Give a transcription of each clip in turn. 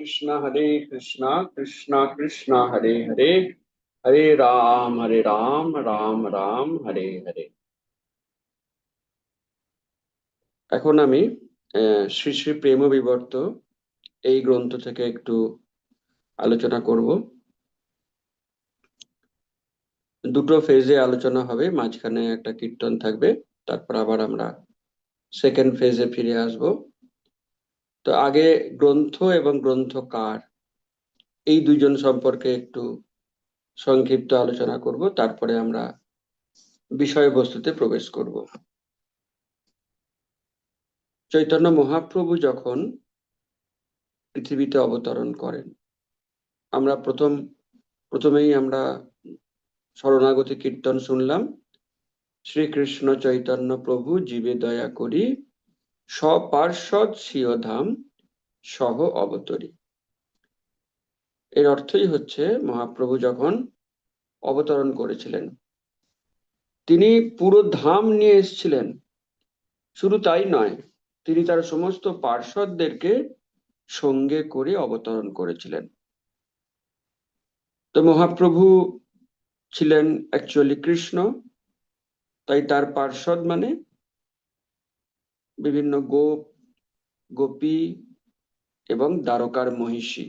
कृष्णा कृष्णा कृष्णा हरे हरे, हरे राम राम राम हरे हरे। এখন আমি শ্রী শ্রী প্রেম বিবর্ত এই গ্রন্থ থেকে একটু আলোচনা করব। দুটো ফেজে আলোচনা হবে, মাঝখানে একটা কীর্তন থাকবে, তারপর আবার আমরা সেকেন্ড ফেজে ফিরে আসব। তো আগে গ্রন্থ এবং গ্রন্থকার এই দুইজন সম্পর্কে একটু সংক্ষিপ্ত আলোচনা করব, তারপরে আমরা বিষয়বস্তুতে প্রবেশ করব। চৈতন্য মহাপ্রভু যখন পৃথিবীতে অবতরণ করেন, আমরা প্রথমেই আমরা শরণাগতি কীর্তন শুনলাম। শ্রীকৃষ্ণ চৈতন্য প্রভু জীবে দয়া করি, সপার্ষদ স্বীয় ধাম সহ অবতরী। এর অর্থই হচ্ছে মহাপ্রভু যখন অবতরণ করেছিলেন, তিনি পুরো ধাম নিয়ে এসেছিলেন। শুধু তাই নয়, তিনি তার সমস্ত পার্ষদদেরকে সঙ্গে করে অবতরণ করেছিলেন। তো মহাপ্রভু ছিলেন অ্যাকচুয়ালি কৃষ্ণ, তাই তার পার্ষদ মানে বিভিন্ন গোপ, গোপী এবং দ্বারকার মহিষী।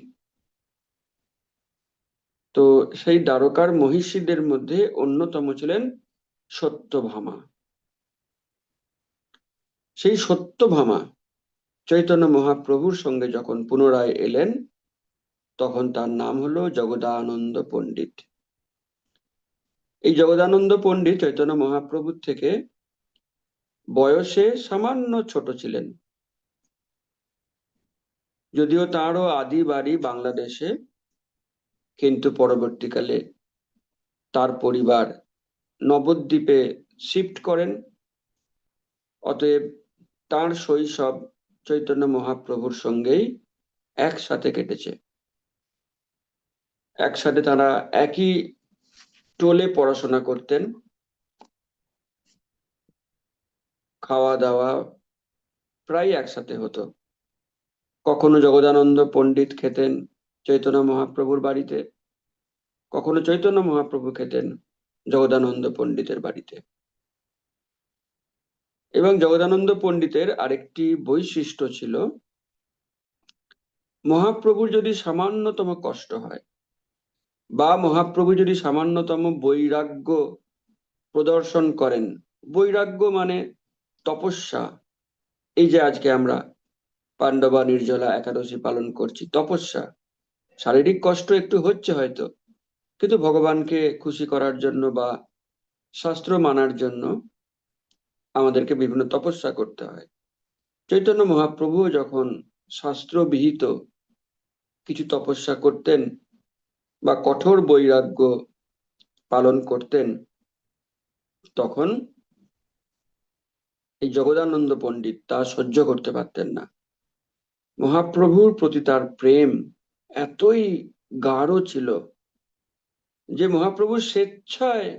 তো সেই দ্বারকার মহিষীদের মধ্যে অন্যতম ছিলেন সত্যভামা। সেই সত্যভামা চৈতন্য মহাপ্রভুর সঙ্গে যখন পুনরায় এলেন, তখন তার নাম হলো জগদানন্দ পণ্ডিত। এই জগদানন্দ পণ্ডিত চৈতন্য মহাপ্রভুর থেকে বয়সে সামান্য ছোট ছিলেন, যদিও তাঁরও আদি বাড়ি বাংলাদেশে, কিন্তু পরবর্তীকালে তার পরিবার নবদ্বীপে শিফট করেন। অতএব তার শৈশব চৈতন্য মহাপ্রভুর সঙ্গেই একসাথে কেটেছে। একসাথে তারা একই টোলে পড়াশোনা করতেন, খাওয়া দাওয়া প্রায় একসাথে হতো। কখনো জগদানন্দ পণ্ডিত খেতেন চৈতন্য মহাপ্রভুর বাড়িতে, কখনো চৈতন্য মহাপ্রভু খেতেন জগদানন্দ পণ্ডিতের বাড়িতে। এবং জগদানন্দ পণ্ডিতের আরেকটি বৈশিষ্ট্য ছিল, মহাপ্রভুর যদি সামান্যতম কষ্ট হয় বা মহাপ্রভু যদি সামান্যতম বৈরাগ্য প্রদর্শন করেন, বৈরাগ্য মানে তপস্যা, এই যে আজকে আমরা পাণ্ডবা নির্জলা একাদশী পালন করছি, তপস্যা, শারীরিক কষ্ট একটু হচ্ছে হয়তো, কিন্তু ভগবানকে খুশি করার জন্য বা শাস্ত্র মানার জন্য আমাদেরকে বিভিন্ন তপস্যা করতে হয়। চৈতন্য মহাপ্রভু যখন শাস্ত্র বিহিত কিছু তপস্যা করতেন বা কঠোর বৈরাগ্য পালন করতেন, তখন এই জগদানন্দ পণ্ডিত তা সহ্য করতে পারতেন না। মহাপ্রভুর প্রতি তার প্রেম এতই গাঢ় ছিল যে মহাপ্রভু স্বেচ্ছায়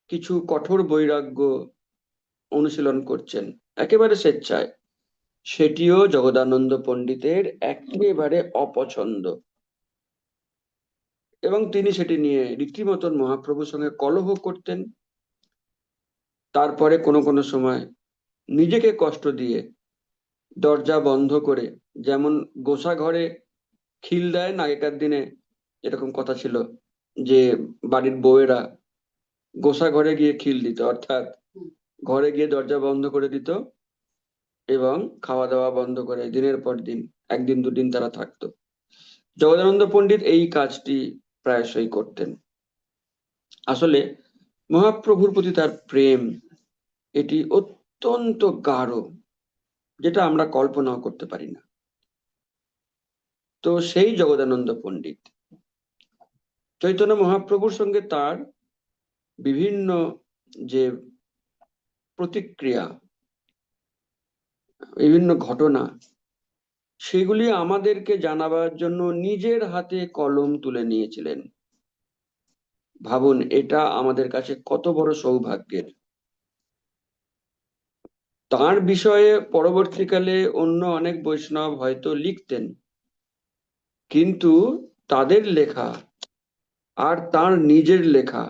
কিছু কঠোর বৈরাগ্য অনুশীলন করছেন, একেবারে স্বেচ্ছায়। সেটিও জগদানন্দ পণ্ডিতের একেবারে অপছন্দ, এবং তিনি সেটি নিয়ে রীতিমতন মহাপ্রভুর সঙ্গে কলহ করতেন। তারপরে কোনো কোনো সময় নিজেকে কষ্ট দিয়ে দরজা বন্ধ করে, যেমন গোসা ঘরে খিল দেয় না, আগেকার দিনে এরকম কথা ছিল যে বাড়ির বউয়েরা গোসা ঘরে গিয়ে খিল দিত, অর্থাৎ ঘরে গিয়ে দরজা বন্ধ করে দিত এবং খাওয়া দাওয়া বন্ধ করে দিনের পর দিন, একদিন দুদিন তারা থাকতো। জগদানন্দ পণ্ডিত এই কাজটি প্রায়শই করতেন। আসলে মহাপ্রভুর প্রতি তার প্রেম এটি অত্যন্ত গাঢ়, যেটা আমরা কল্পনাও করতে পারি না। তো সেই জগদানন্দ পণ্ডিত চৈতন্য মহাপ্রভুর সঙ্গে তার বিভিন্ন যে প্রতিক্রিয়া, বিভিন্ন ঘটনা, সেগুলি আমাদেরকে জানাবার জন্য নিজের হাতে কলম তুলে নিয়েছিলেন। ভাবুন, এটা আমাদের কাছে কত বড় সৌভাগ্যের। তার বিষয়ে পরবর্তীকালে অন্য অনেক বৈষ্ণব হয়তো লিখতেন, কিন্তু তাদের লেখা আর তার নিজের লেখা,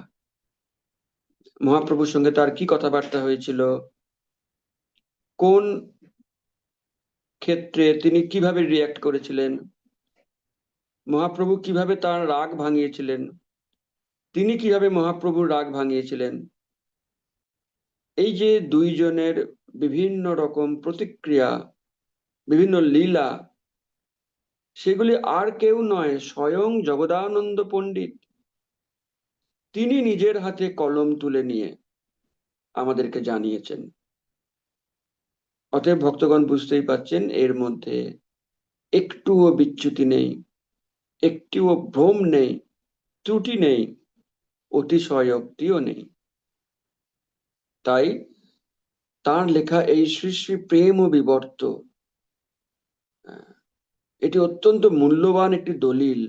মহাপ্রভুর সঙ্গে তার কি কথাবার্তা হয়েছিল, কোন ক্ষেত্রে তিনি কিভাবে রিয়াক্ট করেছিলেন, মহাপ্রভু কিভাবে তার রাগ ভাঙিয়েছিলেন, তিনি কিভাবে মহাপ্রভুর রাগ ভাঙিয়েছিলেন, এই যে দুইজনের বিভিন্ন রকম প্রতিক্রিয়া, বিভিন্ন লীলা, সেগুলি আর কেউ নয়, স্বয়ং জগদানন্দ পণ্ডিত। তিনি নিজের হাতে কলম তুলে নিয়ে আমাদেরকে জানিয়েছেন। অতএব ভক্তগণ বুঝতেই পাচ্ছেন, এর মধ্যে একটুও বিচ্যুতি নেই, একটুও ভ্রম নেই, ত্রুটি নেই, অতিশয়োক্তিও নেই। তাই তার লেখা এই শ্রী শ্রী প্রেম ও বিবর্ত, এটি অত্যন্ত মূল্যবান একটি দলিল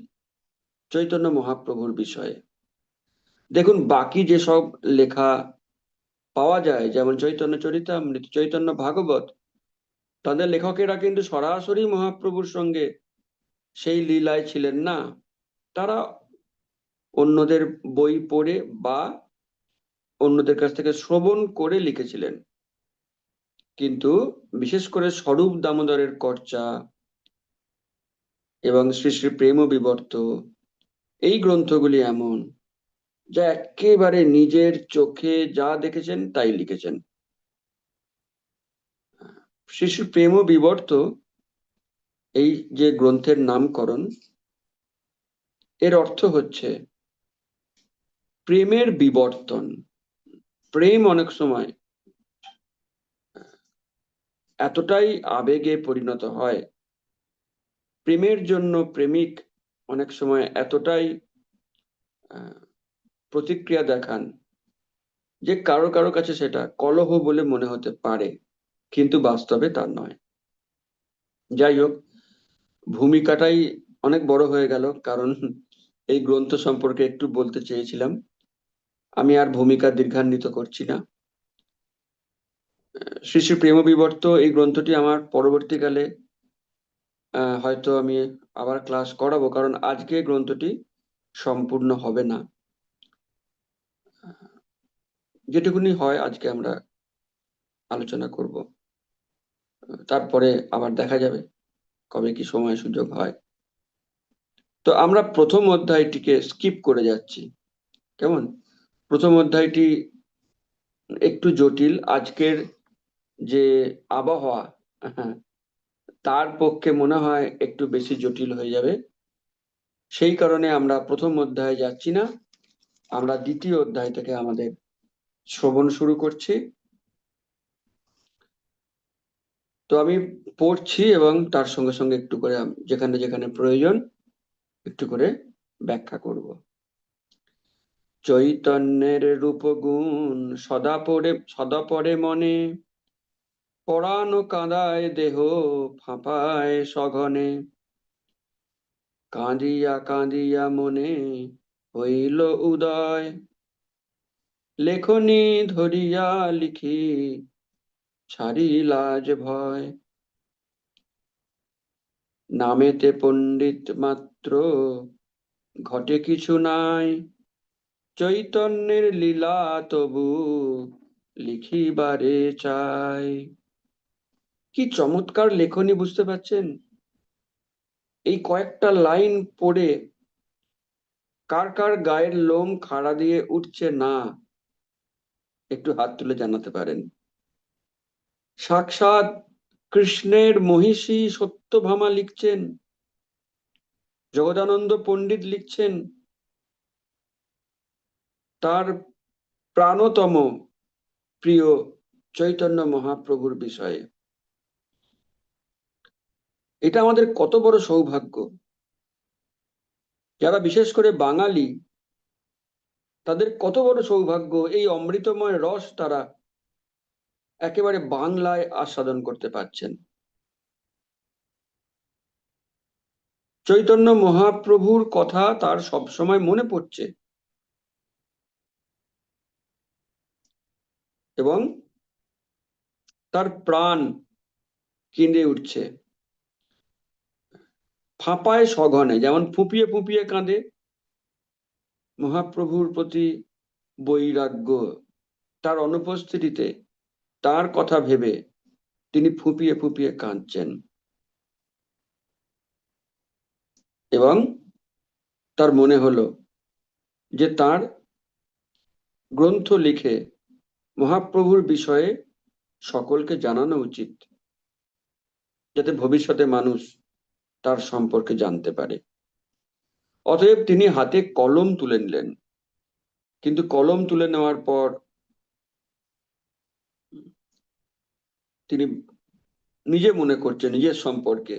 চৈতন্য মহাপ্রভুর বিষয়ে। দেখুন, বাকি যেসব লেখা পাওয়া যায়, যেমন চৈতন্য চরিতামৃত, চৈতন্য ভাগবত, তাদের লেখকেরা কিন্তু সরাসরি মহাপ্রভুর সঙ্গে সেই লীলায় ছিলেন না। তারা অন্যদের বই পড়ে বা অন্যদের কাছ থেকে শ্রবণ করে লিখেছিলেন। কিন্তু বিশেষ করে স্বরূপ দামোদরের কর্চা এবং শ্রী শ্রী প্রেম বিবর্ত, এই গ্রন্থগুলি এমন, যা একেবারে নিজের চোখে যা দেখেছেন তাই লিখেছেন। শ্রী শ্রী প্রেম বিবর্ত, এই যে গ্রন্থের নামকরণ, এর অর্থ হচ্ছে প্রেমের বিবর্তন। প্রেম অনেক সময় এতটাই আবেগে পরিণত হয়, প্রেমের জন্য প্রেমিক অনেক সময় এতটাই প্রতিক্রিয়া দেখান যে কারো কারো কাছে সেটা কলহ বলে মনে হতে পারে, কিন্তু বাস্তবে তা নয়। যাই হোক, ভূমিকাটাই অনেক বড় হয়ে গেল, কারণ এই গ্রন্থ সম্পর্কে একটু বলতে চেয়েছিলাম। আমি আর ভূমিকা দীর্ঘান্বিত করছি না। শ্রী শ্রী প্রেম বিবর্ত, এই গ্রন্থটি আমার পরবর্তীকালে হয়তো আমি আবার ক্লাস করাবো, কারণ আজকে গ্রন্থটি সম্পূর্ণ হবে না। যেটুকুনি হয় আজকে আমরা আলোচনা করব, তারপরে আবার দেখা যাবে কবে কি সময় সুযোগ হয়। তো আমরা প্রথম অধ্যায়টিকে স্কিপ করে যাচ্ছি, কেমন? প্রথম অধ্যায়টি একটু জটিল, আজকের যে আবহাওয়া, হ্যাঁ, তার পক্ষে মনে হয় একটু বেশি জটিল হয়ে যাবে। সেই কারণে আমরা প্রথম অধ্যায়ে যাচ্ছি না, আমরা দ্বিতীয় অধ্যায় থেকে আমাদের শ্রবণ শুরু করছি। তো আমি পড়ছি এবং তার সঙ্গে সঙ্গে একটু করে যেখানে যেখানে প্রয়োজন একটু করে ব্যাখ্যা করব। চৈতন্যের রূপগুণ সদা পড়ে মনে, পরানো কাঁদায় দেহ, ফাঁপায় সঘনে, কাঁদিয়া কাঁদিয়া মনে হইল উদয়, লেখনী ধরিয়া লিখি ছাড়িলা যে ভয়, নামেতে পণ্ডিত মাত্র ঘটে কিছু নাই, চৈতন্যের লীলা তবু লিখিবারে চাই। কি চমৎকার লেখনী, বুঝতে পারছেন? এই কয়েকটা লাইন পড়ে কার কার গায়ের লোম খাড়া দিয়ে উঠছে না, একটু হাত তুলে জানাতে পারেন। সাক্ষাৎ কৃষ্ণের মহিষী সত্যভামা লিখছেন, জগদানন্দ পণ্ডিত লিখছেন তার প্রাণতম প্রিয় চৈতন্য মহাপ্রভুর বিষয়ে। এটা আমাদের কত বড় সৌভাগ্য, যারা বিশেষ করে বাঙালি, তাদের কত বড় সৌভাগ্য, এই অমৃতময় রস তারা একেবারে বাংলায় আস্বাদন করতে পারছেন। চৈতন্য মহাপ্রভুর কথা তার সবসময় মনে পড়ছে এবং তার প্রাণ কেঁদে উঠছে। ফাঁপায় সঘনে, যেমন ফুঁপিয়ে ফুঁপিয়ে কাঁদে, মহাপ্রভুর প্রতি বৈরাগ্য, তার অনুপস্থিতিতে তার কথা ভেবে তিনি ফুঁপিয়ে ফুঁপিয়ে কাঁদছেন, এবং তার মনে হলো যে তার গ্রন্থ লিখে মহাপ্রভুর বিষয়ে সকলকে জানানো উচিত, যাতে ভবিষ্যতে মানুষ তার সম্পর্কে জানতে পারে। অতএব তিনি হাতে কলম তুলে নিলেন, কিন্তু কলম তুলে নেওয়ার পর তিনি নিজে মনে করছেন নিজের সম্পর্কে,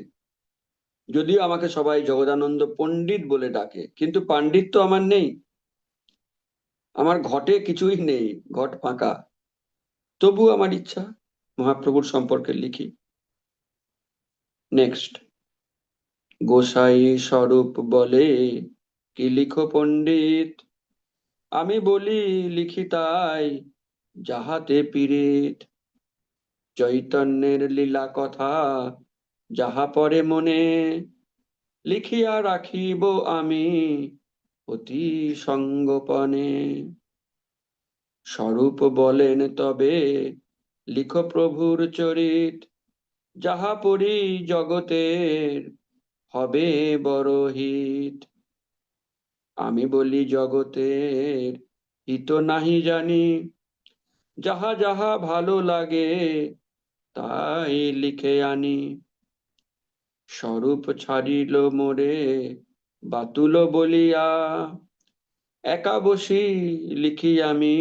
যদিও আমাকে সবাই জগদানন্দ পণ্ডিত বলে ডাকে, কিন্তু পাণ্ডিত্য আমার নেই, আমার ঘটে কিছুই নেই, ঘট ফাঁকা। তবু আমার ইচ্ছা মহাপ্রভুর সম্পর্কে লিখি। নেক্সট, গোসাই স্বরূপ বলে কি লিখো পণ্ডিত, আমি বলি লিখি তাই যাহাতে পীড়িত, চৈতন্যের লীলা কথা যাহা পরে মনে, লিখিয়া রাখিব আমি অতি সঙ্গোপনে। স্বরূপ বলেন তবে লিখো প্রভুর চরিত, যাহা পড়ি জগতের হবে বড় হিত। আমি বলি জগতের হিত নাহি জানি, যাহা যাহা ভালো লাগে তাই লিখে আনি। স্বরূপ ছাড়িল মোরে বাতুল বলিয়া, একা বসি লিখি আমি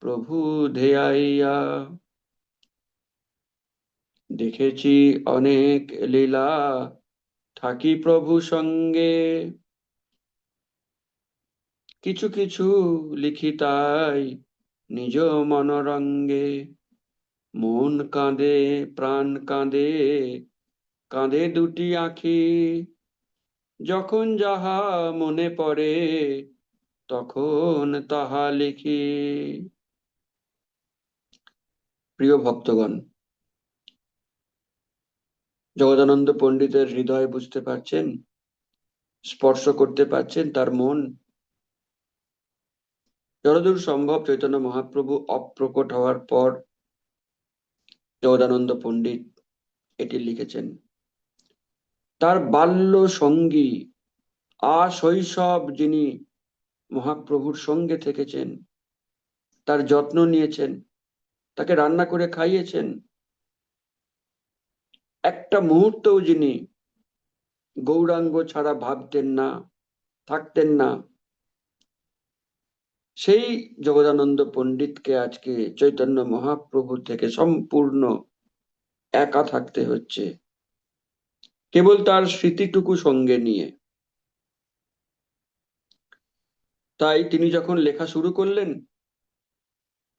প্রভু ধেয়াইয়া। দেখেছি অনেক লীলা থাকি প্রভু সঙ্গে, কিছু কিছু লিখি তাই নিজ মনরঙ্গে। মন কাঁদে প্রাণ কাঁদে, কাঁদে দুটি আঁখি, যখন যাহা মনে পড়ে তখন তাহা লিখি। প্রিয় ভক্তগণ, জগদানন্দ পণ্ডিতের হৃদয় বুঝতে পারছেন, স্পর্শ করতে পারছেন তার মন। যতদূর সম্ভব চৈতন্য মহাপ্রভু অপ্রকট হওয়ার পর জগদানন্দ পণ্ডিত এটি লিখেছেন। তার বাল্য সঙ্গী আশৈশব যিনি মহাপ্রভুর সঙ্গে থেকেছেন, তার যত্ন নিয়েছেন, তাকে রান্না করে খাইয়েছেন, একটা মুহূর্তও যিনি গৌরাঙ্গ ছাড়া ভাবতেন না, থাকতেন না, সেই জগদানন্দ পণ্ডিতকে আজকে চৈতন্য মহাপ্রভু থেকে সম্পূর্ণ একা থাকতে হচ্ছে, কেবল তার স্মৃতিটুকু সঙ্গে নিয়ে। তাই তিনি যখন লেখা শুরু করলেন,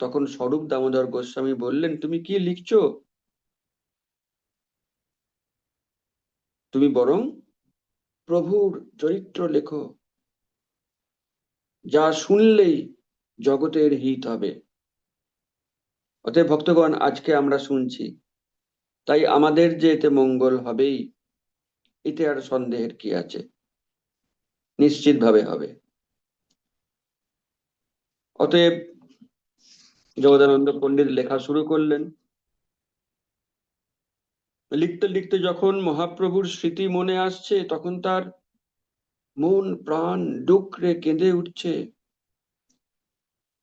তখন স্বরূপ দামোদর গোস্বামী বললেন, তুমি কি লিখছো? তুমি বরং প্রভুর চরিত্র লেখো, যা শুনলেই জগতের হিত হবে। অতএব ভক্তগণ, আজকে আমরা শুনছি, তাই আমাদের যে এতে মঙ্গল হবেই, এতে আর সন্দেহের কি আছে? নিশ্চিত ভাবে হবে। অতএব জগদানন্দ পণ্ডিত লেখা শুরু করলেন। লিখতে লিখতে যখন মহাপ্রভুর স্মৃতি মনে আসছে, তখন তার মন প্রাণ ডুকরে কেঁদে উঠছে,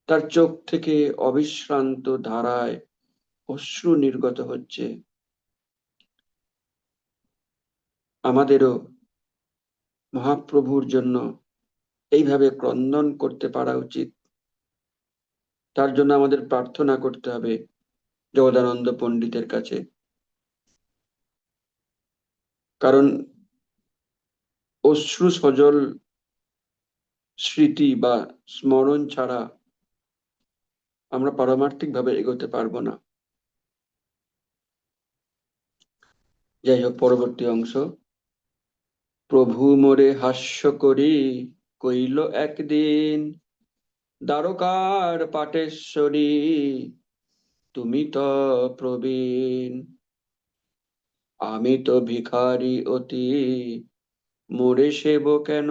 তার চোখ থেকে অবিশ্রান্ত ধারায় অশ্রু নির্গত হচ্ছে। আমাদেরও মহাপ্রভুর জন্য এইভাবে ক্রন্দন করতে পারা উচিত। তার জন্য আমাদের প্রার্থনা করতে হবে জগদানন্দ পণ্ডিতের কাছে, কারণ অশ্রু সজল স্মৃতি বা স্মরণ ছাড়া আমরা পারমার্থিক ভাবে এগোতে পারবো না। যাই হোক, পরবর্তী অংশ। প্রভু মোরে হাস্য করি কইল একদিন, দ্বারকার পাটেশ্বরী তুমি তো প্রবীণ, আমি তো ভিখারি অতি মোরে সেব কেন?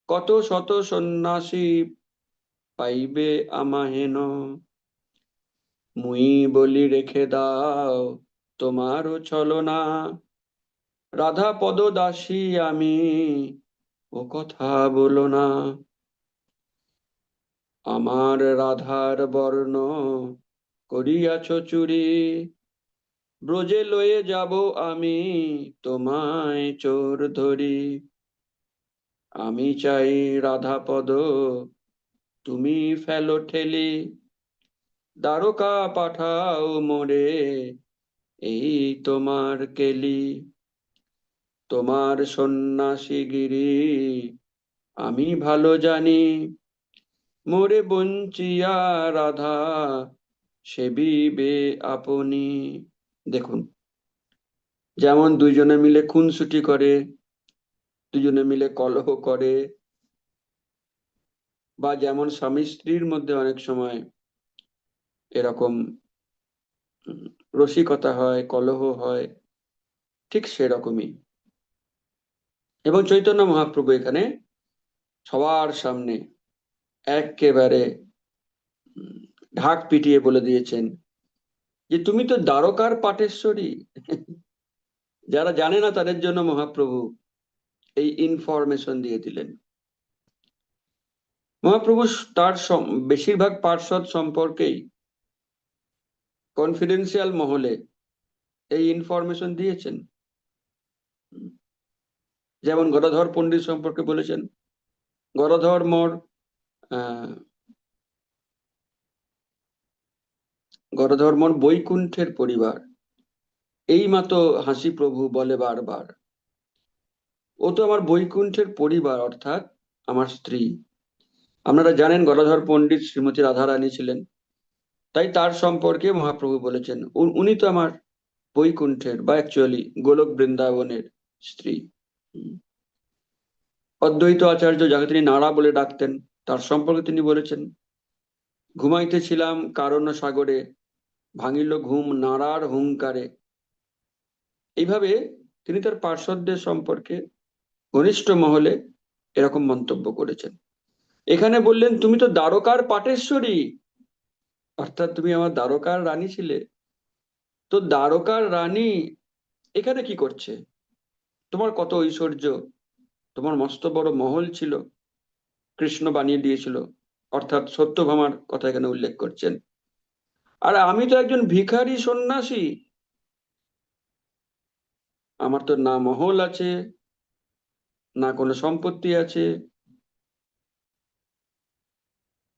কত শত সন্ন্যাসী পাইবে আমাহেন, মুই বলি রেখে দাও তোমারও ছলনা। রাধা পদ দাসী আমি, ও কথা বলো না। আমার রাধার বর্ণ করিয়াছ চুরি, ব্রজে লয়ে যাব আমি তোমায় চোর ধরি। আমি চাই রাধা পদ, তুমি ফেলো ঠেলি, দ্বারকা পাঠাও মোরে, এই তোমার কেলি। তোমার সন্ন্যাসী গিরি আমি ভালো জানি, মোরে বঞ্চিয়া রাধা সেবিবে আপনি। দেখুন, যেমন দুইজনে মিলে খুনসুটি করে, দুজনে মিলে কলহ করে, বা যেমন স্বামী স্ত্রীর মধ্যে অনেক সময় এরকম রসিকতা হয়, কলহ হয়, ঠিক সেরকমই। এবং চৈতন্য মহাপ্রভু এখানে সবার সামনে একেবারে ঢাক পিটিয়ে বলে দিয়েছেন যে তুমি তো দ্বারকার পাটেশ্বরী। যারা জানে না তাদের জন্য মহাপ্রভু এই ইনফরমেশন দিয়ে দিলেন। মহাপ্রভু তার বেশিরভাগ পার্ষদ সম্পর্কেই কনফিডেন্সিয়াল মহলে এই ইনফরমেশন দিয়েছেন। যেমন গদাধর পণ্ডিত সম্পর্কে বলেছেন, গদাধর মোর আহ গদাধর মোর বৈকুণ্ঠের পরিবার, এই মাতো হাসি প্রভু বলে বারবার। ও তো আমার বৈকুণ্ঠের পরিবার, অর্থাৎ আমার স্ত্রী। আপনারা জানেন গদাধর পণ্ডিত শ্রীমতী রাধারানী ছিলেন, তাই তার সম্পর্কে মহাপ্রভু বলেছেন উনি তো আমার বৈকুণ্ঠের বা অ্যাকচুয়ালি গোলক বৃন্দাবনের স্ত্রী। অদ্বৈত আচার্য যাকে তিনি নাড়া বলে ডাকতেন, তার সম্পর্কে তিনি বলেছেন, ঘুমাইতেছিলাম কারণ সাগরে, ভাঙিল ঘুম নাড়ার হুংকারে। এইভাবে তিনি তার পার্শ্বদের সম্পর্কে ঘনিষ্ঠ মহলে এরকম মন্তব্য করেছেন। এখানে বললেন তুমি তো দ্বারকার পাটেশ্বরী, অর্থাৎ তুমি আমার দ্বারকার রানী ছিলে। তো দ্বারকার রানী এখানে কি করছে? তোমার কত ঐশ্বর্য, তোমার মস্ত বড় মহল ছিল, কৃষ্ণ বানিয়ে দিয়েছিল, অর্থাৎ সত্যভামার কথা এখানে উল্লেখ করছেন। আর আমি তো একজন ভিখারি সন্ন্যাসী, আমার তো না মহল আছে, না কোনো সম্পত্তি আছে।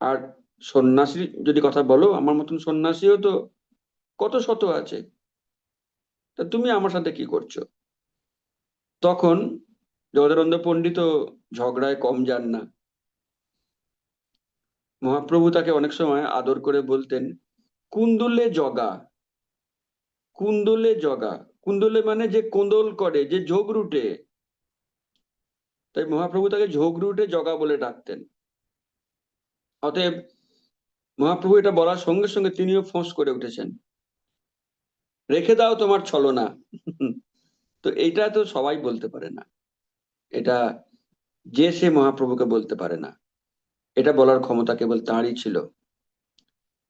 আর সন্ন্যাসী যদি কথা বলো, আমার মতন সন্ন্যাসীও তো কত শত আছে, তা তুমি আমার সাথে কি করছো? তখন জগদানন্দ পণ্ডিত ঝগড়ায় কম যান না। মহাপ্রভু তাকে অনেক সময় আদর করে বলতেন কুন্দলে জগা, কুন্দলে জগা। কুন্দলে মানে যে কোন্দল করে, যে ঝগড়ুটে। তাই মহাপ্রভু তাকে ঝগড়ুটে জগা বলে ডাকতেন। অতএব মহাপ্রভু এটা বলার সঙ্গে সঙ্গে তিনিও ফোঁস করে উঠেছেন, রেখে দাও তোমার ছলনা। তো এইটা তো সবাই বলতে পারে না, এটা যে সে মহাপ্রভুকে বলতে পারে না, এটা বলার ক্ষমতা কেবল তাঁরই ছিল।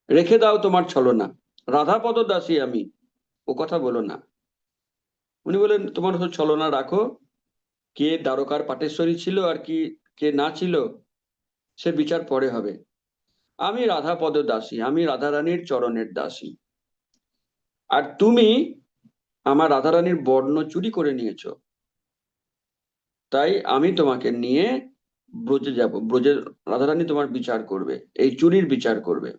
রেখে দাও তোমার ছলনা, রাধাপদ দাসী আমি, ও কথা বলো না। উনি বলেন তোমার ছলনা রাখো, কে দ্বারকার পাটেশ্বরী ছিল আর কি কে না ছিল সে বিচার পরে হবে। আমি রাধাপদ দাসী, আমি রাধারানীর চরণের দাসী। আর তুমি আমার রাধারানীর বর্ণ চুরি করে নিয়েছো, তাই আমি তোমাকে নিয়ে ব্রজে যাব, ব্রজে রাধারানী তোমার বিচার করবে, এই চুরির বিচার করবে।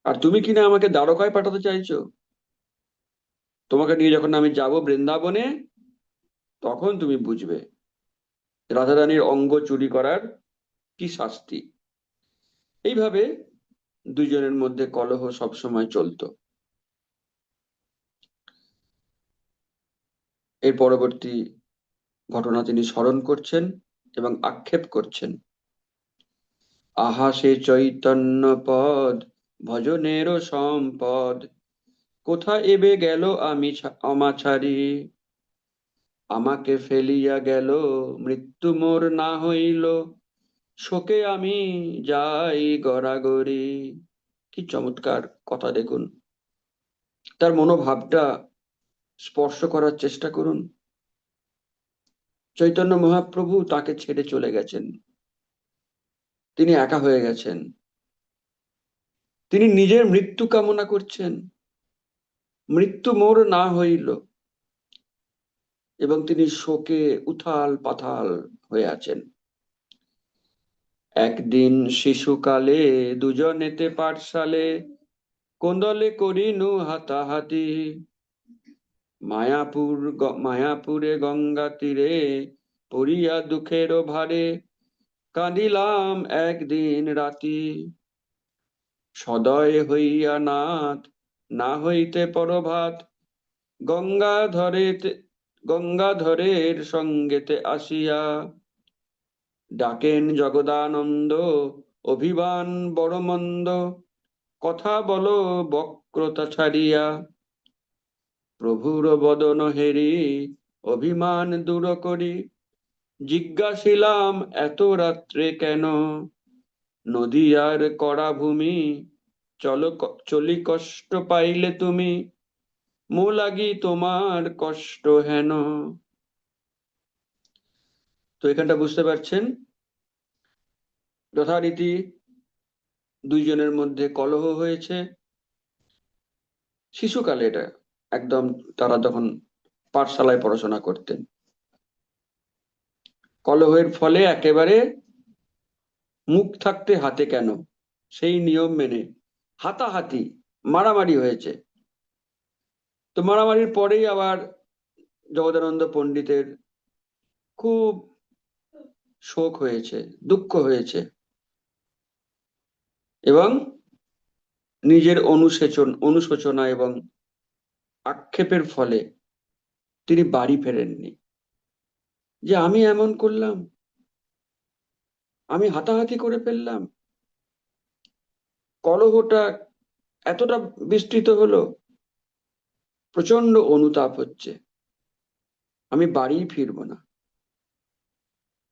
আর তুমি কিনা আমাকে দ্বারকায় পাঠাতে চাইছো, তোমাকে নিয়ে যখন আমি যাব বৃন্দাবনে, তখন তুমি বুঝবে রাধারানীর অঙ্গ চুরি করার কি শাস্তি। এইভাবে দুইজনের মধ্যে কলহ সবসময় চলতো। এর পরবর্তী ঘটনা তিনি স্মরণ করছেন এবং আক্ষেপ করছেন। আহা সে চৈতন্য পদ, ভজনেরও সম্পদ, কোথা এবে গেল আমি অমাছারি। আমাকে ফেলিয়া গেল, মৃত্যু মোর না হইল, শোকে আমি যাই গড়াগড়ি। কি চমৎকার কথা দেখুন, তার মনোভাবটা স্পর্শ করার চেষ্টা করুন। চৈতন্য মহাপ্রভু তাকে ছেড়ে চলে গেছেন, তিনি একা হয়ে গেছেন, তিনি নিজের মৃত্যু কামনা করছেন, মৃত্যু মোর না হইল, এবং তিনি শোকে উথাল পাথাল হয়ে আছেন। একদিন শিশুকালে দুজনেতে পাঠশালে, কোন্দলে করিনু হাতাহাতি, মায়াপুরে গঙ্গা তীরে পড়িয়া দুঃখের ভারে, কাঁদিলাম একদিন রাতি। সদয় হইয়া নাথ না হইতে পরভাত, গঙ্গাধরের সঙ্গেতে আসিয়া, ডাকেন জগদানন্দ অভিমান বড় মন্দ, কথা বলো বক্রতা ছাড়িয়া। প্রভুর বদন হেরি অভিমান দূর করি, জিজ্ঞাসিলাম এত রাত্রে কেন, নদীয়ার কড়া ভূমি চলি কষ্ট পাইলে তুমি, মো লাগি তোমার কষ্ট হেন। তো এখানটা বুঝতে পারছেন, যথারীতি দুইজনের মধ্যে কলহ হয়েছে। শিশুকালে এটা, একদম তারা তখন পাঠশালায় পড়াশোনা করতেন। কলহের ফলে একেবারে মুখ থাকতে হাতে কেন, সেই নিয়ম মেনে হাতাহাতি, মারামারি হয়েছে। তো মারামারির পরেই আবার জগদানন্দ পণ্ডিতের খুব শোক হয়েছে, দুঃখ হয়েছে, এবং নিজের অনুশোচনা এবং আক্ষেপের ফলে তিনি বাড়ি ফেরেননি। যে আমি এমন করলাম, আমি হাতাহাতি করে ফেললাম, কলহটা এতটা বিস্তৃত হলো, প্রচন্ড অনুতাপ হচ্ছে, আমি বাড়ি ফিরবো না।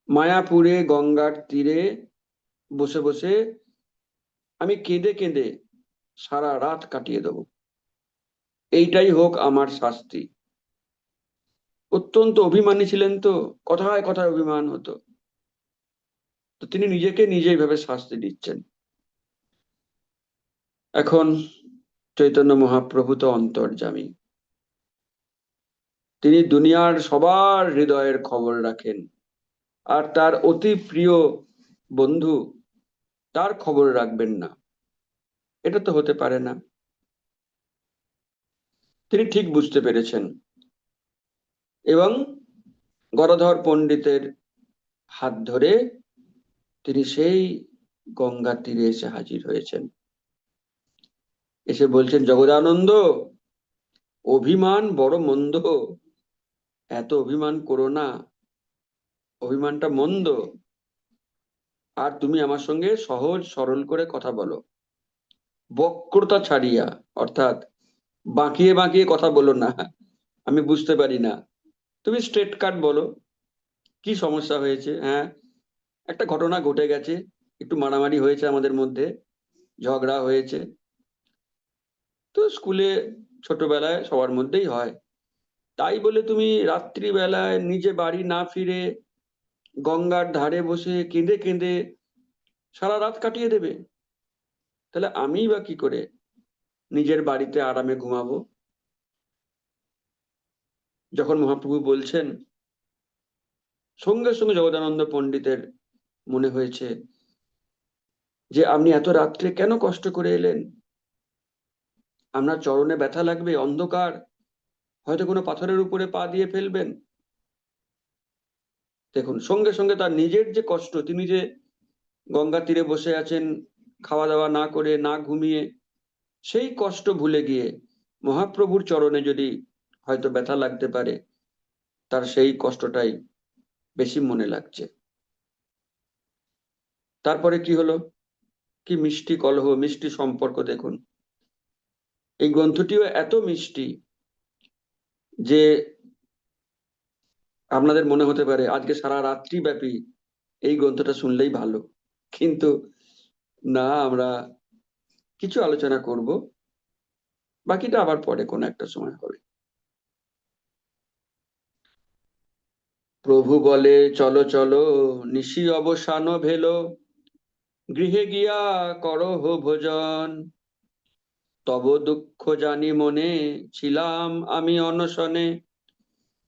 মায়াপুরে গঙ্গার তীরে বসে বসে আমি কেঁদে কেঁদে সারা রাত কাটিয়ে দেবো, এইটাই হোক আমার শাস্তি। অত্যন্ত অভিমানী ছিলেন তো, কথায় কথায় অভিমান হতো। তো তিনি নিজেকে নিজেই ভাবে শাস্তি দিচ্ছেন। এখন চৈতন্য মহাপ্রভু তো অন্তর্যামী, তিনি দুনিয়ার সবার হৃদয়ের খবর রাখেন, আর তার অতি প্রিয় বন্ধু তার খবর রাখবেন না, এটা তো হতে পারে না। তিনি ঠিক বুঝতে পেরেছেন, এবং গদাধর পণ্ডিতের হাত ধরে তিনি সেই গঙ্গা তীরে এসে হাজির হয়েছেন। এসে বলছেন, জগদানন্দ, অভিমান বড় মন্দ, এত অভিমান করো না, অভিমানটা মন্দ। আর তুমি আমার সঙ্গে সহজ সরল করে কথা বলো, বক্রতা ছাড়িয়া, অর্থাৎ বাঁকিয়ে বাঁকিয়ে কথা বলো না, আমি বুঝতে পারি না, তুমি স্ট্রেট কাট বলো, কি সমস্যা হয়েছে। হ্যাঁ, একটা ঘটনা ঘটে গেছে, একটু মারামারি হয়েছে আমাদের মধ্যে, ঝগড়া হয়েছে, তো স্কুলে ছোটবেলায় সবার মধ্যেই হয়, তাই বলে তুমি রাত্রিবেলায় নিজে বাড়ি না ফিরে গঙ্গার ধারে বসে কেঁদে কেঁদে সারা রাত কাটিয়ে দেবে? তাহলে আমি বা কি করে নিজের বাড়িতে আরামে ঘুমাবো? যখন মহাপ্রভু বলছেন, সঙ্গে সঙ্গে জগদানন্দ পণ্ডিতের মনে হয়েছে যে আপনি এত রাত্রে কেন কষ্ট করে এলেন, আপনার চরণে ব্যথা লাগবে, অন্ধকার, হয়তো কোনো পাথরের উপরে পা দিয়ে ফেলবেন। দেখুন, সঙ্গে সঙ্গে তার নিজের যে কষ্ট, তিনি যে গঙ্গা তীরে বসে আছেন খাওয়া দাওয়া না করে, না ঘুমিয়ে, সেই কষ্ট ভুলে গিয়ে মহাপ্রভুর চরণে যদি হয়তো ব্যথা লাগতে পারে, তার সেই কষ্টটাই বেশি মনে লাগছে। তারপরে কি হলো, কি মিষ্টি কলহ, মিষ্টি সম্পর্ক দেখুন। এই গ্রন্থটিও এত মিষ্টি যে আপনাদের মনে হতে পারে আজকে সারা রাত্রি ব্যাপী এই গ্রন্থটা শুনলেই ভালো, কিন্তু না, আমরা কিছু আলোচনা করব, বাকিটা আবার পরে কোনো একটা সময় হবে। প্রভু বলে চলো চলো, নিশি অবসান ভেলো, গৃহে গিয়া করহ ভোজন। তব দুঃখ জানি মনে, ছিলাম আমি অনশনে,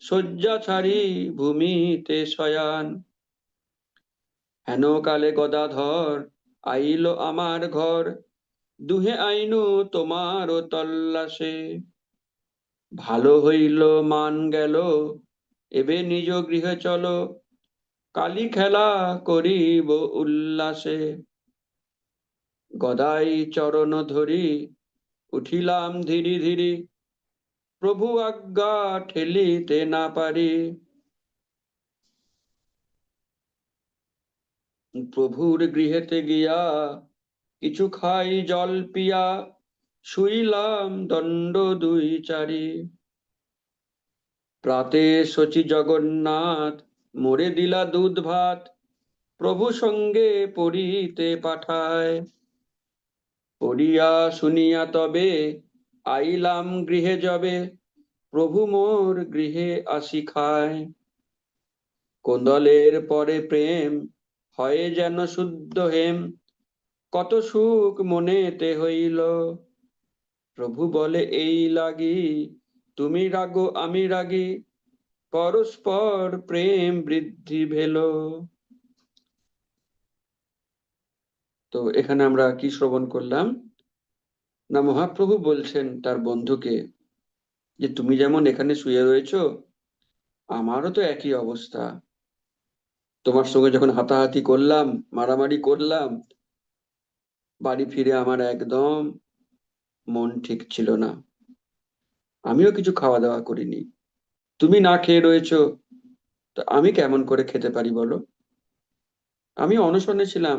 শয্যা ছাড়ি ভূমিতে শয়ান। হেন কালে গদাধর আইল আমার ঘর, দুহে আইনু তোমার তল্লাশে। ভালো হইল মান গেল, এবে নিজ গৃহে চলো, কালী খেলা করিব উল্লাসে। গদাই চরণ ধরি উঠিলাম ধীরে ধীরে, প্রভু আজ্ঞা ঠেলিতে না পারি। প্রভুর গৃহেতে গিয়া কিছু খাই জল পিয়া, শুইলাম দণ্ড দুই চারি। প্রাতে শচী জগন্নাথ মোরে দিলা দুধ ভাত, প্রভু সঙ্গে পড়িতে পাঠায়। পড়িয়া শুনিয়া তবে আইলাম গৃহে যবে, প্রভু মোর গৃহে আসি খায়। কোন্দলের পরে প্রেম হয় যেন শুদ্ধ হেম, কত সুখ মনেতে হইল। প্রভু বলে এই লাগি তুমি রাগো আমি রাগি, পরস্পর প্রেম বৃদ্ধি ভেল। তো এখানে আমরা কি শ্রবণ করলাম না, মহাপ্রভু বলছেন তার বন্ধুকে যে তুমি যেমন এখানে শুয়ে রয়েছো, আমারও তো একই অবস্থা। তোমার সঙ্গে যখন হাতাহাতি করলাম, মারামারি করলাম, বাড়ি ফিরে আমার একদম মন ঠিক ছিল না। আমিও কিছু খাওয়া দাওয়া করিনি, তুমি না খেয়ে রয়েছো, তো আমি কেমন করে খেতে পারি বলো? আমি অনশনে ছিলাম,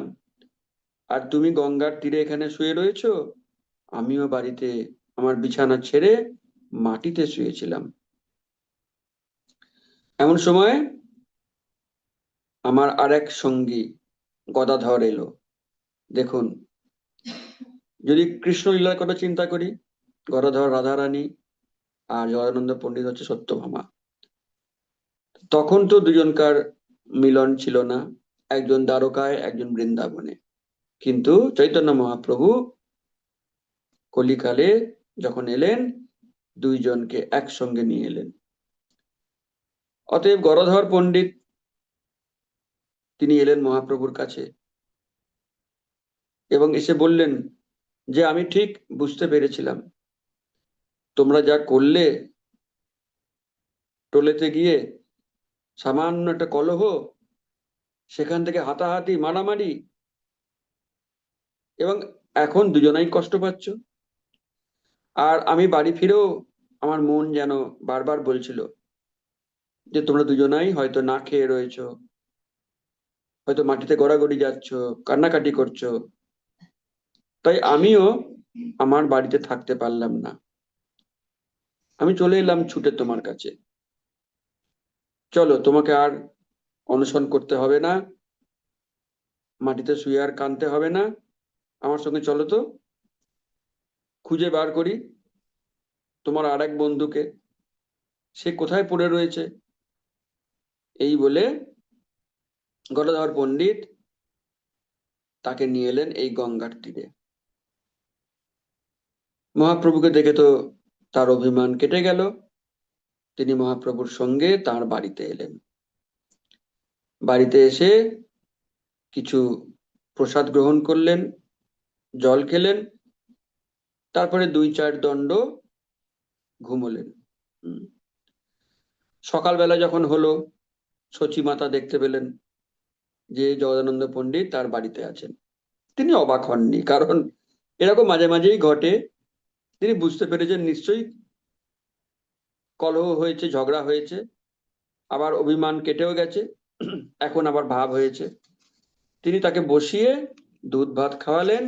আর তুমি গঙ্গার তীরে এখানে শুয়ে রয়েছো, আমিও বাড়িতে আমার বিছানা ছেড়ে মাটিতে শুয়েছিলাম। এমন সময় আমার আরেক সঙ্গী গদাধর এলো। দেখুন, যদি কৃষ্ণ লীলার কথা চিন্তা করি, গদাধর রাধারানী আর জগদানন্দ পণ্ডিত হচ্ছে সত্যভামা। তখন তো দুজনকার মিলন ছিল না, একজন দ্বারকায় একজন বৃন্দাবনে। কিন্তু চৈতন্য মহাপ্রভু কলিকালে যখন এলেন, দুইজনকে একসঙ্গে নিয়ে এলেন। অতএব গদাধর পণ্ডিত তিনি এলেন মহাপ্রভুর কাছে এবং এসে বললেন যে আমি ঠিক বুঝতে পেরেছিলাম, তোমরা যা করলে টোলেতে গিয়ে, সামান্য একটা কলহ, সেখান থেকে হাতাহাতি মারামারি, এবং এখন দুজনাই কষ্ট পাচ্ছ। আর আমি বাড়ি ফিরেও আমার মন যেন বারবার বলছিল যে তোমরা দুজনাই হয়তো না খেয়ে রয়েছো, হয়তো মাটিতে গড়াগড়ি যাচ্ছ, কান্নাকাটি করছো। তাই আমিও আমার বাড়িতে থাকতে পারলাম না, আমি চলে এলাম ছুটে তোমার কাছে। চলো, তোমাকে আর অনশন করতে হবে না, মাটিতে শুয়ে আর কাঁদতে হবে না, আমার সঙ্গে চলো তো, খুঁজে বার করি তোমার আর এক বন্ধুকে, সে কোথায় পড়ে রয়েছে। এই বলে গদাধর পণ্ডিত তাকে নিয়ে এলেন এই গঙ্গার তীরে। মহাপ্রভুকে দেখে তো তার অভিমান কেটে গেল, তিনি মহাপ্রভুর সঙ্গে তার বাড়িতে এলেন। বাড়িতে এসে কিছু প্রসাদ গ্রহণ করলেন, জল খেলেন, তারপরে দুই চার দণ্ড ঘুমোলেন। হুম। সকালবেলা যখন হলো, সচী মাতা দেখতে পেলেন যে জগদানন্দ পণ্ডিত তার বাড়িতে আছেন। তিনি অবাক হননি, কারণ এরকম মাঝে মাঝেই ঘটে। তিনি বুঝতে পেরেছেন নিশ্চয়ই কলহ হয়েছে, ঝগড়া হয়েছে, আবার অভিমান কেটেও গেছে, এখন আবার ভাব হয়েছে। তিনি তাকে বসিয়ে দুধ ভাত খাওয়ালেন,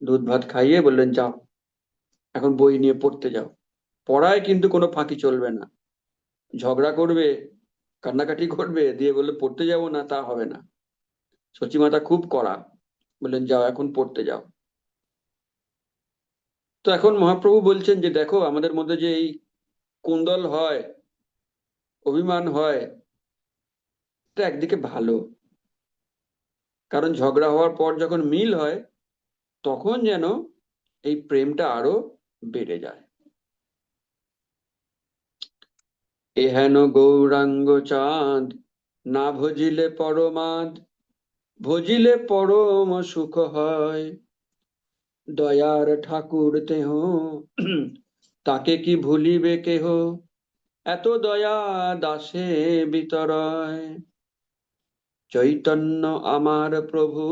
দুধ ভাত খাইয়ে বললেন যাও, এখন বই নিয়ে পড়তে যাও। পড়ায় কিন্তু কোনো ফাঁকি চলবে না, ঝগড়া করবে, কান্নাকাটি করবে, দিয়ে বললে পড়তে যাব না, তা হবে না। সচিমাতা খুব কড়া, বললেন যাও এখন পড়তে যাও। তো এখন মহাপ্রভু বলছেন যে দেখো আমাদের মধ্যে যে এই কুন্দল হয়, অভিমান হয়, এটা একদিকে ভালো, কারণ ঝগড়া হওয়ার পর যখন মিল হয় তখন যেন এই প্রেমটা আরো বেড়ে যায়। এহেন গৌরাঙ্গ চাঁদ, না ভজিলে পরমাদ, ভজিলে পরম সুখ হয়। দয়ার ঠাকুর তেহ, তাকে কি ভুলিবে কেহ, এত দয়া দাসে বিতরয়। চৈতন্য আমার প্রভু,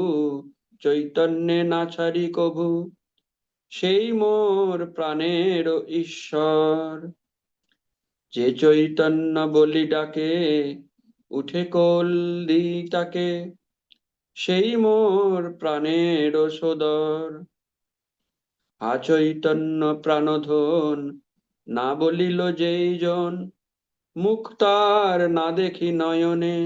চৈতন্যে না ছাড়ি কভু, সেই মোর প্রাণের ঈশ্বর। যে চৈতন্য বলি ডাকে, উঠে কোল দি তাকে, সেই মোর প্রাণের সদর। চৈতন্য প্রাণধন, না বলিল যেই জন, মুখ তার না দেখি নয়নে।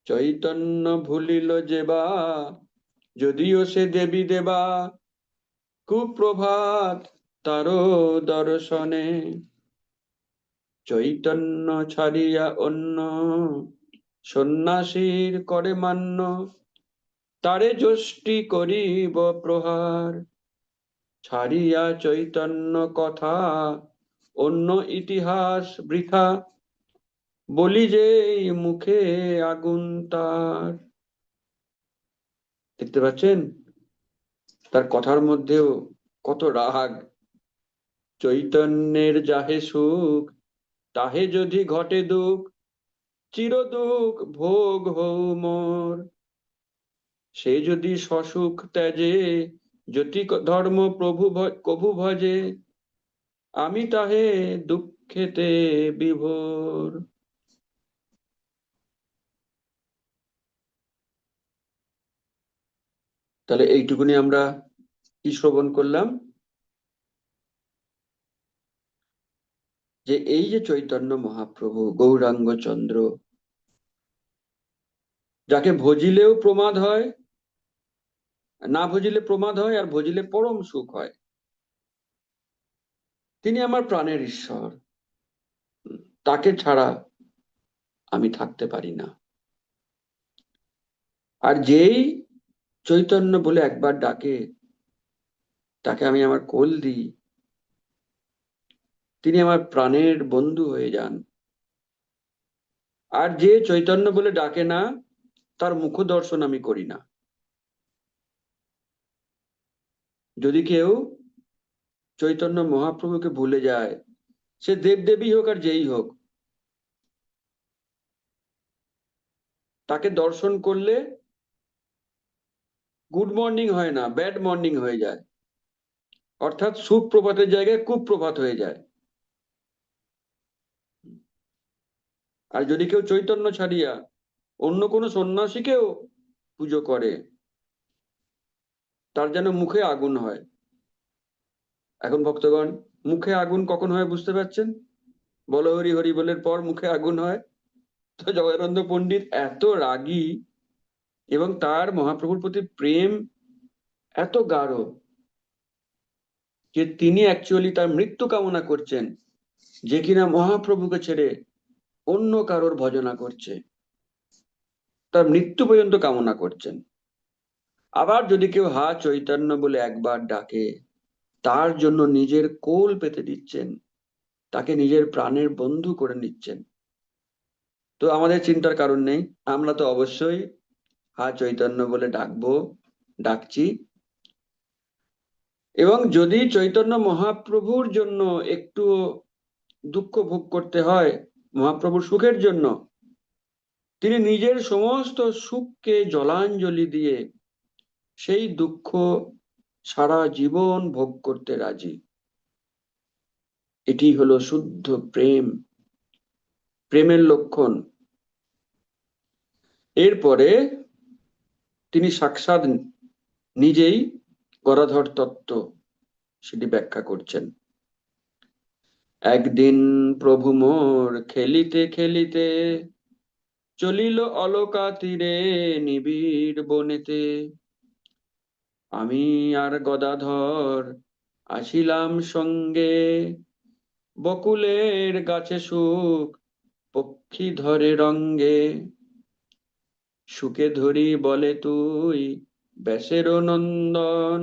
চৈতন্য ভুলিল যেবা, যদিও সে দেবী দেবা, কুপ্রভাত তারো দর্শনে। চৈতন্য ছাড়িয়া অন্য, সন্ন্যাসীর করে মান্য, তারে যষ্টি করিব প্রহার। ছাড়িয়া চৈতন্য কথা, অন্য ইতিহাস বৃথা, বলি যেই মুখে আগুন তার। দেখতে পাচ্ছেন তার কথার মধ্যেও কত রাগ। চৈতন্যের যাহে সুখ, তাহে যদি ঘটে দুঃখ, চির দুঃখ ভোগ হউ মোর। সে যদি সসুখ ত্যাজে, জ্যোতি ধর্ম প্রভু কভু ভজে, আমি তাহে দুঃখেতে বিভোর। তাহলে এইটুকুনি আমরা কি শ্রবণ করলাম, যে এই যে চৈতন্য মহাপ্রভু গৌরাঙ্গ চন্দ্র, যাকে ভজিলেও প্রমাদ হয়, না ভজিলে প্রমাদ হয়, আর ভজিলে পরম সুখ হয়, তিনি আমার প্রাণের ঈশ্বর। তাকে ছাড়া আমি থাকতে পারি না। আর যেই চৈতন্য বলে একবার ডাকে, তাকে আমি আমার কোল দিই, তিনি আমার প্রাণের বন্ধু হয়ে যান। আর যে চৈতন্য বলে ডাকে না, তার মুখ দর্শন আমি করি না। যদি কেউ চৈতন্য মহাপ্রভুকে ভুলে যায়, সে দেবদেবী হোক আর যেই হোক, তাকে দর্শন করলে গুড মর্নিং হয় না, ব্যাড মর্নিং হয়ে যায়, অর্থাৎ সুপ্রভাতের জায়গায় কুপ্রভাত হয়ে যায়। আর যদি কেউ চৈতন্য ছাড়িয়া অন্য কোনো সন্ন্যাসীকেও পুজো করে, তার যেন মুখে আগুন হয়। এখন ভক্তগণ, মুখে আগুন কখন হয় বুঝতে পারছেন? বল হরি হরি বলের পর মুখে আগুন হয়। তো জগদানন্দ পণ্ডিত এত রাগী, এবং তার মহাপ্রভুর প্রতি প্রেম এত গাঢ়, যে তিনি অ্যাকচুয়ালি তার মৃত্যু কামনা করছেন, যে কিনা মহাপ্রভুকে ছেড়ে অন্য কারোর ভজনা করছে, তার মৃত্যু পর্যন্ত কামনা করছেন। আবার যদি কেউ হা চৈতন্য বলে একবার ডাকে, তার জন্য নিজের কোল পেতে দিচ্ছেন, তাকে নিজের প্রাণের বন্ধু করে নিচ্ছেন। তো আমাদের চিন্তার কারণ নেই, আমরা তো অবশ্যই হা চৈতন্য বলে ডাকবো, ডাকছি। এবং যদি চৈতন্য মহাপ্রভুর জন্য একটু দুঃখ ভোগ করতে হয়, মহাপ্রভুর সুখের জন্য, তিনি নিজের সমস্ত সুখকে জলাঞ্জলি দিয়ে সেই দুঃখ সারা জীবন ভোগ করতে রাজি। এটি হলো শুদ্ধ প্রেম, প্রেমের লক্ষণ। এরপরে তিনি সাক্ষাৎ নিজেই গদাধর তত্ত্ব সেটি ব্যাখ্যা করছেন। একদিন প্রভু মোর খেলিতে খেলিতে চলিল অলকা তীরে নিবিড় বনেতে। আমি আর গদাধর আসিলাম সঙ্গে, বকুলের গাছে সুখ পক্ষী ধরে রঙ্গে। সুখে ধরি বলে তুই ব্যাসের নন্দন,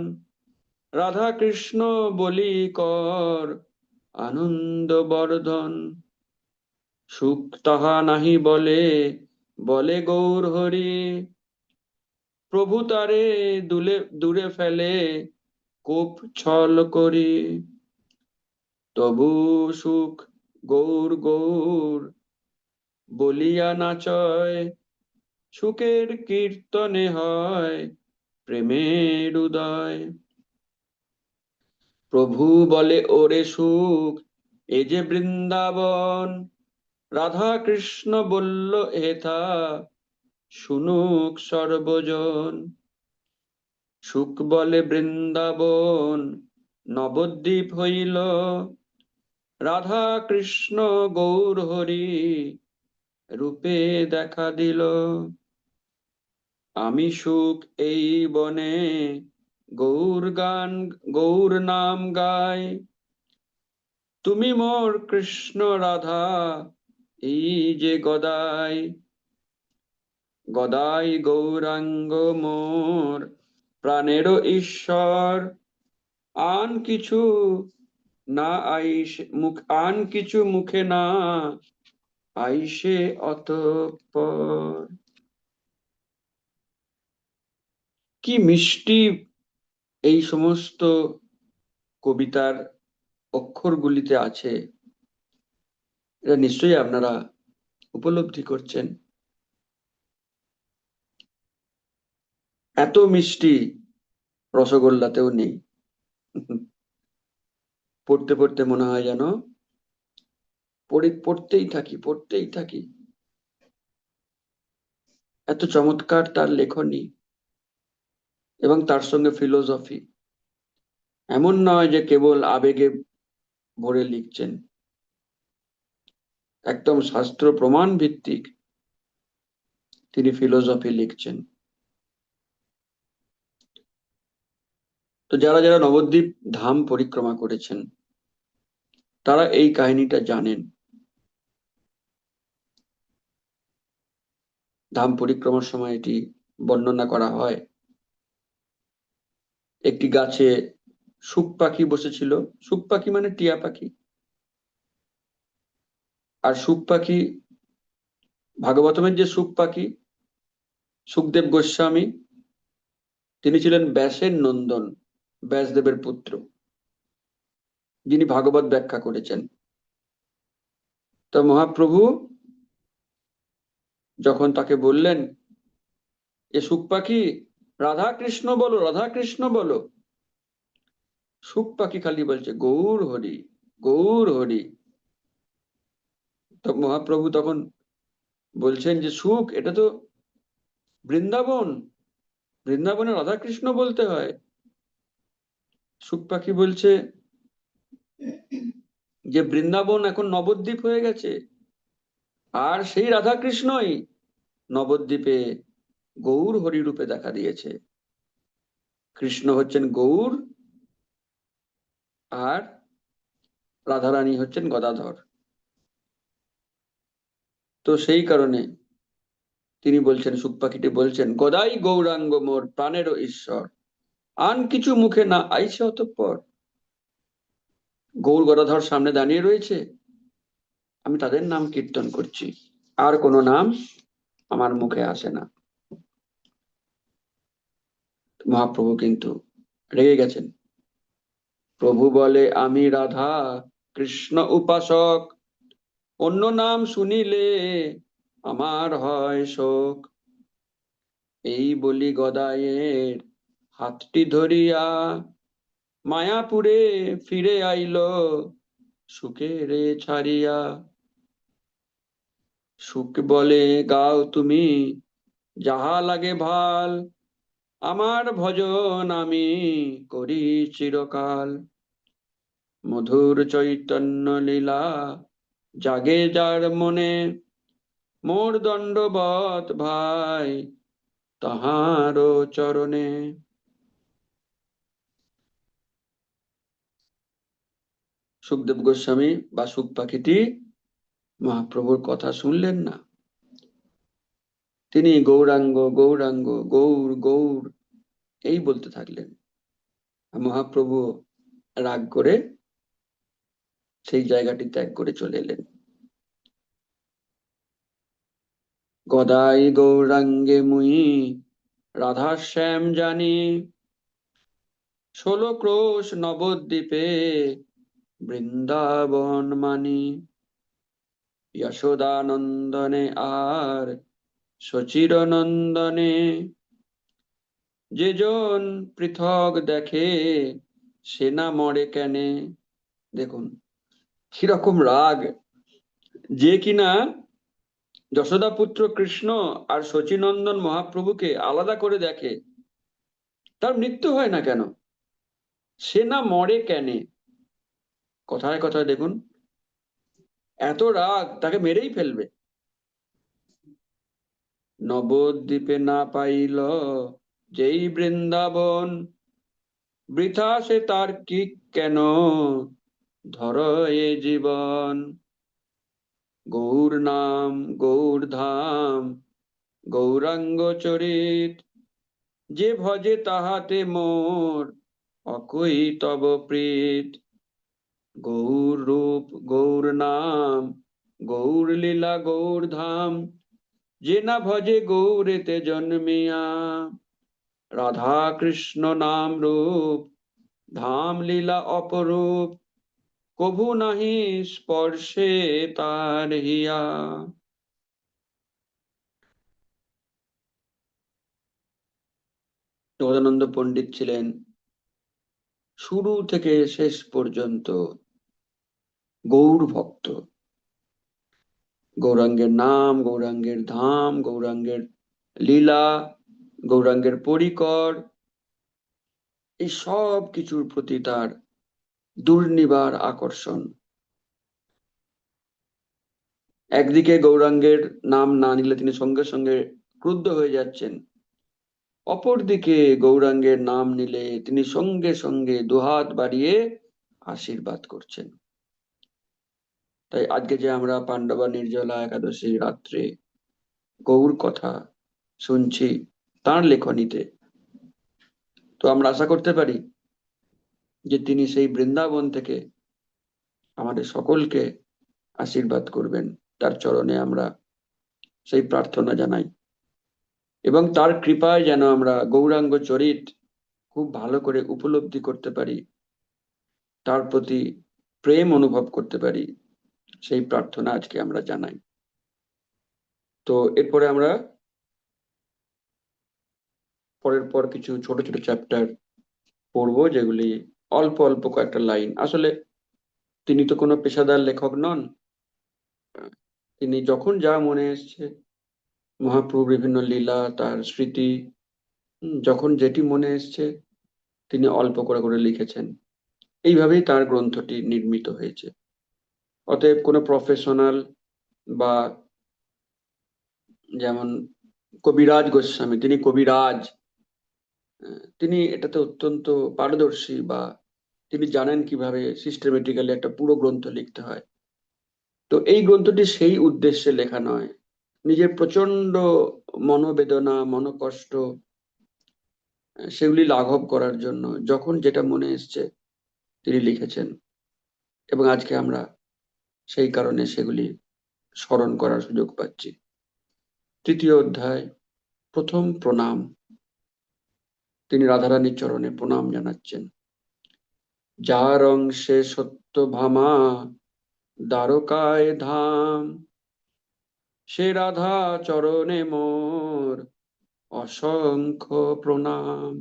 রাধা কৃষ্ণ বলি কর আনন্দ বর্ধন। সুখ তাহা নাহি বলে, বলে গৌর হরি, প্রভু তারে দূরে ফেলে কোপ ছল করি। তবু সুখ গৌর গৌর বলিয়া নাচয়, সুখের কীর্তনে হয় প্রেমের উদয়। প্রভু বলে ওরে সুখ এ যে বৃন্দাবন, রাধা কৃষ্ণ বলল হেথা শুনুক সর্বজন। সুখ বলে বৃন্দাবন নবদ্বীপ হইল, রাধা কৃষ্ণ গৌর হরি রূপে দেখা দিল। আমি সুখ এই বনে গৌর নাম গাই, তুমি মোর কৃষ্ণ রাধা এই যে গদাই। গদাই গৌরাঙ্গ মোর প্রাণেরও ঈশ্বর, আন কিছু না আইসে আন কিছু মুখে না আইসে অতঃপর। কি মিষ্টি এই সমস্ত কবিতার অক্ষরগুলিতে আছে, এটা নিশ্চয়ই আপনারা উপলব্ধি করছেন। এত মিষ্টি রসগোল্লাতেও নেই। পড়তে পড়তে মনে হয় যেন পড়তেই থাকি। এত চমৎকার তার লেখনী এবং তার সঙ্গে ফিলোসফি। এমন নয় যে কেবল আবেগে ভরে লিখছেন, একদম শাস্ত্র প্রমাণ ভিত্তিক তিনি ফিলোসফি লিখছেন। তো যারা যারা নবদ্বীপ ধাম পরিক্রমা করেছেন তারা এই কাহিনীটা জানেন। ধাম পরিক্রমার সময় এটি বর্ণনা করা হয়। একটি গাছে শুক পাখি বসেছিল। শুক পাখি মানে টিয়া পাখি। আর শুক পাখি, ভাগবতমের যে শুক পাখি, সুখদেব গোস্বামী, তিনি ছিলেন ব্যাসের নন্দন, ব্যাসদেবের পুত্র, যিনি ভাগবত ব্যাখ্যা করেছেন। তো মহাপ্রভু যখন তাকে বললেন, এ শুক পাখি রাধা কৃষ্ণ বলো, রাধা কৃষ্ণ বলো, শুক পাখি খালি বলছে গৌর হরি, গৌর হরি। তো মহাপ্রভু তখন বলছেন যে সুখ, এটা তো বৃন্দাবন, বৃন্দাবনে রাধা কৃষ্ণ বলতে হয়। শুক পাখি বলছে যে বৃন্দাবন এখন নবদ্বীপ হয়ে গেছে, আর সেই রাধা কৃষ্ণই নবদ্বীপে গৌর হরি রূপে দেখা দিয়েছে। কৃষ্ণ হচ্ছেন গৌর, আর রাধারানী হচ্ছেন গদাধর। তো সেই কারণে তিনি বলছেন, শুক পাখিটি বলছেন, গদাই গৌরাঙ্গ মোর প্রাণেরও ঈশ্বর, আন কিছু মুখে না আইসে অতঃপর। গৌর গদাধর সামনে দাঁড়িয়ে রয়েছে, আমি তাদের নাম কীর্তন করছি, আর কোনো নাম আমার মুখে আসে না। মহাপ্রভু কিন্তু রেগে গেছেন। প্রভু বলে, আমি রাধা কৃষ্ণ উপাসক, অন্য নাম শুনিলে আমার হয় শোক। এই বলি গদায়ের হাতটি ধরিয়া মায়াপুরে ফিরে আইল সুখে রে ছাড়িয়া। সুখ বলে, গাও তুমি যাহা লাগে ভাল, আমার ভজন আমি করি চিরকাল। মধুর চৈতন্য লীলা জাগে যার মনে, মোর দণ্ডবত ভাই তাহারও চরণে। সুখদেব গোস্বামী বা সুখ পাখিটি মহাপ্রভুর কথা শুনলেন না। তিনি গৌরাঙ্গ গৌরাঙ্গ গৌর গৌর এই বলতে থাকলেন। মহাপ্রভু রাগ করে সেই জায়গাটি ত্যাগ করে চলে এলেন। গদাই গৌরাঙ্গে মুই রাধা শ্যাম জানি, 16 ক্রোশ নবদ্বীপে বৃন্দাবন মানি। যশোদানন্দনে আর সচির নন্দনে, যে জন পৃথক দেখে সে না মরে কেনে। দেখুন কিরকম রাগ, যে কিনা যশোদা পুত্র কৃষ্ণ আর শচীনন্দন মহাপ্রভুকে আলাদা করে দেখে, তার মৃত্যু হয় না কেন, সে না মরে কেনে। কথায় কথায় দেখুন এত রাগ, তাকে মেরেই ফেলবে। নবদ্বীপে না পাইল যেই বৃন্দাবন, বৃথা সে তার কি কেন ধর এ জীবন। গৌর নাম গৌর ধাম গৌরাঙ্গ চরিত, যে ভজে তাহাতে মোর অকই তব প্রীত। গৌর রূপ গৌর নাম গৌর লীলা গৌর ধাম, যে না ভজে গৌরেতে জন্মিয়া। রাধা কৃষ্ণ নাম রূপ ধাম লীলা অপরূপ, কভু নাহি স্পর্শে তার হিয়া। জগদানন্দ পণ্ডিত ছিলেন শুরু থেকে শেষ পর্যন্ত গৌর ভক্ত। গৌরাঙ্গের নাম গৌরাঙ্গের ধাম গৌরাঙ্গের লীলা গৌরাঙ্গের পরিকর, এই সব কিছুর প্রতি তার দুর্নিবার আকর্ষণ। একদিকে গৌরাঙ্গের নাম না নিলে তিনি সঙ্গে সঙ্গে ক্রুদ্ধ হয়ে যাচ্ছেন, অপরদিকে গৌরাঙ্গের নাম নিলে তিনি সঙ্গে সঙ্গে দুহাত বাড়িয়ে আশীর্বাদ করছেন। তাই আজকে যে আমরা পাণ্ডবা নির্জলা একাদশী রাত্রে গৌর কথা শুনছি তার লেখনীতে, তো আমরা আশা করতে পারি যে তিনি সেই বৃন্দাবন থেকে আমাদের সকলকে আশীর্বাদ করবেন। তার চরণে আমরা সেই প্রার্থনা জানাই এবং তার কৃপায় যেন আমরা গৌরাঙ্গ চরিত খুব ভালো করে উপলব্ধি করতে পারি, তার প্রতি প্রেম অনুভব করতে পারি, সেই প্রার্থনা আজকে আমরা জানাই। তো এরপরে আমরা পরের পর কিছু ছোট ছোট চ্যাপ্টার পড়বো, যেগুলি অল্প অল্প কয়েকটা লাইন। আসলে তিনি তো কোনো পেশাদার লেখক নন, তিনি যখন যা মনে এসছে মহাপ্রভু বিভিন্ন লীলা তার স্মৃতি, যখন যেটি মনে এসছে তিনি অল্প করে করে লিখেছেন। এইভাবেই তার গ্রন্থটি নির্মিত হয়েছে। অতএব কোনো প্রফেশনাল বা যেমন কবিরাজ গোস্বামী, তিনি কবিরাজ, তিনি এটাতে অত্যন্ত পারদর্শী, বা তিনি জানেন কিভাবে সিস্টেমেটিক্যালি একটা পুরো গ্রন্থ লিখতে হয়। তো এই গ্রন্থটি সেই উদ্দেশ্যে লেখা নয়, নিজের প্রচন্ড মনোবেদনা মনোকষ্ট সেগুলি লাঘব করার জন্য যখন যেটা মনে এসছে তিনি লিখেছেন, এবং আজকে আমরা সেই কারণে সেগুলি স্মরণ করার সুযোগ পাচ্ছি। তৃতীয় অধ্যায়, প্রথম প্রণাম। তিনি রাধারানীর চরণে প্রণাম জানাচ্ছেন। যার অংশে সত্যভামা দ্বারকায় ধাম, সে রাধা চরণে মোর অসংখ্য প্রণাম।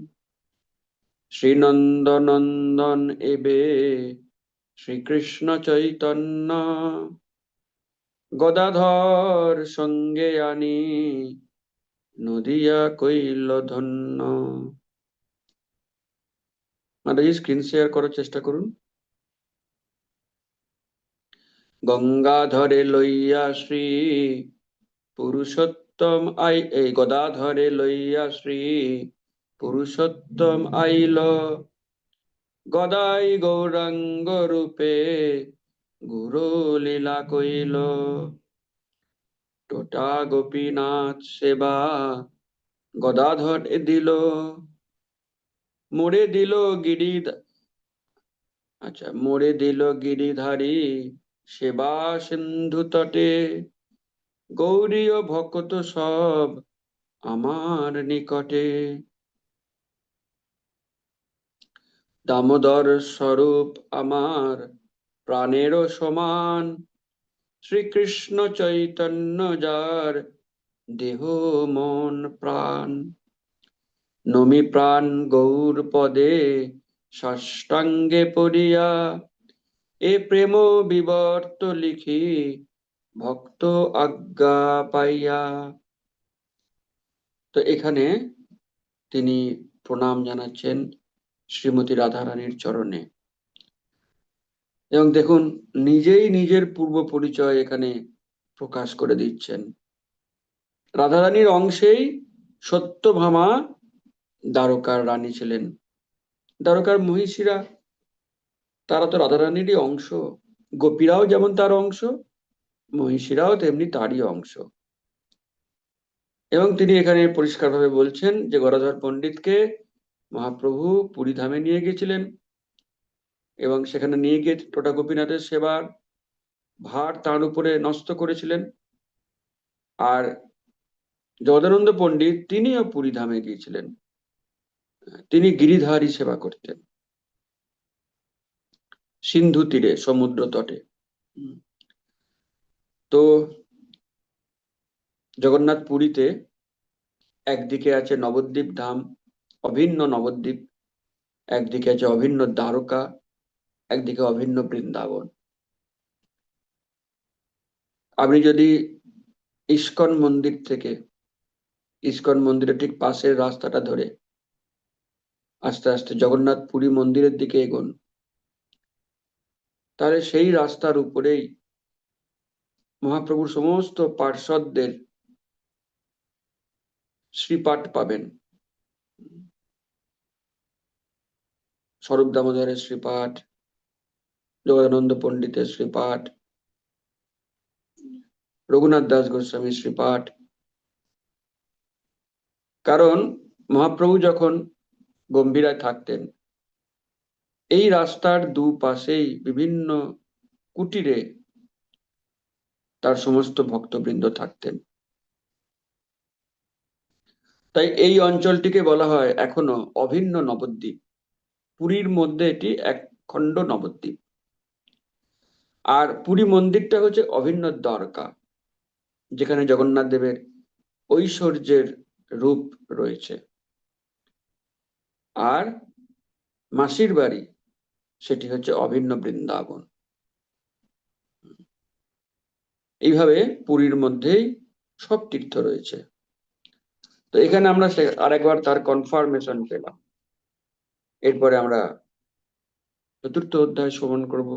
শ্রীনন্দনন্দন এবে শ্রীকৃষ্ণ চৈতন্য, গদাধর সঙ্গে আনি নদিয়া কইল ধন্য। মাতাজি স্ক্রিন শেয়ার করার চেষ্টা করুন। গঙ্গাধরে লইয়া শ্রী পুরুষোত্তম এই গদাধরে লইয়া শ্রী পুরুষোত্তম আইল, গদাই গৌরাঙ্গ রূপে গুরু লীলা কইল। টোটা গোপীনাথ সেবা গদাধর দিল, মোড়ে দিল গিরি, আচ্ছা মোড়ে দিল গিরিধারী সেবা সিন্ধু তটে, গৌরী ও ভক্ত সব আমার নিকটে। দামোদর স্বরূপ আমার প্রাণেরও সমান, শ্রীকৃষ্ণ চৈতন্য যার দেহ মন প্রাণ। নমি প্রাণ গৌর পদে সাষ্টাঙ্গে পড়িয়া, এ প্রেম বিবর্ত লিখি ভক্ত আজ্ঞা পাইয়া। তো এখানে তিনি প্রণাম জানাচ্ছেন শ্রীমতী রাধারানীর চরণে, এবং দেখুন নিজেই নিজের পূর্ব পরিচয় এখানে প্রকাশ করে দিচ্ছেন। রাধারানীর অংশেই সত্যভামা দ্বারকার রানী ছিলেন। দ্বারকার মহিষীরা তারা তো রাধারানীরই অংশ, গোপীরাও যেমন তার অংশ, মহিষীরাও তেমনি তারই অংশ। এবং তিনি এখানে পরিষ্কারভাবে বলছেন যে গদাধর পণ্ডিতকে মহাপ্রভু পুরী ধামে নিয়ে গিয়েছিলেন, এবং সেখানে নিয়ে গিয়ে টোটা গোপীনাথের সেবার ভার তার উপরে ন্যস্ত করেছিলেন। আর জগদানন্দ পণ্ডিত তিনিও পুরী ধামে গিয়েছিলেন, তিনি গিরিধারী সেবা করতেন সিন্ধু তীরে, সমুদ্র তটে। তো জগন্নাথ পুরীতে একদিকে আছে নবদ্বীপ ধাম, অভিন্ন নবদ্বীপ, একদিকে আছে অভিন্ন দ্বারকা, একদিকে অভিন্ন বৃন্দাবন। আপনি যদি ইস্কন মন্দির থেকে, ইস্কন মন্দিরের ঠিক পাশের রাস্তাটা ধরে আস্তে আস্তে জগন্নাথ পুরী মন্দিরের দিকে এগোন, তাহলে সেই রাস্তার উপরেই মহাপ্রভুর সমস্ত পার্ষদদের শ্রীপাঠ পাবেন। স্বরূপ দামোদরের শ্রীপাঠ, জগদানন্দ পণ্ডিতের শ্রীপাঠ, রঘুনাথ দাস গোস্বামীর শ্রীপাঠ। কারণ মহাপ্রভু যখন গম্ভীরায় থাকতেন, এই রাস্তার দুপাশেই বিভিন্ন কুটিরে তার সমস্ত ভক্তবৃন্দ থাকতেন। তাই এই অঞ্চলটিকে বলা হয় এখনো অভিন্ন নবদ্বীপ। পুরীর মধ্যে এটি এক খণ্ড নবদ্বীপ, আর পুরী মন্দিরটা হচ্ছে অভিন্ন দ্বারকা, যেখানে জগন্নাথ দেবের ঐশ্বর্যের রূপ রয়েছে। আর মাসির বাড়ি সেটি হচ্ছে অভিন্ন বৃন্দাবন। এইভাবে পুরীর মধ্যেই সব তীর্থ রয়েছে। তো এখানে আমরা আরেকবার তার কনফার্মেশন পেলাম। এরপরে আমরা চতুর্থ অধ্যায় শ্রবণ করব।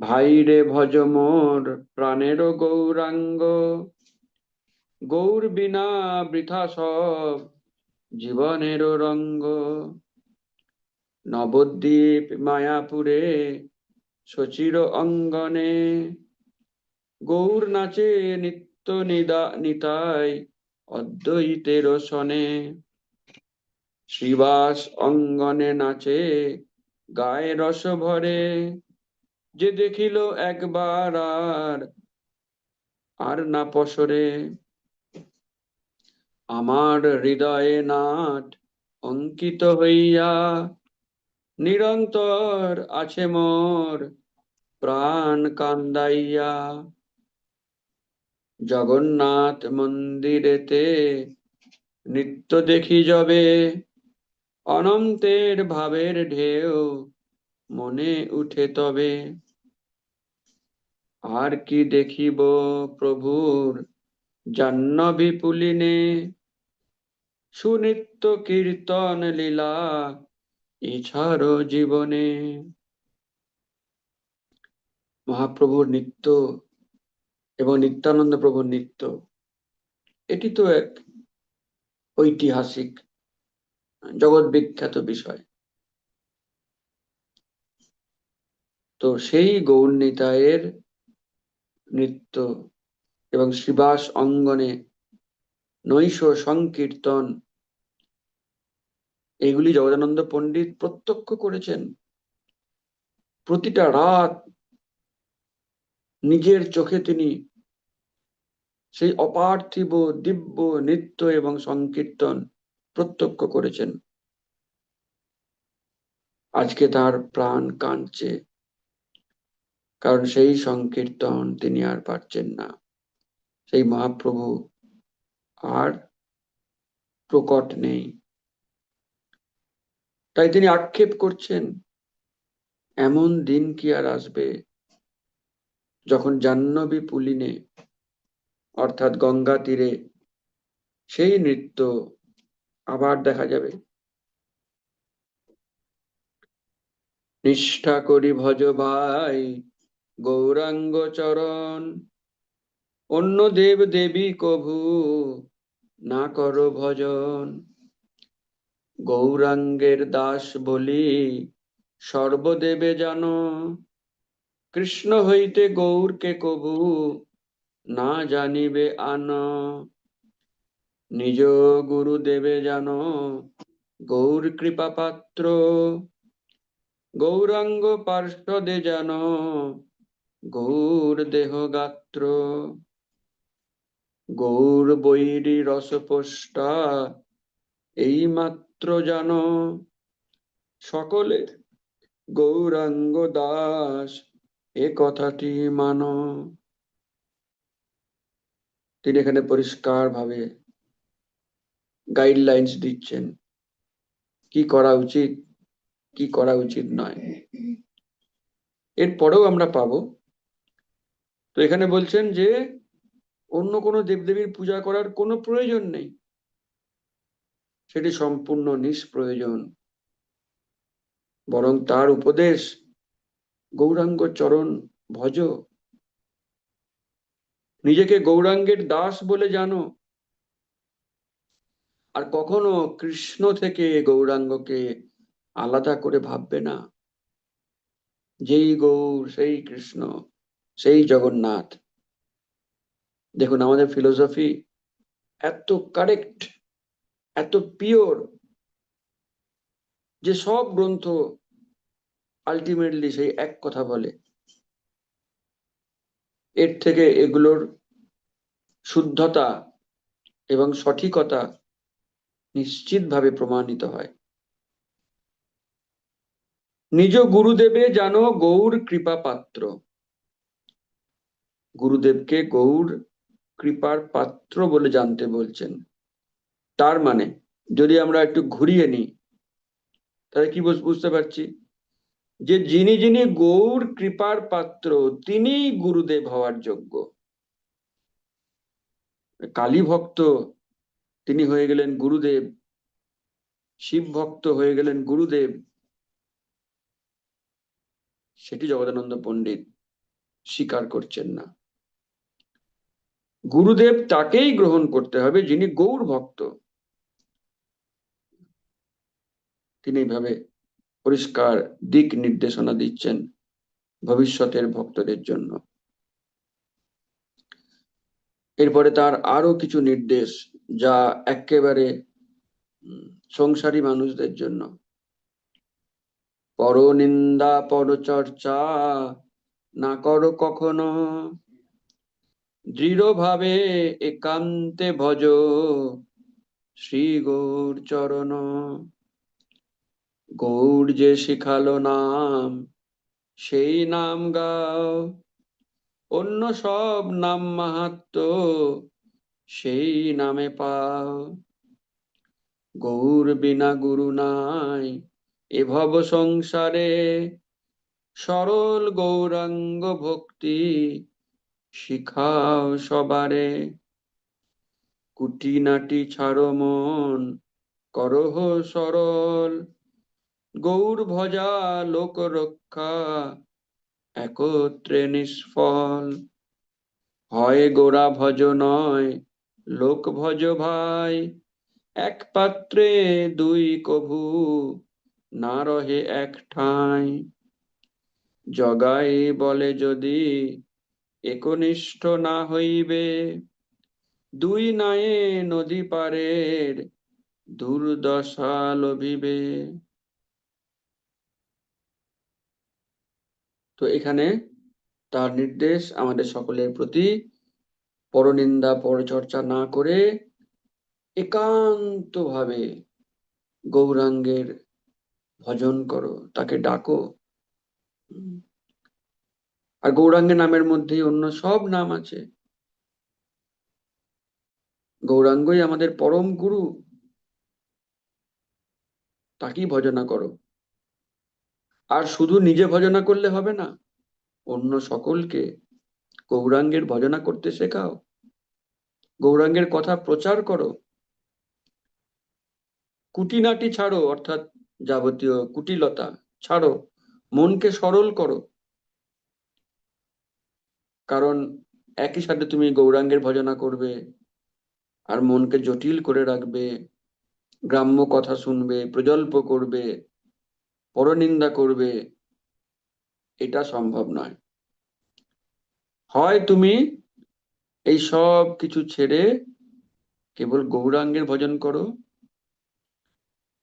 ভাই রে ভজ মোর প্রাণের গৌরাঙ্গ, গৌর বিনা বৃথা সব জীবনের রঙ্গ। নবদ্বীপ মায়াপুরে সচির অঙ্গনে, গৌর নাচে নিত্য নিতাই অদ্বৈতের সনে। শ্রীবাস অঙ্গনে নাচে গায়ে রস ভরে, যে দেখিল একবার আর না পসরে। আমার হৃদয়ে নাট অঙ্কিত হইয়া, নিরন্তর আছে মোর প্রাণ কান্দাইয়া। জগন্নাথ মন্দিরেতে নিত্য দেখি যবে, অনন্তের ভাবের ঢেউ মনে উঠে তবে। আর কি দেখিব প্রভুর জাহ্নবী পুলিনে, সুনিত্য কীর্তন লীলা এছাড়ো জীবনে। মহাপ্রভুর নৃত্য এবং নিত্যানন্দ প্রভুর নৃত্য, এটি তো এক ঐতিহাসিক জগৎ বিখ্যাত বিষয়। তো সেই গৌরনিতায়ের নৃত্য এবং শ্রীবাস অঙ্গনে নৈশ সংকীর্তন, এগুলি জগদানন্দ পণ্ডিত প্রত্যক্ষ করেছেন। প্রতিটা রাত নিজের চোখে তিনি সেই অপার্থিব দিব্য নৃত্য এবং সংকীর্তন প্রত্যক্ষ করেছেন। আজকে তার প্রাণ কাঁদছে, কারণ সেই সংকীর্তন তিনি আর পারছেন না, সেই মহাপ্রভু আর প্রকট নেই। তাই তিনি আক্ষেপ করছেন, এমন দিন কি আর আসবে যখন জাহ্নবী পুলিনে অর্থাৎ গঙ্গা তীরে সেই নৃত্য আবার দেখা যাবে। নিষ্ঠা করি ভজ ভাই গৌরাঙ্গ চরণ, অন্য দেব দেবী কভু না করো ভজন। গৌরাঙ্গের দাস বলি সর্বদেবে জানো, কৃষ্ণ হইতে গৌরকে কভু না জানিবে আন। নিজ গুরুদেবে জানো গৌর কৃপা পাত্র, গৌরাঙ্গ পার্শ্বদে জানো গৌর দেহ গাত্র। গৌর বৈরী রসপোষ্টা এই মাত্র জানো, সকলে গৌরাঙ্গ দাস এ কথাটি মানো। তিনি এখানে পরিষ্কার ভাবে গাইডলাইন্স দিচ্ছেন কি করা উচিত, কি করা উচিত নয়। এরপরেও আমরা পাবো, তো এখানে বলছেন যে অন্য কোনো দেবদেবীর পূজা করার কোনো প্রয়োজন নেই, সেটি সম্পূর্ণ নিষ্প্রয়োজন। বরং তার উপদেশ গৌরাঙ্গ চরণ ভজ, নিজেকে গৌরাঙ্গের দাস বলে জানো, আর কখনো কৃষ্ণ থেকে গৌরাঙ্গকে আলাদা করে ভাববে না। যেই গৌর সেই কৃষ্ণ, সেই জগন্নাথ। দেখুন আমাদের ফিলোসফি এত কারেক্ট, এত পিওর, যে সব গ্রন্থ আলটিমেটলি সেই এক কথা বলে। এর থেকে এগুলোর শুদ্ধতা এবং সঠিকতা নিশ্চিতভাবে প্রমাণিত হয়। নিজ গুরুদেবে জানো গৌর কৃপা পাত্র, গুরুদেবকে গৌর কৃপার পাত্র বলে জানতে বলছেন। তার মানে যদি আমরা একটু ঘুরিয়ে নিই, তাহলে কি বুঝতে পারছি যে যিনি যিনি গৌর কৃপার পাত্র তিনি গুরুদেব হওয়ার যোগ্য। কালী ভক্ত তিনি হয়ে গেলেন গুরুদেব, শিব ভক্ত হয়ে গেলেন গুরুদেব, সেটি জগদানন্দ পণ্ডিত স্বীকার করছেন না। গুরুদেব তাকেই গ্রহণ করতে হবে যিনি গৌর ভক্ত। তিনি এইভাবে পরিষ্কার দিক নির্দেশনা দিচ্ছেন ভবিষ্যতের ভক্তদের জন্য। এরপরে তার আরো কিছু নির্দেশ যা একেবারে সংসারী মানুষদের জন্য। পরনিন্দা পরচর্চা না করো কখনো, দৃঢ়ভাবে একান্তে ভজ শ্রী গৌর চরণ। গৌর যে শিখালো নাম সেই নাম গাও, অন্য সব নাম মাহাত্ম্য সেই নামে পাও। গৌর বিনা গুরু নাই এ ভব সংসারে, সরল গৌরাঙ্গ ভক্তি শিখাও সবারে। কুটিনাটি ছাড়ো মন করহ সরল, গৌর ভজা লোক রক্ষা একত্রে নিষ্ফল। হয় গোরা ভজ নয় লোক ভজ ভাই, এক পাত্রে দুই কভু না রহে এক ঠাঁই। জগাই বলে যদি একনিষ্ঠ না হইবে, দুই নায়ে নদী পারের দুর্দশা লভিবে। তো এখানে তার নির্দেশ আমাদের সকলের প্রতি, পরনিন্দা পরচর্চা না করে একান্তভাবে গৌরাঙ্গের ভজন করো, তাকে ডাকো। আর গৌরাঙ্গের নামের মধ্যেই অন্য সব নাম আছে। গৌরাঙ্গই আমাদের পরম গুরু, তাকেই ভজনা করো। আর শুধু নিজে ভজনা করলে হবে না, অন্য সকলকে গৌরাঙ্গের ভজনা করতে শেখাও, গৌরাঙ্গের কথা প্রচার করো। কুটিনাটি ছাড়ো, অর্থাৎ যাবতীয় কুটিলতা ছাড়ো, মনকে সরল করো। কারণ একই সাথে তুমি গৌরাঙ্গের ভজনা করবে আর মনকে জটিল করে রাখবে, গ্রাম্য কথা শুনবে, প্রজল্প করবে, পরনিন্দা করবে, এটা সম্ভব নয়। হয় তুমি এই সব কিছু ছেড়ে কেবল গৌরাঙ্গের ভজন করো,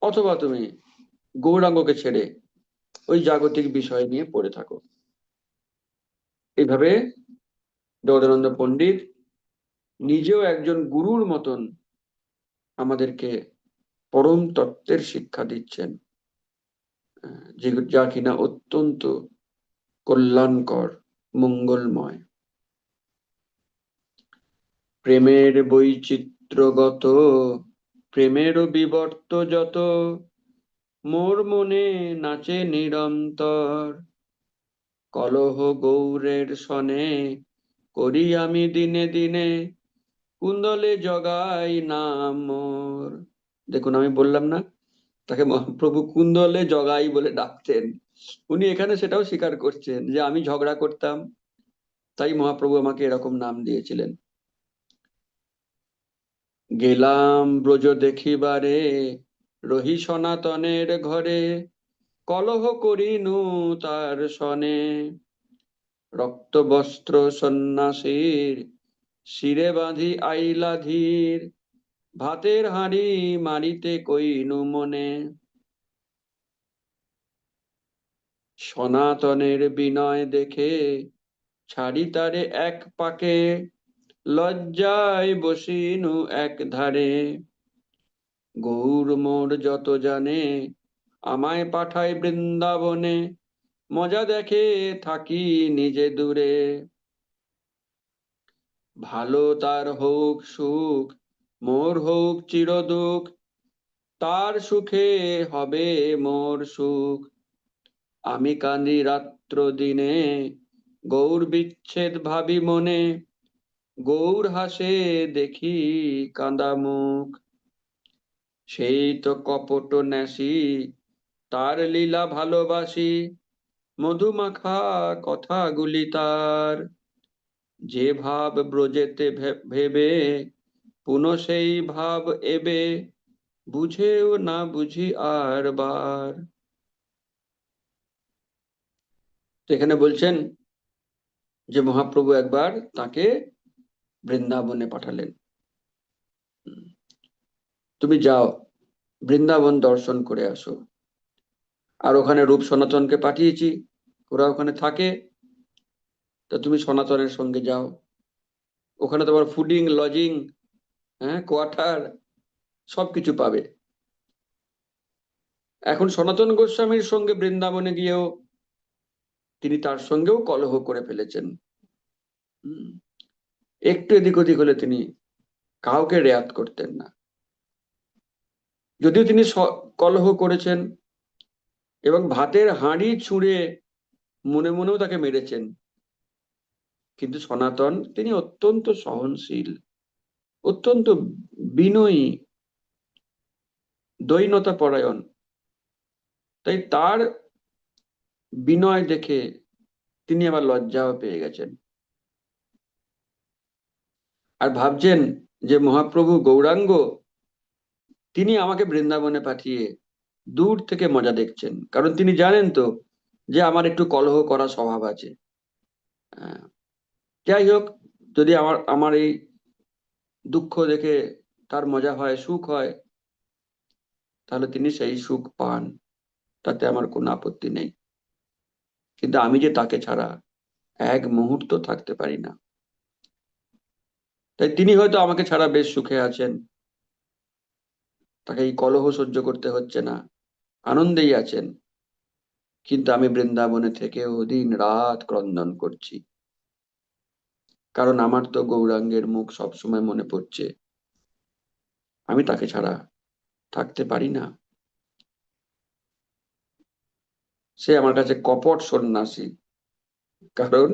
অথবা তুমি গৌরাঙ্গকে ছেড়ে ওই জাগতিক বিষয় নিয়ে পড়ে থাকো। এইভাবে জগদানন্দ পণ্ডিত নিজেও একজন গুরুর মতন আমাদেরকে পরম তত্ত্বের শিক্ষা দিচ্ছেন, যে যা কিনা অত্যন্ত কল্যাণকর, মঙ্গলময়। প্রেমের বৈচিত্র্যগত, প্রেমেরও বিবর্ত যত, মোর মনে নাচে নিরন্তর। কলহ গৌরের সনে করি আমি দিনে দিনে, কুন্দলে জগাই নাম মোর। দেখুন, আমি বললাম না তাকে মহাপ্রভু কুন্দলে জগাই বলে ডাকতেন, উনি এখানে সেটাও স্বীকার করছেন যে আমি ঝগড়া করতাম, তাই মহাপ্রভু আমাকে এরকম নাম দিয়েছিলেন। গেলাম ব্রজ দেখিবারে, রহি সনাতনের ঘরে, কলহ করিনু তার সনে। রক্ত বস্ত্র সন্ন্যাসীর শিরে বাঁধি আইলা ধীর, ভাতের হাঁড়ি মারিতে কইনু মনে। সনাতনের বিনয় দেখে ছাড়ি তারে এক পাকে, লজ্জায় বসিনু এক ধারে। গৌর মোর যত জানে আমায় পাঠায় বৃন্দাবনে, মজা দেখে থাকি নিজে দূরে। ভালো তার হোক সুখ, মোর হোক চির দুঃখ, তার সুখে হবে মোর সুখ। আমি কাঁদি রাত্র দিনে, গৌর বিচ্ছেদ ভাবি মনে, গৌর হাসে দেখি কাঁদা মুখ। সেই তো কপট নেশি, তার লীলা ভালোবাসি, মধুমাখা কথাগুলি তার। যে ভাব ব্রজেতে ভেবে, পুনঃ সেই ভাব এবে, বুঝেও না বুঝি আর বার। তো এখানে বলছেন যে মহাপ্রভু একবার তাকে বৃন্দাবনে পাঠালেন, তুমি যাও বৃন্দাবন দর্শন করে আসো। আর ওখানে রূপ সনাতনকে পাঠিয়েছি, ওরা ওখানে থাকে, তা তুমি সনাতনের সঙ্গে যাও, ওখানে তোমার ফুডিং লজিং, হ্যাঁ, কোয়ার্টার সবকিছু পাবে। এখন সনাতন গোস্বামীর সঙ্গে বৃন্দাবনে গিয়েও তিনি তার সঙ্গেও কলহ করে ফেলেছেন। একটু এদিক ওদিক হলে তিনি কাউকে রেয়াত করতেন না। যদিও তিনি কলহ করেছেন এবং ভাতের হাঁড়ি ছুঁড়ে মনে মনেও তাকে মেরেছেন, কিন্তু সনাতন তিনি অত্যন্ত সহনশীল, অত্যন্ত বিনয়ী, দৈনতা পরায়ণ। তাই তার বিনয় দেখে তিনি আবার লজ্জাও পেয়ে গেছেন, আর ভাবছেন যে মহাপ্রভু গৌরাঙ্গ তিনি আমাকে বৃন্দাবনে পাঠিয়ে দূর থেকে মজা দেখছেন, কারণ তিনি জানেন তো যে আমার একটু কলহ করা স্বভাব আছে। আহ, যাই হোক, যদি আমার আমার এই দুঃখ দেখে তার মজা হয়, সুখ হয়, তাহলে তিনি সেই সুখ পান, তাতে আমার কোনো আপত্তি নেই। কিন্তু আমি যে তাকে ছাড়া এক মুহূর্ত থাকতে পারি না, তাই তিনি হয়তো আমাকে ছাড়া বেশ সুখে আছেন, তাকে এই কলহ সহ্য করতে হচ্ছে না, আনন্দেই আছেন। কিন্তু আমি বৃন্দাবনে থেকেও দিন রাত ক্রন্দন করছি, কারণ আমার তো গৌরাঙ্গের মুখ সবসময় মনে পড়ছে, আমি তাকে ছাড়া থাকতে পারি না। সে আমার কাছে কপট সন্ন্যাসী, কারণ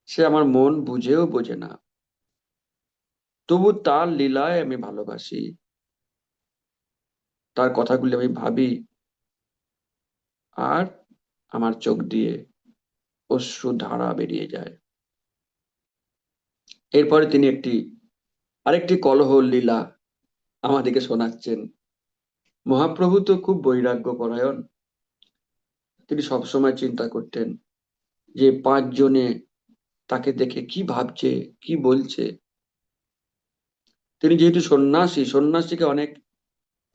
সে আমার মন বুঝেও বোঝে না, তবু তার লীলায় আমি ভালোবাসি, তার কথাগুলি আমি ভাবি, আর আমার চোখ দিয়ে অশ্রু ধারা বেরিয়ে যায়। এরপরে তিনি আরেকটি কলহ লীলা আমাদেরকে শোনাচ্ছেন। মহাপ্রভু তো খুব বৈরাগ্য পরায়ণ, তিনি সবসময় চিন্তা করতেন যে 5 জনে তাকে দেখে কি ভাবছে, কি বলছে। তিনি যেহেতু সন্ন্যাসী, সন্ন্যাসীকে অনেক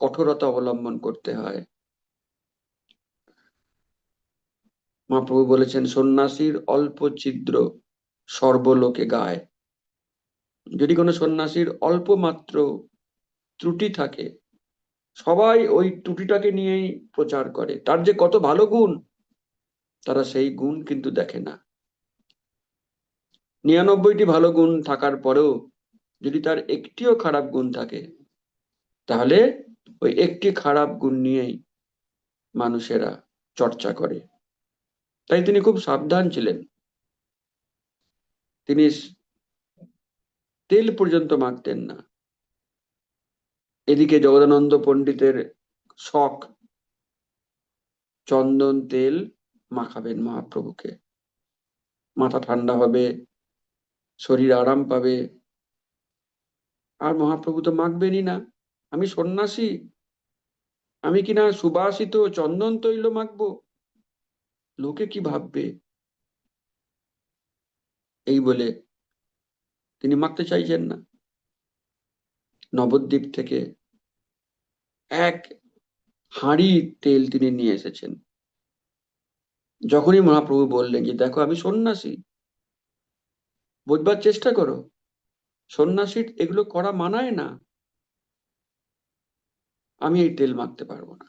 কঠোরতা অবলম্বন করতে হয়। মহাপ্রভু বলেছেন, সন্ন্যাসীর অল্প ছিদ্র সর্বলোকে গায়। যদি কোনো সন্ন্যাসীর অল্প মাত্র ত্রুটি থাকে, সবাই ওই ত্রুটিটাকে নিয়েই প্রচার করে, তার যে কত ভালো গুণ তারা সেই গুণ কিন্তু দেখে না। 99টি ভালো গুণ থাকার পরেও যদি তার একটিও খারাপ গুণ থাকে, তাহলে ওই একটি খারাপ গুণ নিয়েই মানুষেরা চর্চা করে। তাই তিনি খুব সাবধান ছিলেন, তিনি তেল পর্যন্ত মাখতেন না। এদিকে জগদানন্দ পণ্ডিতের শখ, চন্দন তেল মাখাবেন মহাপ্রভুকে, মাথা ঠান্ডা হবে, শরীর আরাম পাবে। আর মহাপ্রভু তো মাখবেনই না, আমি সন্ন্যাসী, আমি কিনা সুবাসিত চন্দন তৈল মাখবো, লোকে কি ভাববে, এই বলে তিনি মাখতে চাইছেন না। নবদ্বীপ থেকে এক হাঁড়ি তেল তিনি নিয়ে এসেছেন। যখনই মহাপ্রভু বললেন যে দেখো আমি সন্ন্যাসী, বোঝবার চেষ্টা করো, সন্ন্যাসীর এগুলো করা মানায় না, আমি এই তেল মাখতে পারবো না।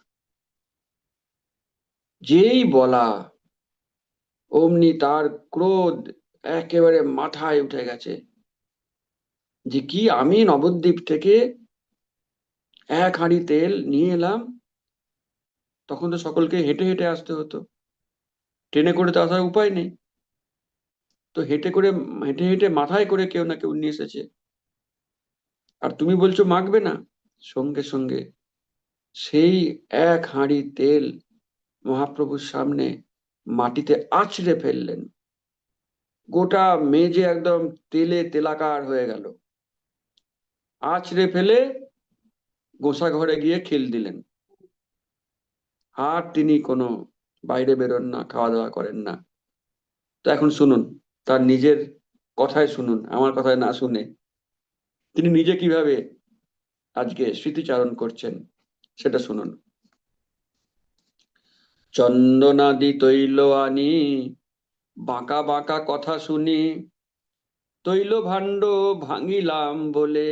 যেই বলা, অমনি তার ক্রোধ একেবারে মাথায় উঠে গেছে, যে কি আমি নবদ্বীপ থেকে এক হাঁড়ি তেল নিয়ে এলাম, তখন তো সকলকে হেঁটে হেঁটে আসতে হতো, ট্রেনে করে তো আসার উপায় নেই, তো হেঁটে হেঁটে মাথায় করে কেউ না কেউ নিয়ে এসেছে, আর তুমি বলছো মাখবে না। সঙ্গে সঙ্গে সেই এক হাঁড়ি তেল মহাপ্রভুর সামনে মাটিতে আছড়ে ফেললেন, গোটা মেঝে একদম তেলে তেলাকার হয়ে গেল। আছড়ে ফেলে গোসা ঘরে গিয়ে খিল দিলেন, আর তিনি কোনো বাইরে বেরোন না, খাওয়া দাওয়া করেন না। তো এখন শুনুন, তার নিজের কথায় শুনুন, আমার কথায় না শুনে তিনি নিজে কিভাবে আজকে স্মৃতিচারণ করছেন সেটা শুনুন। চন্দনাদি তৈল আনি, বাঁকা বাঁকা কথা শুনি, তৈল ভাণ্ড ভাঙিলাম বলে,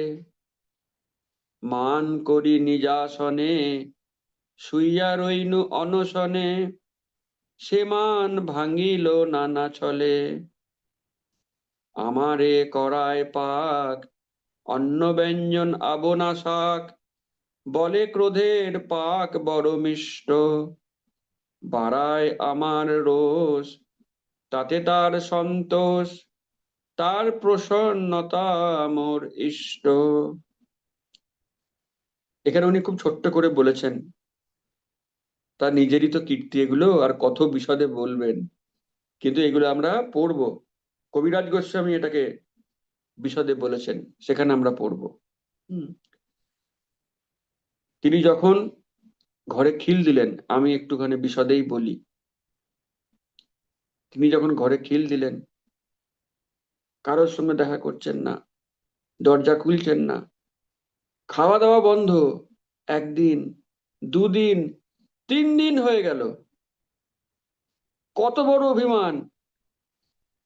মান করি নিজাসনে, শুইয়া রইনু অনশনে, সে মান ভাঙিল নানা ছলে, আমারে করায় পাক, অন্ন ব্যঞ্জন আবনা শাক, বলে ক্রোধের পাক বড় মিষ্ট, বাড়ায় আমার রোষ, তাতে তার সন্তোষ, তার প্রসন্নতা মোর ইষ্ট। এখানে উনি খুব ছোট্ট করে বলেছেন, তার নিজেরই তো কীর্তি এগুলো, আর কত বিশদে বলবেন, কিন্তু এগুলো আমরা পড়বো। কবিরাজ গোস্বামী এটাকে বিশদে বলেছেন, সেখানে আমরা পড়বো। তিনি যখন ঘরে খিল দিলেন, আমি একটুখানি বিশদেই বলি। তিনি যখন ঘরে খিল দিলেন, কারোর সঙ্গে দেখা করছেন না, দরজা খুলছেন না, খাওয়া দাওয়া বন্ধ, একদিন, দুদিন, 3 দিন হয়ে গেল। কত বড় অভিমান!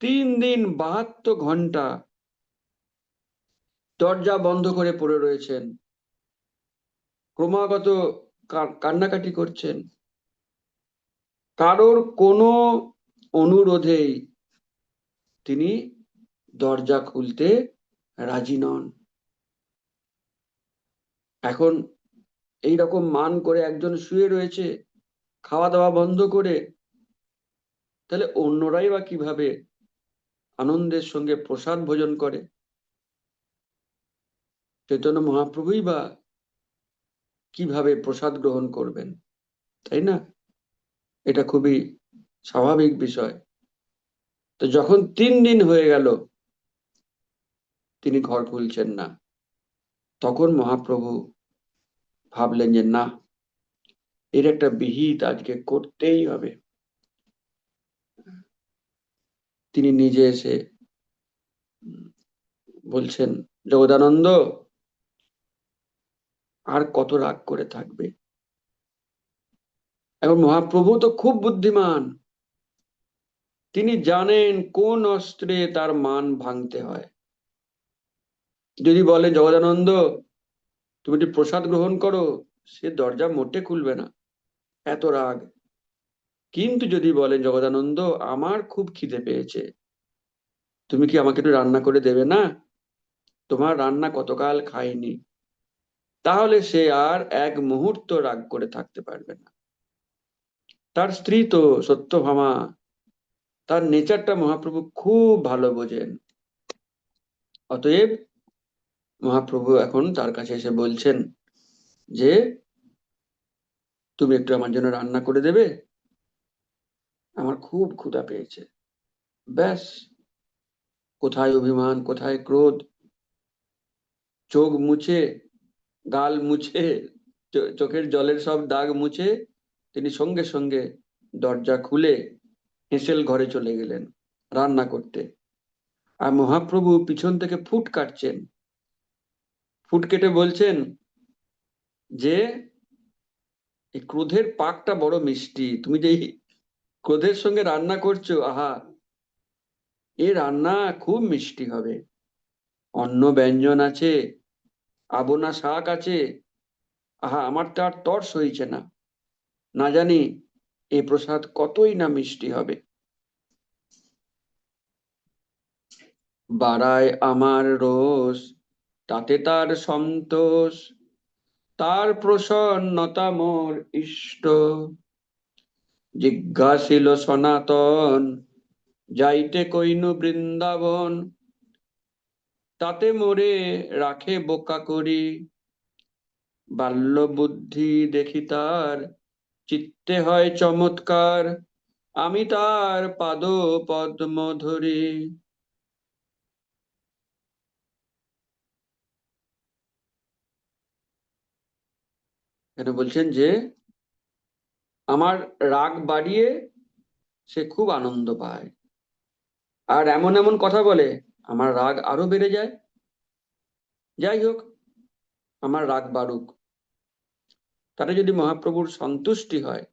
3 দিন 72 ঘন্টা দরজা বন্ধ করে পড়ে রয়েছেন, ক্রমাগত কান্নাকাটি করছেন, কারোর কোনো অনুরোধেই তিনি দরজা খুলতে রাজি নন। এখন এই রকম মান করে একজন শুয়ে রয়েছে খাওয়া দাওয়া বন্ধ করে, তাহলে অন্যরাই বা কিভাবে আনন্দের সঙ্গে প্রসাদ ভোজন করে? চৈতন্য মহাপ্রভুই বা কিভাবে প্রসাদ গ্রহণ করবেন, তাই না? এটা খুবই স্বাভাবিক বিষয়। তো যখন 3 দিন হয়ে গেল তিনি ঘর খুলছেন না, তখন মহাপ্রভু ভাবলেন যে না, এর একটা বিহিত আজকে করতেই হবে। তিনি নিজে এসে বলছেন, জগদানন্দ আর কত রাগ করে থাকবে? এখন মহাপ্রভু তো খুব বুদ্ধিমান, তিনি জানেন কোন অস্ত্রে তার মান ভাঙতে হয়। যদি বলে জগদানন্দ তুমি একটু প্রসাদ গ্রহণ করো, সে দরজা মোটে খুলবে না, এত রাগ। কিন্তু যদি বলেন জগদানন্দ আমার খুব খিদে পেয়েছে, তুমি কি আমাকে একটু রান্না করে দেবে না, তোমার রান্না কতকাল খাইনি, তাহলে সে আর এক মুহূর্ত রাগ করে থাকতে পারবে না। তার স্ত্রী তো সত্যভামা, তার নেচারটা মহাপ্রভু খুব ভালো বোঝেন। অতএব মহাপ্রভু এখন তার কাছে এসে বলছেন যে তুমি একটু আমার জন্য রান্না করে দেবে, আমার খুব ক্ষুধা পেয়েছে। ব্যাস, কোথায় অভিমান, কোথায় ক্রোধ! চোখ মুছে, গাল মুছে, চোখের জলের সব দাগ মুছে তিনি সঙ্গে সঙ্গে দরজা খুলে হেঁসেল ঘরে চলে গেলেন রান্না করতে। আর মহাপ্রভু পিছন থেকে ফুট কাটছেন, ফুট কেটে বলছেন যে এই ক্রোধের পাকটা বড় মিষ্টি, তুমি যে এই ক্রোধের সঙ্গে রান্না করছো, আহা, এ রান্না খুব মিষ্টি হবে। অন্ন ব্যঞ্জন আছে, আবনা শাক আছে, আহা, আমার তো আর তর সইছে না, না জানি এই প্রসাদ কতই না মিষ্টি হবে। বাড়ায় আমার রোষ, তাতে তার সন্তোষ, তার প্রসন্নতা মোর ইষ্ট। জিজ্ঞাসিল সনাতন, যাইতে কইনু বৃন্দাবন, তাতে মোরে রাখে বোকা করি। বাল্য বুদ্ধি দেখি তার, চিত্তে হয় চমৎকার, আমি তার পাদ পদ্ম ধরি। এখানে বলছেন যে আমার রাগ বাড়িয়ে সে খুব আনন্দ পায়, আর এমন এমন কথা বলে আমার রাগ আরো বেড়ে যায়। যাই হোক, আমার রাগ বাড়ুক, তাতে যদি মহাপ্রভুর সন্তুষ্টি হয়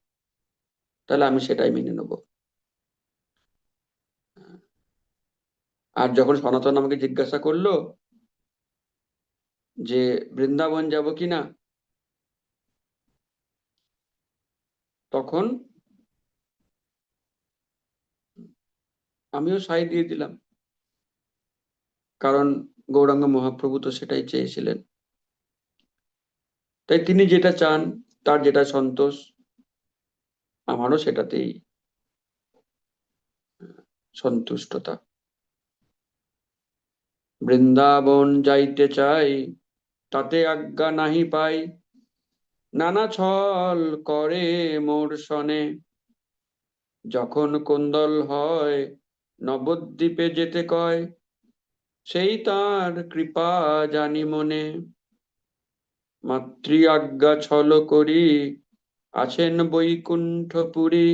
তাহলে আমি সেটাই মেনে নেব। আর যখন সনাতন আমাকে জিজ্ঞাসা করলো যে বৃন্দাবন যাব কিনা, তখন আমিও সাই দিয়ে দিলাম, কারণ গৌরাঙ্গ মহাপ্রভু তো সেটাই চেয়েছিলেন। তাই তিনি যেটা চান, তার যেটা সন্তোষ, আমারও সেটাতেই সন্তুষ্টতা। বৃন্দাবন যাইতে চাই, তাতে আজ্ঞা নাহি পাই, নানা ছল করে মোর সনে, যখন কোন্দল হয় নবদ্বীপে যেতে কয়, সেই তার কৃপা জানি মনে। মাতৃ আজ্ঞা ছল করি আছেন বৈকুণ্ঠপুরী,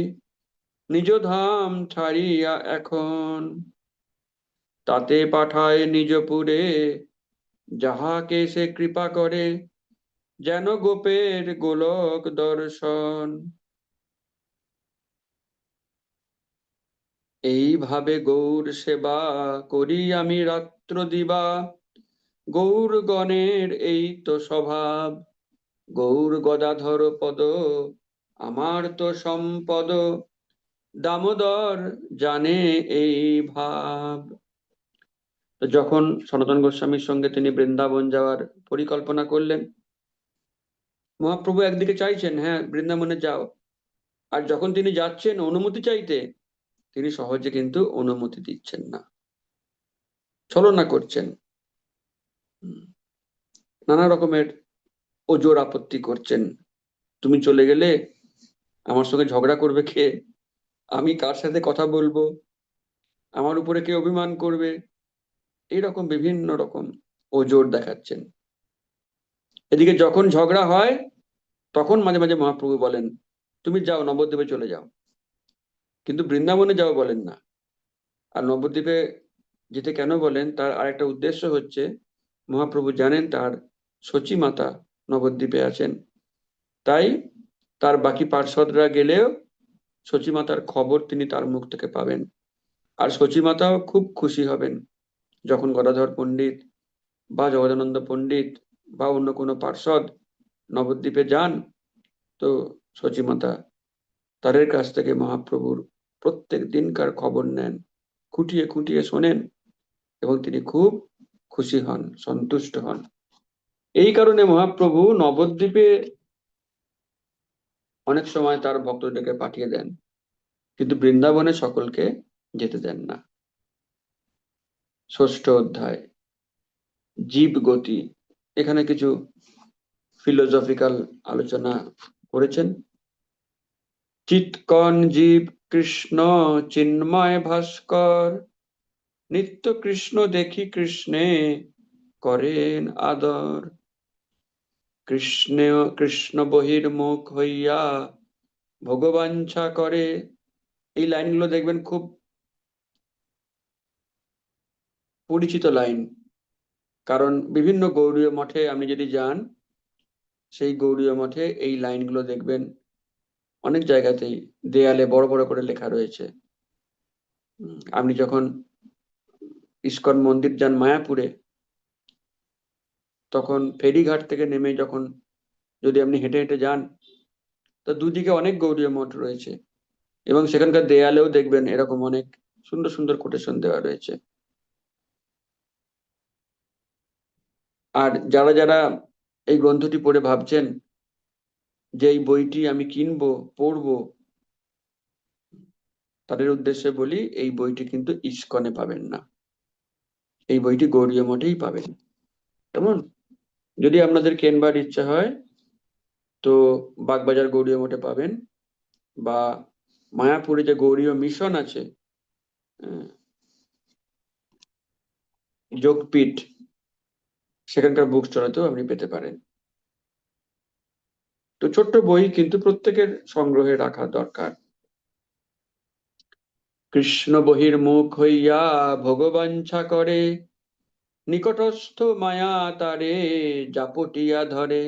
নিজ ধাম ছাড়িয়া এখন। তাতে পাঠায় নিজপুরে, যাহাকে সে কৃপা করে, যেন গোপের গোলক দর্শন। এইভাবে গৌর সেবা করি আমি রাত্র দিবা, গৌরগণের এই তো স্বভাব। গৌর গদাধর পদ আমার তো সম্পদ, দামোদর জানে এই ভাব। তো যখন সনাতন গোস্বামীর সঙ্গে তিনি বৃন্দাবন যাওয়ার পরিকল্পনা করলেন, মহাপ্রভু একদিকে চাইছেন হ্যাঁ বৃন্দাবনে যাও, আর যখন তিনি যাচ্ছেন অনুমতি চাইতে, তিনি সহজে কিন্তু অনুমতি দিচ্ছেন না, ছলনা করছেন। নানা রকমের ওজোর আপত্তি করছেন। তুমি চলে গেলে আমার সঙ্গে ঝগড়া করবে কে, আমি কার সাথে কথা বলবো, আমার উপরে কে অভিমান করবে, এইরকম বিভিন্ন রকম ওজোর দেখাচ্ছেন। এদিকে যখন ঝগড়া হয় তখন মাঝে মাঝে মহাপ্রভু বলেন তুমি যাও নবদ্বীপে চলে যাও, কিন্তু বৃন্দাবনে যাও বলেন না। আর নবদ্বীপে যেতে কেন বলেন তার আরেকটা উদ্দেশ্য হচ্ছে, মহাপ্রভু জানেন তার সচী মাতা নবদ্বীপে আছেন, তাই তার বাকি পার্ষদরা গেলেও সচী মাতার খবর তিনি তার মুখ থেকে পাবেন। আর সচী মাতাও খুব খুশি হবেন যখন গদাধর পণ্ডিত বা জগদানন্দ পণ্ডিত বা অন্য কোনো পার্ষদ নবদ্বীপে যান, তো সচী মাতা তাদের কাছ থেকে মহাপ্রভুর প্রত্যেক দিনকার খবর নেন, খুঁটিয়ে খুঁটিয়ে শোনেন, এবং তিনি খুব খুশি হন, সন্তুষ্ট হন। এই কারণে মহাপ্রভু নবদ্বীপে অনেক সময় তার ভক্তদেরকে পাঠিয়ে দেন, কিন্তু বৃন্দাবনে সকলকে যেতে দেন না। ষষ্ঠ অধ্যায় জীব গতি, এখানে কিছু ফিলোসফিক্যাল আলোচনা করেছেন। চিৎকন জীব কৃষ্ণ চিন্ময় ভাস্কর, নিত্য কৃষ্ণ দেখি কৃষ্ণে করেন আদর। কৃষ্ণ কৃষ্ণ বহির্মুখ হইয়া ভগবাঞ্ছা করে, এই লাইনগুলো দেখবেন খুব পরিচিত লাইন, কারণ বিভিন্ন গৌড়ীয় মঠে আপনি যদি যান, সেই গৌড়ীয় মঠে এই লাইনগুলো দেখবেন অনেক জায়গাতেই দেয়ালে বড় বড় করে লেখা রয়েছে। আপনি যখন ইস্কন মন্দির যান মায়াপুরে, তখন ফেরিঘাট থেকে নেমে যখন যদি আপনি হেঁটে হেঁটে যান, তো দুদিকে অনেক গৌড়ীয় মঠ রয়েছে, এবং সেখানকার দেয়ালেও দেখবেন এরকম অনেক সুন্দর সুন্দর কোটেশন দেওয়া রয়েছে। আর যারা যারা এই গ্রন্থটি পড়ে ভাবছেন যে এই বইটি আমি কিনবো পড়বো, তাদের উদ্দেশ্যে বলি এই বইটি কিন্তু ইস্কনে পাবেন না, এই বইটি গৌড়ীয় মঠেই পাবেন। কেমন? যদি আপনাদের কেনবার ইচ্ছা হয় তো বাগবাজার গৌড়ীয় মঠে পাবেন, বা মায়াপুরে যে গৌড়ীয় মিশন আছে, আহ, যোগপীঠ, সেখানকার বুক স্টলেতেও আপনি পেতে পারেন। তো ছোট্ট বই, কিন্তু প্রত্যেকের সংগ্রহে রাখা দরকার। কৃষ্ণ বহির্মুখ হইয়া ভগবাঞ্ছা করে, নিকটস্থ মায়া তারে জাপটিয়া ধরে।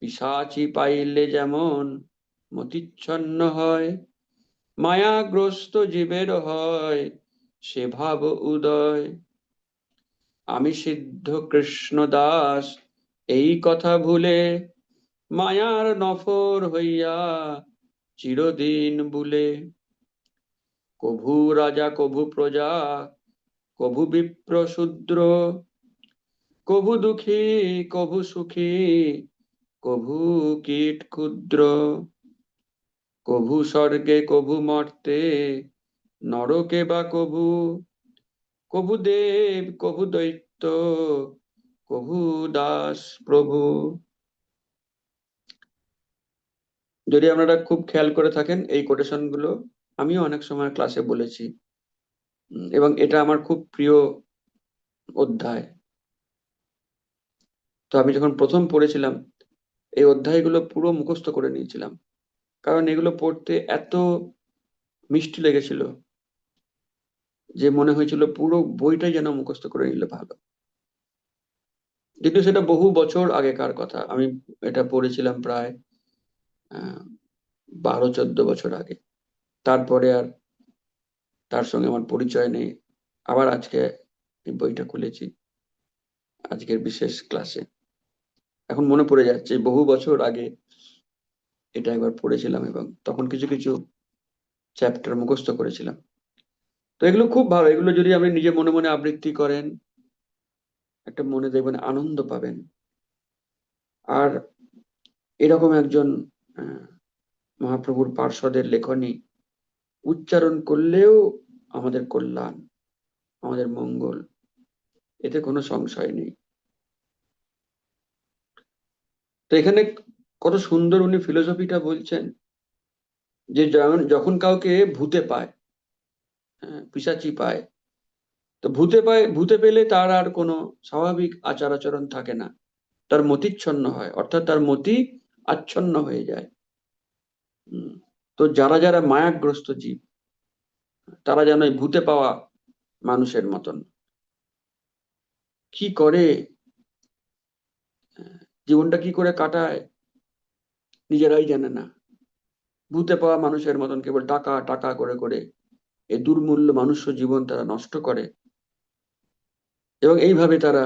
পিশাচি পাইলে যেমন মতিচ্ছন্ন হয়, মায়াগ্রস্ত জীবের হয় সে ভাব উদয়। আমি সিদ্ধ কৃষ্ণ দাস এই কথা ভুলে, মায়ার নফর হইয়া চিরদিন বুলে। কভু রাজা কভু প্রজা, কভু বিপ্র শূদ্র, কভু দুঃখী কভু সুখী, কভু কীট ক্ষুদ্র। কভু স্বর্গে কভু মর্তে, নরকে বা কভু, কভু দেব কভু দৈত্য, কভু দাস প্রভু। যদি আপনারা খুব খেয়াল করে থাকেন, এই কোটেশন গুলো আমিও অনেক সময় ক্লাসে বলেছি। এবং এটা আমার খুব প্রিয় অধ্যায়। তো আমি যখন প্রথম পড়েছিলাম, এই অধ্যায়গুলো পুরো মুখস্থ করে নিয়েছিলাম, কারণ এগুলো পড়তে এত মিষ্টি লেগেছিল যে মনে হয়েছিল পুরো বইটাই যেন মুখস্থ করে নিলে ভালো। যদিও সেটা বহু বছর আগেকার কথা, আমি এটা পড়েছিলাম প্রায় 12-14 বছর আগে। তারপরে আর তার সঙ্গে আমার পরিচয় নেই। আবার আজকে এই বইটা খুলেছি আজকের বিশেষ ক্লাসে, এখন মনে পড়ে যাচ্ছে বহু বছর আগে এটা একবার পড়েছিলাম এবং তখন কিছু কিছু চ্যাপ্টার মুখস্থ করেছিলাম। তো এগুলো খুব ভালো, এগুলো যদি আপনি নিজে মনে মনে আবৃত্তি করেন, একটা মনে দেখবেন আনন্দ পাবেন। আর এরকম একজন আহ, মহাপ্রভুর পার্ষদের লেখনী উচ্চারণ করলেও আমাদের কল্যাণ, আমাদের মঙ্গল, এতে কোনো সংশয় নেই। তো এখানে কত সুন্দর উনি ফিলোসফিটা বলছেন, যে যখন কাউকে ভূতে পায়, পিশাচি পায়, তো ভূতে পেলে তার আর কোনো স্বাভাবিক আচার আচরণ থাকে না, তার মতিচ্ছন্ন হয়, অর্থাৎ তার মতি আচ্ছন্ন হয়ে যায়। উম, তো যারা যারা মায়াগ্রস্ত জীব, তারা যেন এই ভূতে পাওয়া মানুষের মতন কি করে, জীবনটা কি করে কাটায় নিজেরাই জানে না। ভূতে পাওয়া মানুষের মতন কেবল টাকা টাকা করে করে এই দুর্মূল্য মানুষ্য জীবন তারা নষ্ট করে, এবং এইভাবে তারা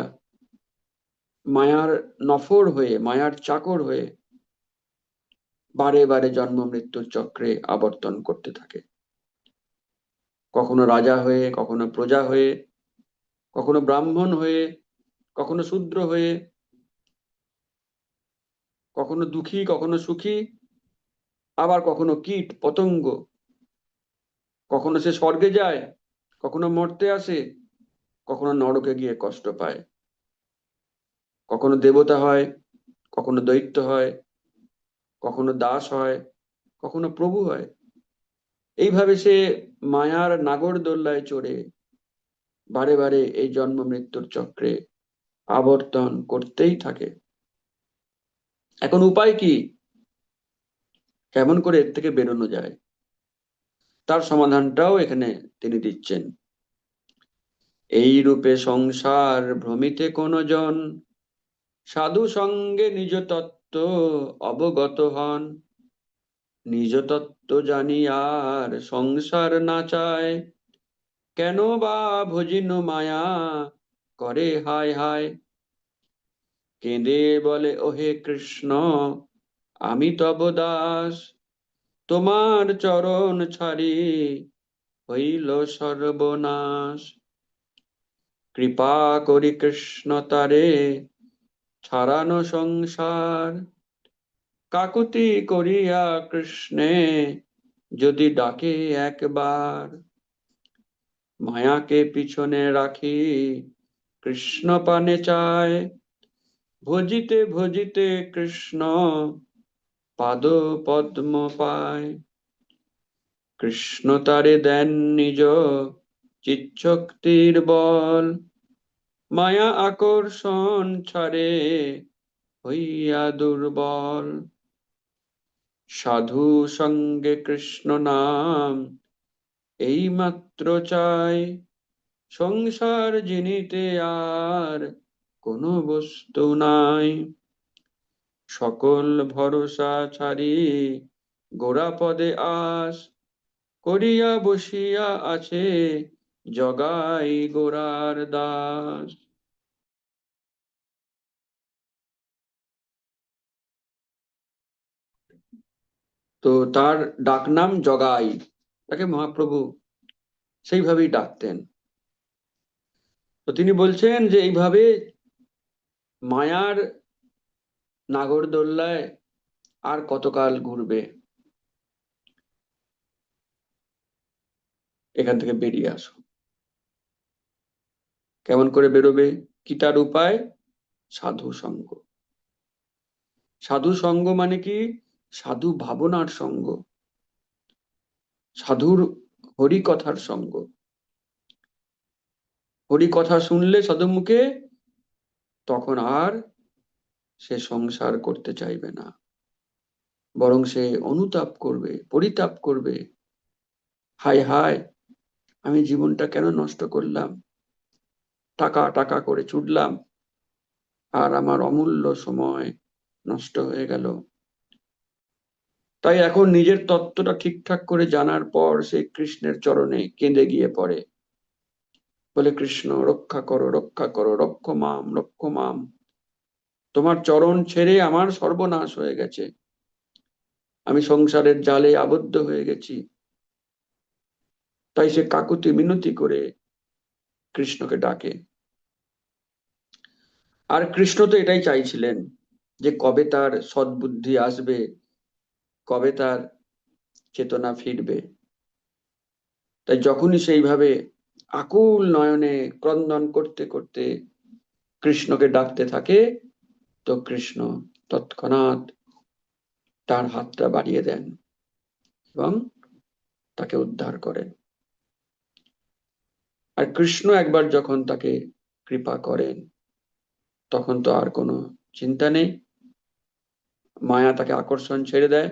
মায়ার নফর হয়ে, মায়ার চাকর হয়ে বারে বারে জন্ম মৃত্যুর চক্রে আবর্তন করতে থাকে। কখনো রাজা হয়ে, কখনো প্রজা হয়ে, কখনো ব্রাহ্মণ হয়ে, কখনো শূদ্র হয়ে, কখনো দুঃখী কখনো সুখী, আবার কখনো কীট পতঙ্গ, কখনো সে স্বর্গে যায়, কখনো মর্তে আসে, কখনো নরকে গিয়ে কষ্ট পায়, কখনো দেবতা হয়, কখনো দৈত্য হয়, কখনো দাস হয়, কখনো প্রভু হয়। এইভাবে সে মায়ার নাগরদোল্লায় চড়ে বারে বারে এই জন্ম মৃত্যুর চক্রে আবর্তন করতেই থাকে। এখন উপায় কি, কেমন করে এর থেকে বেরোনো যায়, তার সমাধানটাও এখানে তিনি দিচ্ছেন। এই রূপে সংসার ভ্রমিতে কোন জন সাধু সঙ্গে নিজ তত্ত্ব অবগত হন। নিজ তত্ত্ব জানি আর সংসার না চায়, কেন বা ভজিন মায়া করে হায় হায়। কেঁদে বলে ওহে কৃষ্ণ আমি তব দাস, তোমার চরণ ছাড়ি হইল সর্বনাশ। কৃপা করি কৃষ্ণ তারে ছাড়ানো সংসার, কাকুতি করিয়া কৃষ্ণে যদি ডাকে একবার। মায়াকে পিছনে রাখি কৃষ্ণ পানে চায়, ভজিতে ভজিতে কৃষ্ণ পাদ পদ্ম পায়। কৃষ্ণ তারে দেন নিজ চিৎশক্তির বল, মায়া আকর্ষণ ছাড়ে হইয়া দুর্বল। সাধু সঙ্গে কৃষ্ণ নাম এই মাত্র চাই, সংসার জিনিতে আর কোনো বস্তু নাই। সকল ভরসা ছাড়ি গোড়া পদে আস, করিয়া বসিয়া আছে জগাই গোড়ার দাস। তো তার ডাকনাম জগাই, তাকে মহাপ্রভু সেইভাবেই ডাকতেন। তো তিনি বলছেন যে এইভাবে মায়ার নাগরদোল্লায় আর কতকাল ঘুরবে, এখান থেকে বেরিয়ে আসো। কেমন করে বেরোবে, কি তার উপায়? সাধু সঙ্গ। সাধু সঙ্গ মানে কি? সাধু ভাবনার সঙ্গ, সাধুর হরিকথার সঙ্গ। হরিকথা শুনলে সাধু মুখে, তখন আর সে সংসার করতে চাইবে না, বরং সে অনুতাপ করবে, পরিতাপ করবে, হায় হায় আমি জীবনটা কেন নষ্ট করলাম, টাকা টাকা করে ছুটলাম আর আমার অমূল্য সময় নষ্ট হয়ে গেল। তাই এখন নিজের তত্ত্বটা ঠিকঠাক করে জানার পর সে কৃষ্ণের চরণে কেঁদে গিয়ে পড়ে, বলে কৃষ্ণ রক্ষা করো, রক্ষা করো, রক্ষ মাম, রক্ষ মাম। তোমার চরণ ছেড়ে আমার সর্বনাশ হয়ে গেছে, আমি সংসারের জালে আবদ্ধ হয়ে গেছি। তাই সে কাকুতি মিনতি করে কৃষ্ণকে ডাকে। আর কৃষ্ণ তো এটাই চাইছিলেন, যে কবে তার সদ্বুদ্ধি আসবে, কবে তার চেতনা ফিরবে। তাই যখনই সেইভাবে আকুল নয়নে ক্রন্দন করতে করতে কৃষ্ণকে ডাকতে থাকে, তো কৃষ্ণ তৎক্ষণাৎ তার হাতটা বাড়িয়ে দেন এবং তাকে উদ্ধার করেন। আর কৃষ্ণ একবার যখন তাকে কৃপা করেন, তখন তো আর কোনো চিন্তা নেই, মায়া তাকে আকর্ষণ ছেড়ে দেয়।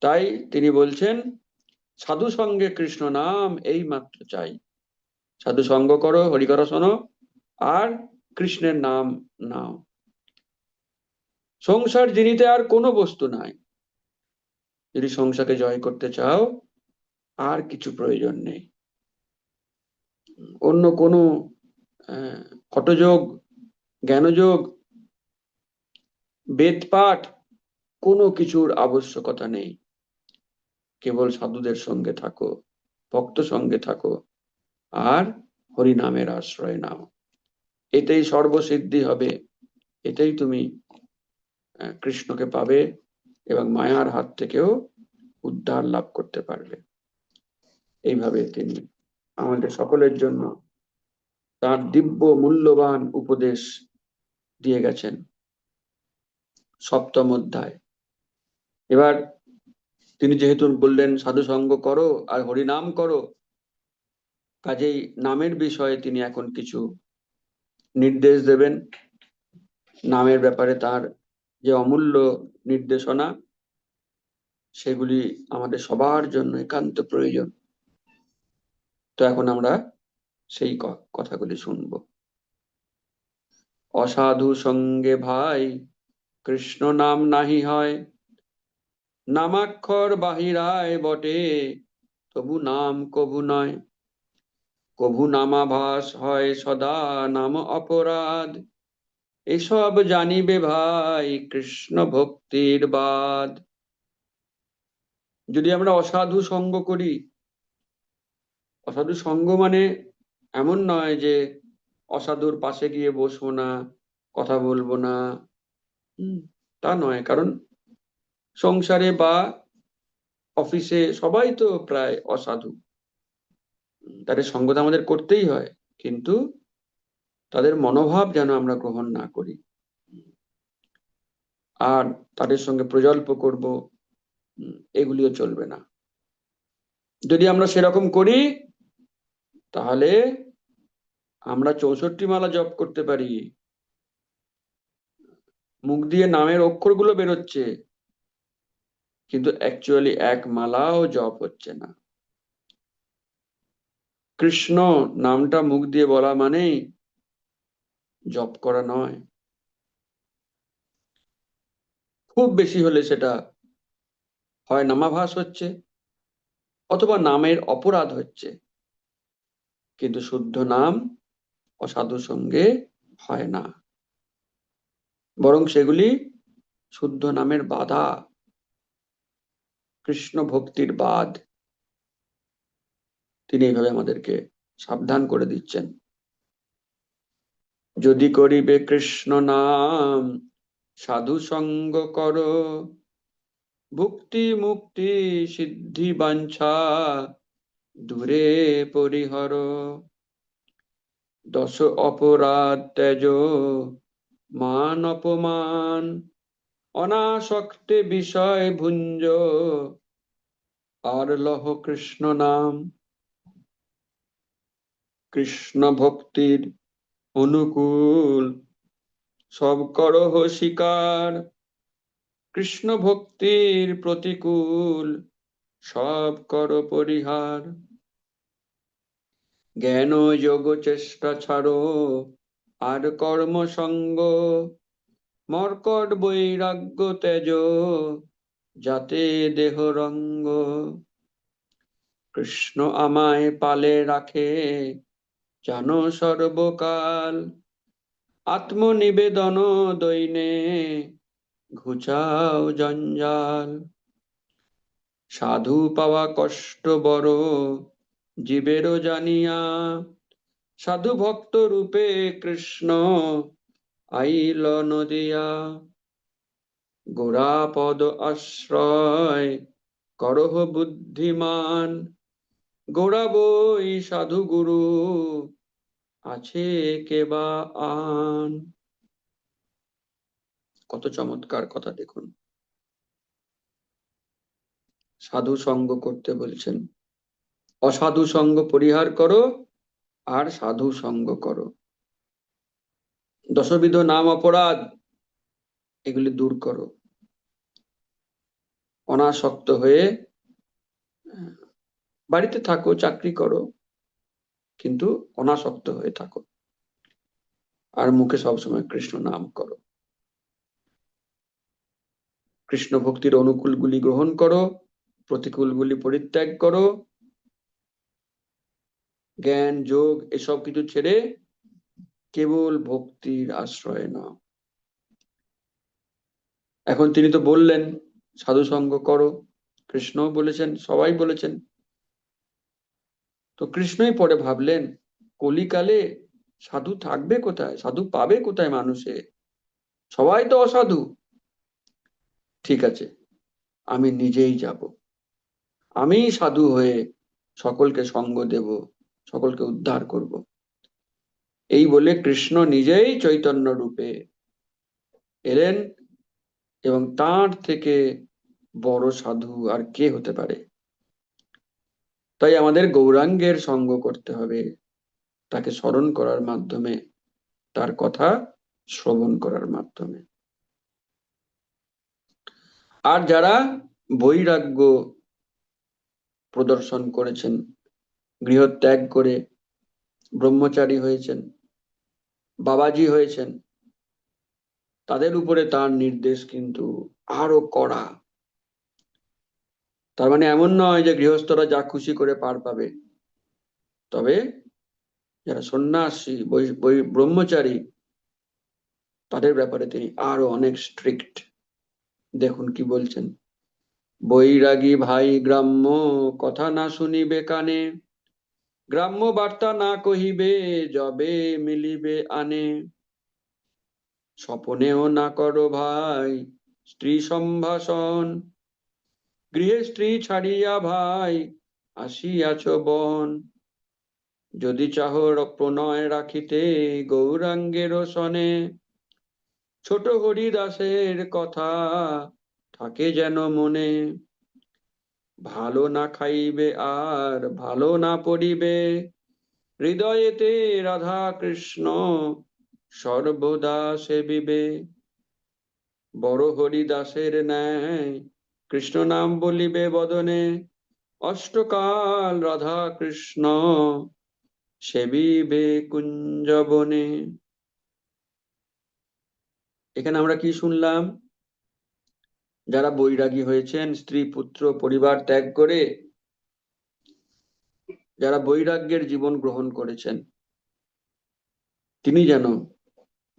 তাই তিনি বলছেন, সাধু সঙ্গে কৃষ্ণ নাম এই মাত্র চাই। সাধু সঙ্গ করো, হরিকথা শোনো, আর কৃষ্ণের নাম নাও। সংসার জিনিতে আর কোনো বস্তু নাই। যদি সংসারকে জয় করতে চাও, আর কিছু প্রয়োজন নেই। অন্য কোনো হঠযোগ, জ্ঞানযোগ, বেদপাঠ, কোনো কিছুর আবশ্যকতা নেই। কেবল সাধুদের সঙ্গে থাকো, ভক্ত সঙ্গে থাকো, আর হরিনামের আশ্রয় নাও। এটাই সর্বসিদ্ধি হবে, এটাই তুমি কৃষ্ণকে পাবে এবং মায়ার হাত থেকেও উদ্ধার লাভ করতে পারবে। এইভাবে তিনি আমাদের সকলের জন্য তার দিব্য মূল্যবান উপদেশ দিয়ে গেছেন। সপ্তম অধ্যায়। এবার তিনি যেহেতু বললেন সাধু সঙ্গ করো আর হরিনাম করো, কাজেই নামের বিষয়ে তিনি এখন কিছু নির্দেশ দেবেন। নামের ব্যাপারে তার যে অমূল্য নির্দেশনা, সেগুলি আমাদের সবার জন্য একান্ত প্রয়োজন। তো এখন আমরা সেই কথাগুলি শুনব। অসাধু সঙ্গে ভাই কৃষ্ণ নাম নাহি হয়, নামাক্ষর বাহিরায় বটে, তবু নাম কভু নয়। কভু নামাভাস হয় সদা, নাম অপরাধ, এসব জানিবে ভাই কৃষ্ণ ভক্তির বাদ। যদি আমরা অসাধু সঙ্গ করি, অসাধু সঙ্গ মানে এমন নয় যে অসাধুর পাশে গিয়ে বসবো না, কথা বলবো না, তা নয়। কারণ সংসারে বা অফিসে সবাই তো প্রায় অসাধু, তাদের সঙ্গ তো আমাদের করতেই হয়, কিন্তু তাদের মনোভাব যেন আমরা গ্রহণ না করি আর তাদের সঙ্গে প্রজল্প করব, এগুলিও চলবে না। যদি আমরা সেরকম করি, তাহলে আমরা 64 মালা জপ করতে পারি, মুখ দিয়ে নামের অক্ষরগুলো বেরোচ্ছে, কিন্তু অ্যাকচুয়ালি এক মালাও জপ হচ্ছে না। কৃষ্ণ নামটা মুখ দিয়ে বলা মানেই জপ করা নয়। খুব বেশি হলে সেটা হয় নামাভাস হচ্ছে, অথবা নামের অপরাধ হচ্ছে, কিন্তু শুদ্ধ নাম অসাধু সঙ্গে হয় না, বরং সেগুলি শুদ্ধ নামের বাধা, কৃষ্ণ ভক্তির বাদ। তিনি এইভাবে আমাদেরকে সাবধান করে দিচ্ছেন। যদি করিবে কৃষ্ণ নাম সাধু সঙ্গ কর, ভুক্তি মুক্তি সিদ্ধি বাঞ্ছা দূরে পরিহর। দশ অপরাধ তেজ মান অপমান, অনাসক্তে বিষয় ভুঞ্জ, আর লহ কৃষ্ণ নাম। কৃষ্ণ ভক্তির অনুকূল সব করহ স্বীকার, কৃষ্ণ ভক্তির প্রতিকূল সব কর পরিহার। জ্ঞান যোগ চেষ্টা ছাড়ো, আর কর্ম সঙ্গ, মর্কট বৈরাগ্য তেজ, যাতে দেহ রঙ্গ। কৃষ্ণ আমায় পালে রাখে, জানো সর্বকাল, আত্মনিবেদন দৈনে, ঘুচাও জঞ্জাল। সাধু পাওয়া কষ্ট বড়, জীবেরও জানিয়া, সাধু ভক্ত রূপে কৃষ্ণ আইল নদিয়া। গোড়াপদ আশ্রয় করহ বুদ্ধিমান, গোড়া বই সাধু গুরু, আছে কেবা আন। কত চমৎকার কথা দেখুন। সাধু সঙ্গ করতে বলছেন, অসাধু সঙ্গ পরিহার করো, আর সাধু সঙ্গ করো। দশবিধ নাম অপরাধ, এগুলি দূর করো। অনাসক্ত হয়ে বাড়িতে থাকো, চাকরি করো, কিন্তু অনাসক্ত হয়ে থাকো, আর মুখে সবসময় কৃষ্ণ নাম করো। কৃষ্ণ ভক্তির অনুকূলগুলি গ্রহণ করো, প্রতিকূলগুলি পরিত্যাগ করো। জ্ঞান যোগ এসব কিছু ছেড়ে কেবল ভক্তির আশ্রয় নাও। এখন তিনি তো বললেন সাধু সঙ্গ করো, কৃষ্ণ বলেছেন, সবাই বলেছেন। তো কৃষ্ণই পরে ভাবলেন, কলিকালে সাধু থাকবে কোথায়, সাধু পাবে কোথায় মানুষে, সবাই তো অসাধু। ঠিক আছে, আমি নিজেই যাব, আমি সাধু হয়ে সকলকে সঙ্গ দেব, সকলকে উদ্ধার করব। এই বলে কৃষ্ণ নিজেই চৈতন্য রূপে এলেন, এবং তার থেকে বড় সাধু আর কে হতে পারে। তাই আমাদের গৌরাঙ্গের সঙ্গ করতে হবে, তাকে স্মরণ করার মাধ্যমে, তার কথা শ্রবণ করার মাধ্যমে। আর যারা বৈরাগ্য প্রদর্শন করেছেন, গৃহত্যাগ করে ব্রহ্মচারী হয়েছেন, বাবাজি হয়েছেন, তাদের উপরে তার নির্দেশ কিন্তু আরো কড়া। তার মানে এমন নয় যে গৃহস্থরা যা খুশি করে পার পাবে, তবে যারা সন্ন্যাসী ব্রহ্মচারী, তাদের ব্যাপারে তিনি আরো অনেক স্ট্রিক্ট। দেখুন কি বলছেন, বৈরাগী ভাই গ্রাম্য কথা না শুনিবে কানে, গ্রাম্য বার্তা না কহিবে যবে মিলিবে আনে। স্বপনেও না করো ভাই স্ত্রী সম্ভাষণ, গৃহে স্ত্রী ছাড়িয়া ভাই আসিয়াছ বন। যদি চাহ প্রণয় রাখিতে গৌরাঙ্গের সনে, ছোট হরিদাসের কথা থাকে যেন মনে। ভালো না খাইবে আর ভালো না পড়িবে, হৃদয়েতে রাধা কৃষ্ণ সর্বদা সেবিবে। বড় হরিদাসের ন্যায় কৃষ্ণ নাম বলিবে বদনে, অষ্টকাল রাধা কৃষ্ণ সেবিবে কুঞ্জবনে। এখানে আমরা কি শুনলাম? যারা বৈরাগী হয়েছেন, স্ত্রী পুত্র পরিবার ত্যাগ করে যারা বৈরাগ্যের জীবন গ্রহণ করেছেন, তিনি যেন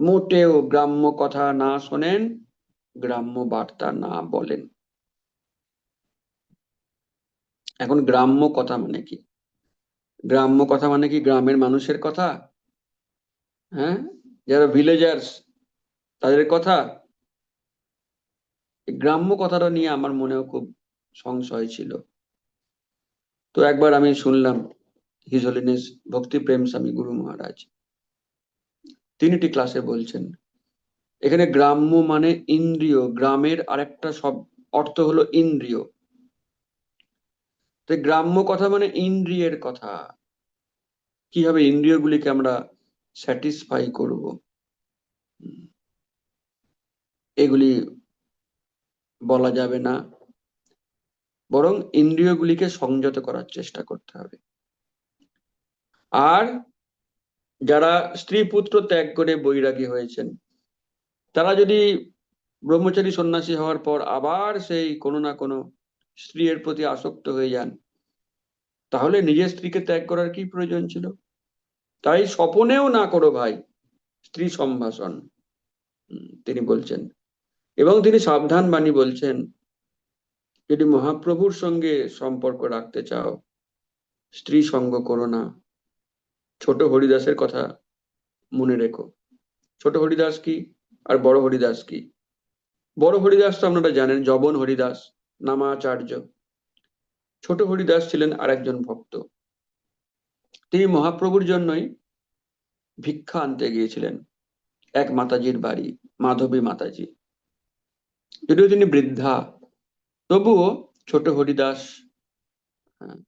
মোটেও গ্রাম্য কথা না শোনেন, গ্রাম্য বার্তা না বলেন। এখন গ্রাম্য কথা মানে কি? গ্রাম্য কথা মানে কি গ্রামের মানুষের কথা? হ্যাঁ, যারা ভিলেজার্স তাদের কথা? গ্রাম্য কথাটা নিয়ে আমার মনেও খুব সংশয় ছিল। তো একবার আমি শুনলাম হিজ হোলিনেস ভক্তি প্রেম স্বামী গুরু মহারাজ, তিনি একটি ক্লাসে বলছেন এখানে গ্রাম্য মানে ইন্দ্রিয়, গ্রামের আরেকটা সব অর্থ হলো ইন্দ্রিয়। তো গ্রাম্য কথা মানে ইন্দ্রিয়ের কথা। কিভাবে ইন্দ্রিয়গুলিকে আমরা স্যাটিসফাই করব, এগুলি বলা যাবে না, বরং ইন্দ্রিয়গুলিকে সংযত করার চেষ্টা করতে হবে। আর যারা স্ত্রী পুত্র ত্যাগ করে বৈরাগী হয়েছেন, তারা যদি ব্রহ্মচারী সন্ন্যাসী হওয়ার পর আবার সেই কোনো না কোনো স্ত্রীর প্রতি আসক্ত হয়ে যান, তাহলে নিজের স্ত্রীকে ত্যাগ করার কি প্রয়োজন ছিল? তাই স্বপনেও না করো ভাই স্ত্রী সম্ভাষণ, তিনি বলছেন। এবং তিনি সাবধান বাণী বলছেন, যদি মহাপ্রভুর সঙ্গে সম্পর্ক রাখতে চাও, স্ত্রী সঙ্গ করো না। ছোট হরিদাসের কথা মনে রেখো। ছোট হরিদাস কি আর বড় হরিদাস কি? বড় হরিদাস তো আপনারা জানেন, জবন হরিদাস নামাচার্য। ছোট হরিদাস ছিলেন আরেকজন ভক্ত। তিনি মহাপ্রভুর জন্যই ভিক্ষা আনতে গিয়েছিলেন এক মাতাজির বাড়ি, মাধবী মাতাজি। যদিও তিনি বৃদ্ধা, তবুও ছোট হরিদাস আহ,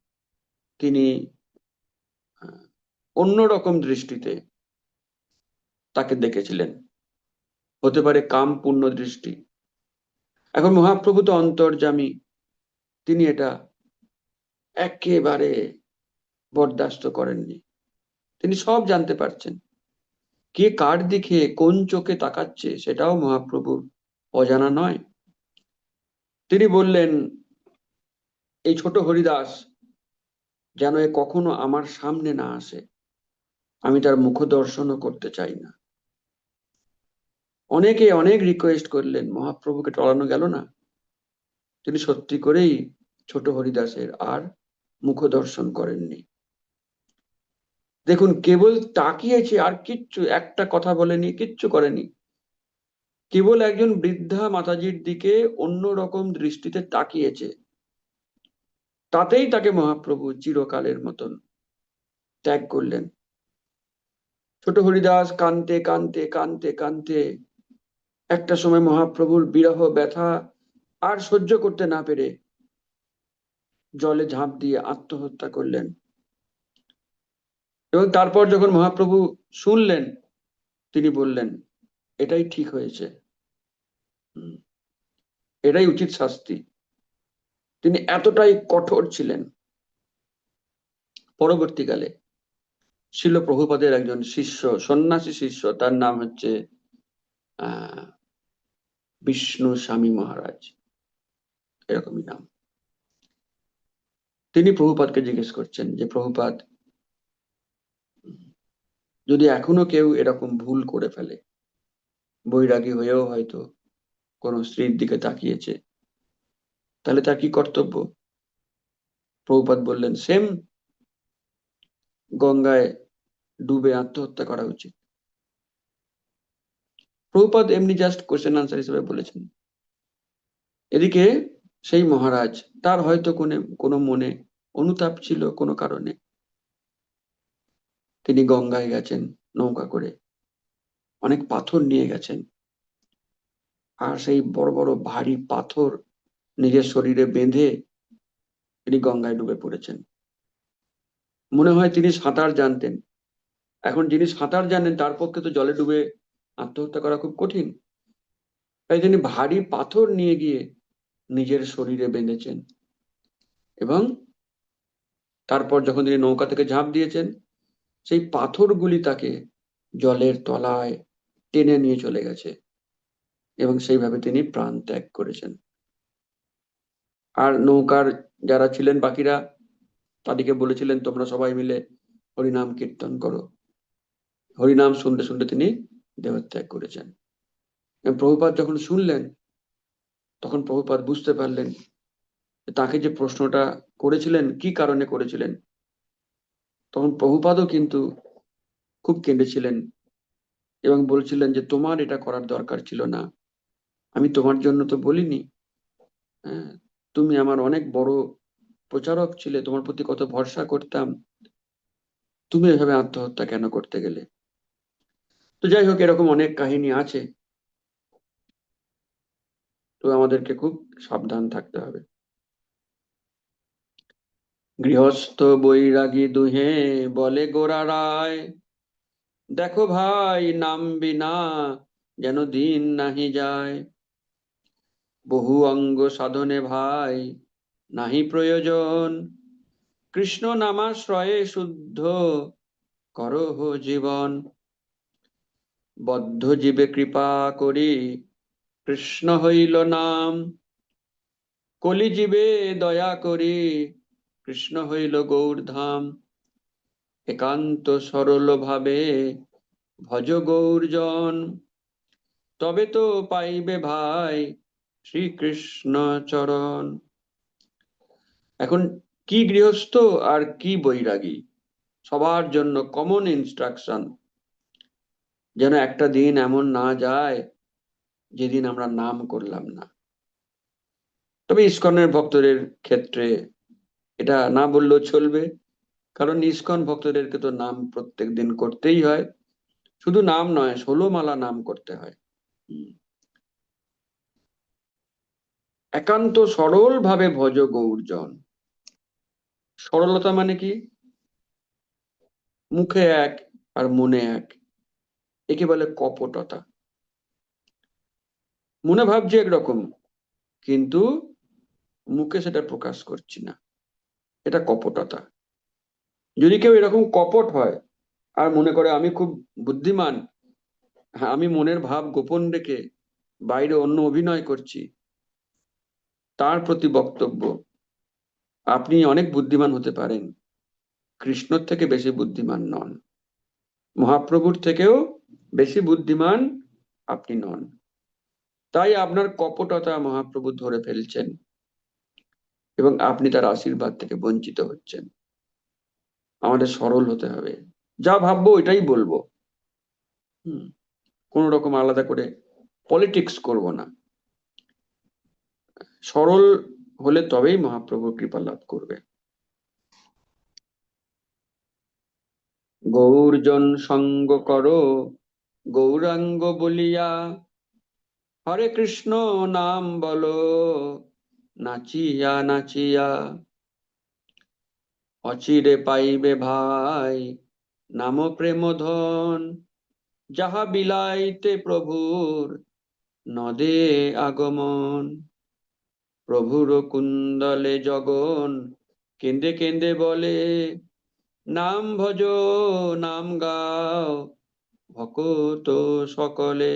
তিনি অন্যরকম দৃষ্টিতে তাকে দেখেছিলেন। হতে পারে কাম পূর্ণ দৃষ্টি। এখন মহাপ্রভু তো অন্তর্যামী, তিনি এটা একেবারে বরদাস্ত করেননি। তিনি সব জানতে পারছেন। কে কার দিকে কোন চোখে তাকাচ্ছে সেটাও মহাপ্রভুর অজানা নয়। তিনি বললেন, এই ছোট হরিদাস যেন এ কখনো আমার সামনে না আসে, আমি তার মুখ দর্শনও করতে চাই না। অনেকে অনেক রিকোয়েস্ট করলেন, মহাপ্রভুকে টলানো গেল না। তিনি সত্যি করেই ছোট হরিদাসের আর মুখ দর্শন করেননি। দেখুন, কেবল তাকিয়েছে, আর কিচ্ছু একটা কথা বলেনি, কিচ্ছু করেনি। কেবল একজন বৃদ্ধা মাতাজির দিকে অন্য রকম দৃষ্টিতে তাকিয়েছে, তাতেই তাকে মহাপ্রভু চিরকালের মতন ত্যাগ করলেন। ছোট হরিদাস কানতে কানতে কানতে কানতে একটা সময় মহাপ্রভুর বিরহ ব্যথা আর সহ্য করতে না পেরে জলে ঝাঁপ দিয়ে আত্মহত্যা করলেন। এবং তারপর যখন মহাপ্রভু শুনলেন, তিনি বললেন, এটাই ঠিক হয়েছে, এটাই উচিত শাস্তি। তিনি এতটাই কঠোর ছিলেন। পরবর্তীকালে শিল প্রভুপাদের একজন শিষ্য, সন্ন্যাসী শিষ্য, তার নাম হচ্ছে আহ বিষ্ণু স্বামী মহারাজ, এরকমই নাম। তিনি প্রভুপাদকে জিজ্ঞেস করছেন যে, প্রভুপাদ, যদি এখনো কেউ এরকম ভুল করে ফেলে, বৈরাগী হয়েও হয়তো কোন স্ত্রীর দিকে তাকিয়েছে, তাহলে তার কি কর্তব্য? প্রভুপাদ বললেন, সেম, গঙ্গায় ডুবে আত্মহত্যা করা উচিত। প্রভুপাদ এমনি জাস্ট কোশ্চেন আনসার হিসেবে বলেছেন। এদিকে সেই মহারাজ, তার হয়তো কোনো মনে অনুতাপ ছিল কোনো কারণে, তিনি গঙ্গায় গেছেন নৌকা করে, অনেক পাথর নিয়ে গেছেন, আর সেই বড় বড় ভারী পাথর নিজের শরীরে বেঁধে তিনি গঙ্গায় ডুবে পড়েছেন। মনে হয় তিনি সাঁতার জানতেন। এখন যিনি সাঁতার জানেন তার পক্ষে তো জলে ডুবে আত্মহত্যা করা খুব কঠিন। তাই তিনি ভারী পাথর নিয়ে গিয়ে নিজের শরীরে বেঁধেছেন, এবং তারপর যখন তিনি নৌকা থেকে ঝাঁপ দিয়েছেন, সেই পাথরগুলি তাকে জলের তলায় টেনে নিয়ে চলে গেছে, এবং সেইভাবে তিনি প্রাণ ত্যাগ করেছেন। আর নৌকার যারা ছিলেন বাকিরা, তাদেরকে বলেছিলেন, তোমরা সবাই মিলে হরিনাম কীর্তন করো। হরিনাম শুনতে শুনতে তিনি দেহত্যাগ করেছেন। এবং প্রভুপাদ যখন শুনলেন, তখন প্রভুপাদ বুঝতে পারলেন তাকে যে প্রশ্নটা করেছিলেন, কি কারণে করেছিলেন। তখন প্রভুপাদও কিন্তু খুব কেঁদেছিলেন এবং বলছিলেন যে, তোমার এটা করার দরকার ছিল না, আমি তোমার জন্য তো বলিনি। হ্যাঁ, তুমি আমার অনেক বড় প্রচারক ছিলে, তোমার প্রতি কত ভরসা করতাম, তুমি এভাবে আত্মহত্যা কেন করতে গেলে? তো যাই হোক, এরকম অনেক কাহিনী আছে। তো আমাদেরকে খুব সাবধান থাকতে হবে। গৃহস্থ বৈরাগী দুহে বলে গোরা রায়, দেখো ভাই নাম বিনা যেন দিন নাহি যায়। বহু অঙ্গ সাধনে ভাই নাহি প্রয়োজন, কৃষ্ণ নামাশ্রয়ে শুদ্ধ করহ জীবন। বদ্ধ জীবে কৃপা করি কৃষ্ণ হইল নাম, কলি জীবে দয়া করি কৃষ্ণ হইল গৌরধাম। একান্ত সরল ভাবে ভজ গৌরজন, তবে তো পাইবে ভাই শ্রীকৃষ্ণ চরণ। এখন কি গৃহস্থ আর কি বৈরাগী, সবার জন্য কমন ইনস্ট্রাকশন, যেন একটা দিন এমন না যায় যেদিন আমরা নাম করলাম না। তবে ইসকনের ভক্তদের ক্ষেত্রে এটা না বললেও চলবে, কারণ ইসকন ভক্তদেরকে তো নাম প্রত্যেক দিন করতেই হয়। শুধু নাম নয়, 16 মালা নাম করতে হয়। একান্ত সরল ভাবে ভজ গৌরজন। সরলতা মানে কি? মুখে এক আর মনে এক, একে বলে কপটতা। মনে ভাবছি একরকম, কিন্তু মুখে সেটা প্রকাশ করছি না, এটা কপটতা। যদি কেউ এরকম কপট হয় আর মনে করে আমি খুব বুদ্ধিমান, হ্যাঁ আমি মনের ভাব গোপন রেখে বাইরে অন্য অভিনয় করছি, তার প্রতি বক্তব্য, আপনি অনেক বুদ্ধিমান হতে পারেন, কৃষ্ণর থেকে বেশি বুদ্ধিমান নন, মহাপ্রভুর থেকেও বেশি বুদ্ধিমান আপনি নন। তাই আপনার কপটতা মহাপ্রভু ধরে ফেলছেন এবং আপনি তার আশীর্বাদ থেকে বঞ্চিত হচ্ছেন। আমাদের সরল হতে হবে, যা ভাববো ওইটাই বলবো। কোন রকম আলাদা করে পলিটিক্স করব না। সরল হলে তবেই মহাপ্রভুর কৃপা লাভ করবে। গৌরজন সঙ্গ করো গৌরাঙ্গ বলিয়া, হরে কৃষ্ণ নাম বলো নাচিয়া নাচিয়া। অচিরে পাইবে ভাই নাম প্রেম ধন, যাহা বিলাইতে প্রভুর নদে আগমন। প্রভুর কুন্দলে জগন কেঁদে কেঁদে বলে, নাম ভজ নাম গাও ভকত সকলে।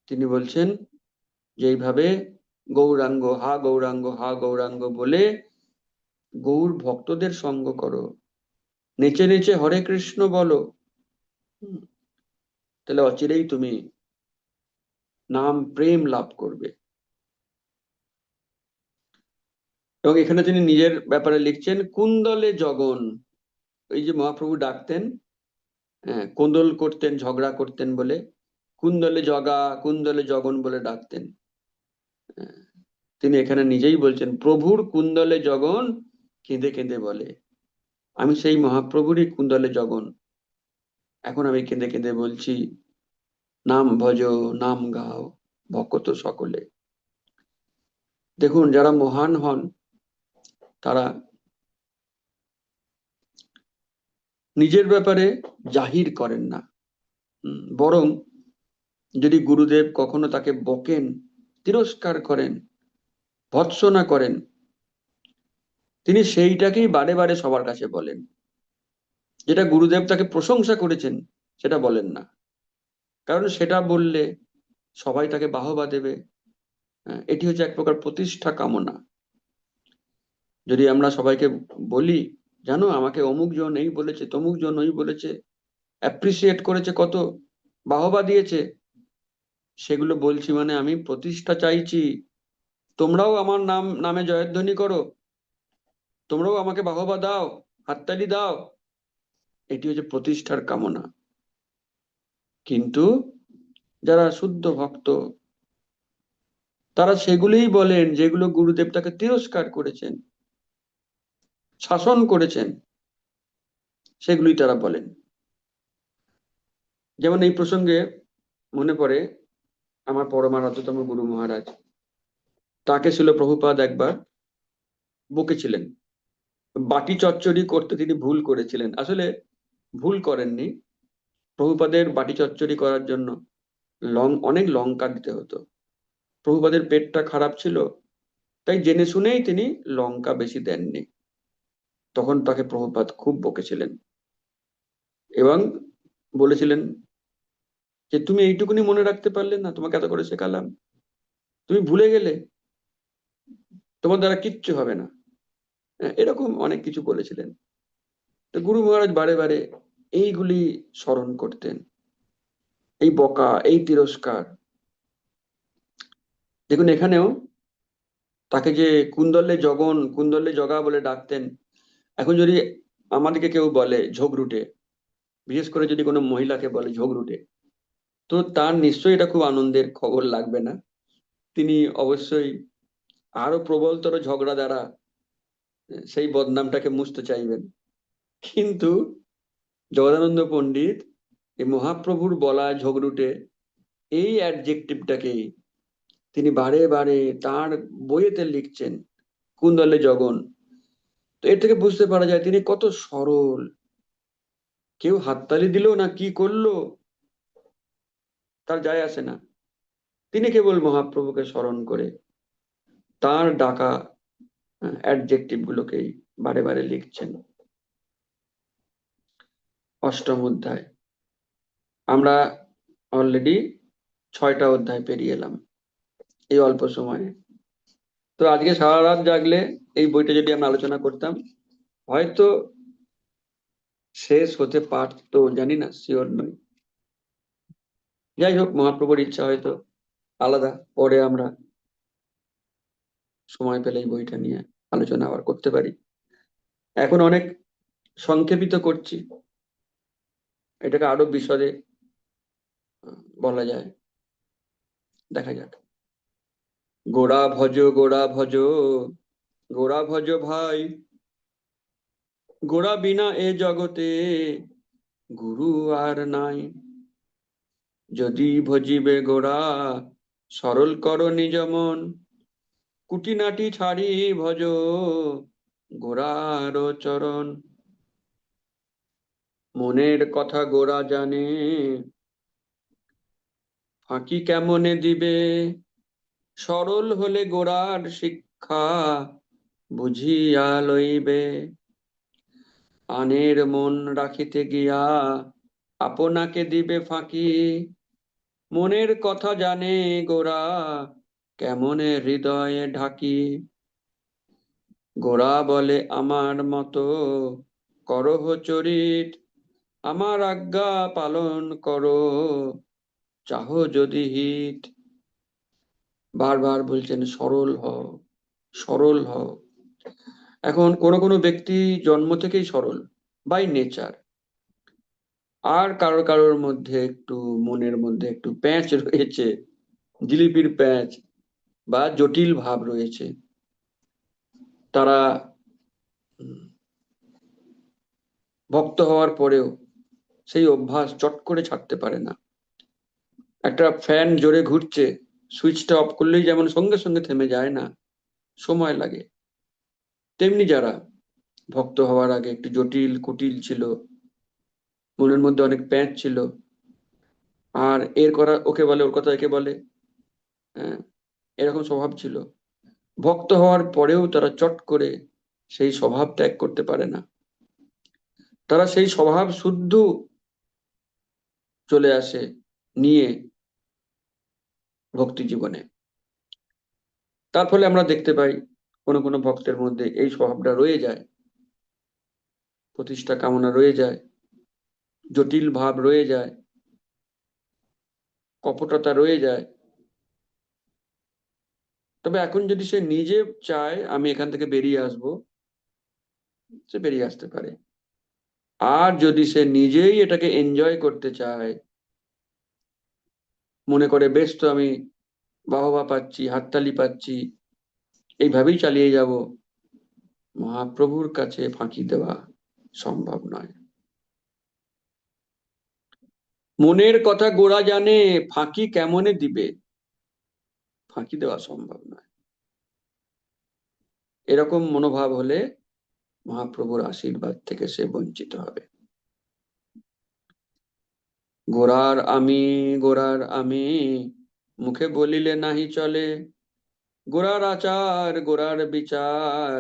তিনি বলছেন যে এইভাবে গৌরাঙ্গ হা গৌরাঙ্গ হা গৌরাঙ্গ বলে গৌর ভক্তদের সঙ্গ করো, নেচে নেচে হরে কৃষ্ণ বলো, তাহলে অচিরেই তুমি নাম প্রেম লাভ করবে। এবং এখানে তিনি নিজের ব্যাপারে লিখছেন কুন্দলে জগন। ওই যে মহাপ্রভু ডাকতেন, হ্যাঁ কোন্দল করতেন, ঝগড়া করতেন বলে কুন্দলে জগা কুন্দলে জগন বলে ডাকতেন। তিনি এখানে নিজেই বলছেন প্রভুর কুন্দলে জগন কেঁদে কেঁদে বলে, আমি সেই মহাপ্রভুরই কুন্দলে জগন, এখন আমি কেঁদে কেঁদে বলছি নাম ভজ নাম গাও ভকত সকলে। দেখুন যারা মহান হন তারা নিজের ব্যাপারে জাহির করেন না, বরং যদি গুরুদেব কখনো তাকে বকেন, তিরস্কার করেন, ভৎসনা করেন, তিনি সেইটাকেই বারে বারে সবার কাছে বলেন। যেটা গুরুদেব তাকে প্রশংসা করেছেন সেটা বলেন না, কারণ সেটা বললে সবাই তাকে বাহবা দেবে। এটি হচ্ছে এক প্রকার প্রতিষ্ঠা কামনা। যদি আমরা সবাইকে বলি জানো আমাকে অমুক জন এই বলেছে, তমুক জন ওই বলেছে, অ্যাপ্রিসিয়েট করেছে, কত বাহবা দিয়েছে, সেগুলো বলছি মানে আমি প্রতিষ্ঠা চাইছি, তোমরাও আমার নামে জয়ধ্বনি করো, তোমরাও আমাকে বাহবা দাও, হাততালি দাও, এটি হচ্ছে প্রতিষ্ঠার কামনা। কিন্তু যারা শুদ্ধ ভক্ত তারা সেগুলোই বলেন যেগুলো গুরুদেব তাকে তিরস্কার করেছেন, শাসন করেছেন, সেগুলোই তারা বলেন। যেমন এই প্রসঙ্গে মনে পড়ে, আমার পরমারাধ্যতম গুরু মহারাজ, তাকে ছিল প্রভুপাদ একবার বকেছিলেন। বাটি চচ্চড়ি করতে তিনি ভুল করেছিলেন। আসলে ভুল করেননি। প্রভুপাদের বাটি চচ্চড়ি করার জন্য অনেক লঙ্কা দিতে হতো। প্রভুপাদের পেটটা খারাপ ছিল, তাই জেনে শুনেই তিনি লঙ্কা বেশি দেননি। তখন তাকে প্রভুপাদ খুব বকেছিলেন এবং বলেছিলেন যে তুমি এইটুকুনি মনে রাখতে পারলে না, তোমাকে এত করে শেখালাম, তুমি ভুলে গেলে, তোমার দ্বারা কিচ্ছু হবে না। এরকম অনেক কিছু বলেছিলেন। তো গুরু মহারাজ বারে বারে এইগুলি স্মরণ করতেন, এই বকা, এই তিরস্কার। দেখুন এখানেও তাকে যে কুন্দলে জগা বলে ডাকতেন। এখন যদি আমাদেরকে কেউ বলে ঝগড়ুটে, বিশেষ করে যদি কোনো মহিলাকে বলে ঝগড়ুটে, তো তার নিশ্চয়ই এটা খুব আনন্দের খবর লাগবে না। তিনি অবশ্যই আরো প্রবলতর ঝগড়া দ্বারা সেই বদনামটাকে মুছতে চাইবেন। কিন্তু জগদানন্দ পণ্ডিত এই মহাপ্রভুর বলা ঝগড়ুটে এই অ্যাডজেক্টিভটাকেই তিনি বারে বারে তার বইয়েতে লিখছেন, কুন্দলে জগন। তো এর থেকে বুঝতে পারা যায় তিনি কত সরল। কেউ হাততালি দিল না কি করলো তার যায় আসে না। তিনি কেবল মহাপ্রভুকে স্মরণ করে তার ডাকা অ্যাডজেক্টিভ গুলোকেই বারে বারে লিখছেন। অষ্টম অধ্যায় আমরা অলরেডি 6টা অধ্যায় পেরিয়ে এলাম এই অল্প সময়ে। তো আজকে সারা রাত জাগলে এই বইটা যদি আমরা আলোচনা করতাম, হয়তো শেষ হতে পারতো, জানি না, শিওর নই। যাই হোক, মহাপ্রভুর ইচ্ছা হয়তো আলাদা। পরে আমরা সময় পেলে এই বইটা নিয়ে আলোচনা আবার করতে পারি। এখন অনেক সংক্ষেপিত করছি, এটাকে আরো বিশদে বলা যায়। দেখা যাক। গোড়া ভজ, গোড়া ভজ, গোড়া ভজ ভাই, গোড়া বিনা এ জগতে গুরু আর নাই। যদি ভজিবে গোড়া, সরল কর নিজ মন, কুটিনাটি ছাড়ি ভজ গোড়ার চরণ। মনের কথা গোড়া জানে, ফাঁকি কেমনে দিবে, সরল হলে গোড়ার শিক্ষা বুঝিয়া লইবে। আনের মন রাখিতে গিয়া আপনাকে দিবে ফাঁকি, মনের কথা জানে গোরা কেমনে হৃদয়ে ঢাকি। গোরা বলে আমার মতো করহ চরিত, আমার আজ্ঞা পালন করো চাহ যদি হিত। বারবার বলছেন সরল হও, সরল হও। এখন কোনো কোনো ব্যক্তি জন্ম থেকেই সরল, বাই নেচার। আর কারোর কারোর মধ্যে একটু মনের মধ্যে একটু প্যাঁচ রয়েছে, জিলিপির প্যাঁচ বা জটিল ভাব রয়েছে। তারা ভক্ত হওয়ার পরেও সেই অভ্যাস চট করে ছাড়তে পারে না। একটা ফ্যান জোরে ঘুরছে, সুইচটা অফ করলেই যেমন সঙ্গে সঙ্গে থেমে যায় না, সময় লাগে। তেমনি যারা ভক্ত হওয়ার আগে একটু জটিল কুটিল ছিল, মনের মধ্যে অনেক প্যাঁচ ছিল, আর এর করা ওকে বলে, ওর কথা একে বলে, হ্যাঁ, এরকম স্বভাব ছিল, ভক্ত হওয়ার পরেও তারা চট করে সেই স্বভাব ত্যাগ করতে পারে না। তারা সেই স্বভাব শুদ্ধ চলে আসে নিয়ে ভক্তি জীবনে। তার ফলে আমরা দেখতে পাই কোনো কোনো ভক্তের মধ্যে এই স্বভাবটা রয়ে যায়, প্রতিষ্ঠা কামনা রয়ে যায়, জটিল ভাব রয়ে যায়, কপটতা রয়ে যায়। তবে এখন যদি সে নিজে চায় আমি এখান থেকে বেরিয়ে আসব, সে বেরিয়ে আসতে পারে। আর যদি সে নিজেই এটাকে এনজয় করতে চায়, মনে করে বেশ তো আমি বাহবা পাচ্ছি, হাততালি পাচ্ছি, এইভাবেই চালিয়ে যাব, মহাপ্রভুর কাছে ফাঁকি দেওয়া সম্ভব নয়। মনের কথা গোড়া জানে, ফাঁকি কেমনে দিবে। ফাঁকি দেওয়া সম্ভব নয়। এরকম মনোভাব হলে মহাপ্রভুর আশীর্বাদ থেকে সে বঞ্চিত হবে। গোরার আমি মুখে বলিলে নাহি চলে, গোরার আচার গোরার বিচার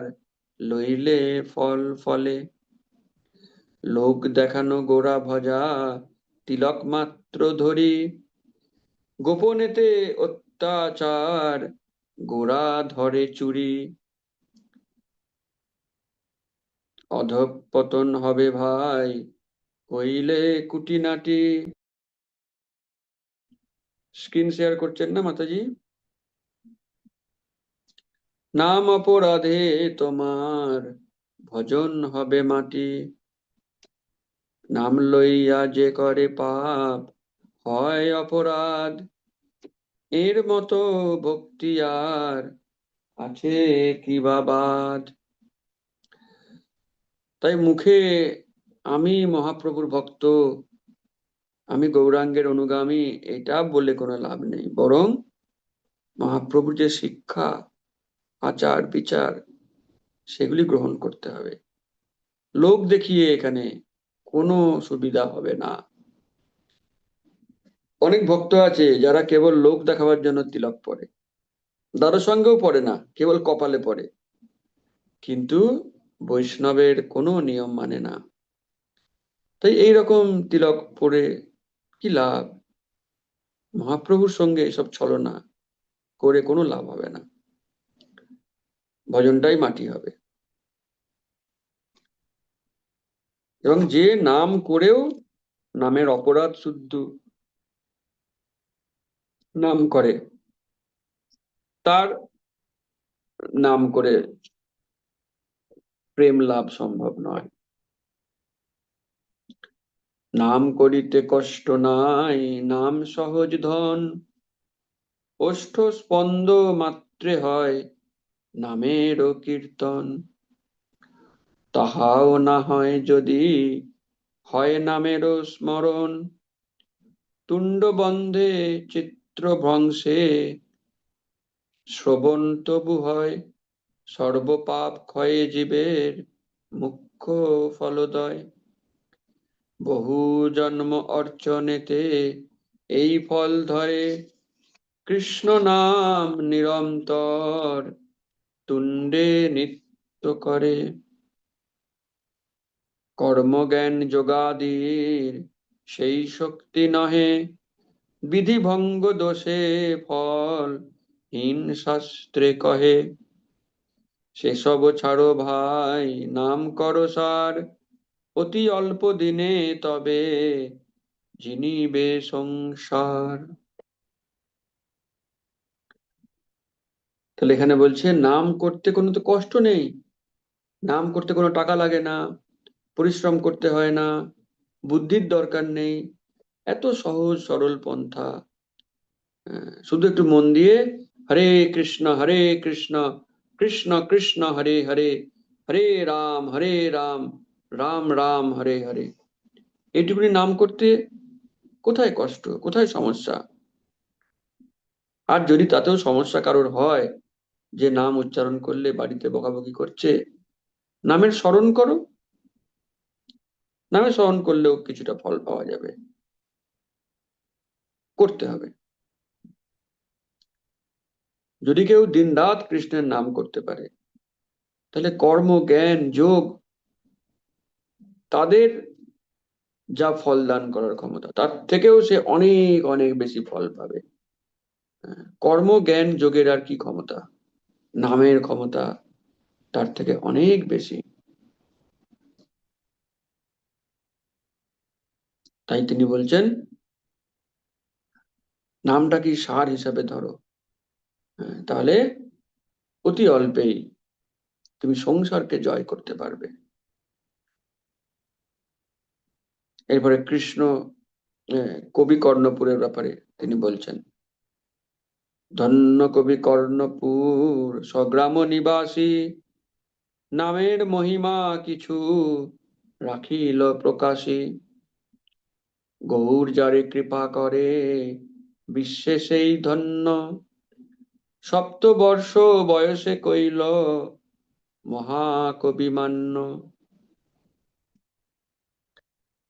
লইলে ফল ফলে। লোক দেখানো গোরা ভজা তিলক মাত্র ধরি, গোপনেতে অত্যাচার গোরা ধরে চুরি। অধঃপতন হবে ভাই হইলে কুটিনাটি। স্ক্রিন শেয়ার করছেন না মাতাজি? নাম অপরাধে তোমার ভজন হবে মাটি, নাম লইয়া যে করে পাপ হয় অপরাধ। এর মতো ভক্তি আর আছে কি বা বাদ। তাই মুখে আমি মহাপ্রভুর ভক্ত, আমি গৌরাঙ্গের অনুগামী, এটা বলে কোনো লাভ নেই। বরং মহাপ্রভুর যে শিক্ষা, আচার বিচার, সেগুলি গ্রহণ করতে হবে। লোক দেখিয়ে এখানে কোনো সুবিধা হবে না। অনেক ভক্ত আছে যারা কেবল লোক দেখাবার জন্য তিলক পরে, দ্বাদশ সঙ্গেও পড়ে না, কেবল কপালে পড়ে, কিন্তু বৈষ্ণবের কোনো নিয়ম মানে না। তাই এইরকম তিলক পরে কি লাভ? মহাপ্রভুর সঙ্গে এসব ছলনা করে কোনো লাভ হবে না, ভজনটাই মাটি হবে। এবং যে নাম করেও নামের অপরাধ শুদ্ধ নাম করে, তার নাম করে প্রেম লাভ সম্ভব নয়। নাম করিতে কষ্ট নাই, নাম সহজ ধন, ওষ্ঠ স্পন্দ মাত্রে হয় নামেরও কীর্তন। তাহাও না হয় যদি হয় নামেরও স্মরণ, তুণ্ড বন্ধে চিত্র ভ্রংশে শ্রবণ তবু হয়, সর্বপাপ ক্ষয়ে জীবের মুখ্য ফলদয়। বহু জন্ম অর্চনেতে এই ফল ধরে, কৃষ্ণ নাম নিরন্তর তুণ্ডে নিত্য করে। কর্মজ্ঞান যোগাদির সেই শক্তি নহে, বিধি ভঙ্গ দোষে ফল হীন শাস্ত্রে কহে। সেসব ছাড়ো ভাই নাম করো সার, অতি অল্প দিনে তবে জিনিবে সংসার। তাহলে এখানে বলছে নাম করতে কোনো তো কষ্ট নেই, নাম করতে কোনো টাকা লাগে না, পরিশ্রম করতে হয় না, বুদ্ধির দরকার নেই, এত সহজ সরল পন্থা। শুধু একটু মন দিয়ে হরে কৃষ্ণ কৃষ্ণ কৃষ্ণ হরে হরে, হরে রাম রাম রাম হরে হরে, এইটুকুনি নাম করতে কোথায় কষ্ট, কোথায় সমস্যা? আর যদি তাতেও সমস্যা কারোর হয় যে নাম উচ্চারণ করলে বাড়িতে বকাবকি করছে, নামের স্মরণ করো, নামে স্মরণ করলেও কিছুটা ফল পাওয়া যাবে। করতে হবে। যদি কেউ দিনরাত কৃষ্ণের নাম করতে পারে, তাহলে কর্ম জ্ঞান যোগ তাদের যা ফল দান করার ক্ষমতা, তার থেকেও সে অনেক অনেক বেশি ফল পাবে। কর্ম জ্ঞান যোগের আর কি ক্ষমতা? নামের ক্ষমতা তার থেকে অনেক বেশি। তাই তিনি বলছেন নামটা কি সার হিসাবে ধরো, তাহলে অতি অল্পেই তুমি সংসারকে জয় করতে পারবে। এরপরে কৃষ্ণ কবি কর্ণপুরের ব্যাপারে তিনি বলছেন, ধন্য কবি কর্ণপুর স্বগ্রাম নিবাসী, নামের মহিমা কিছু রাখিল প্রকাশী। গৌর যারে কৃপা করে বিশ্বে সেই ধন্য, সপ্তবর্ষ বয়সে কইল মহাকবি মান্য,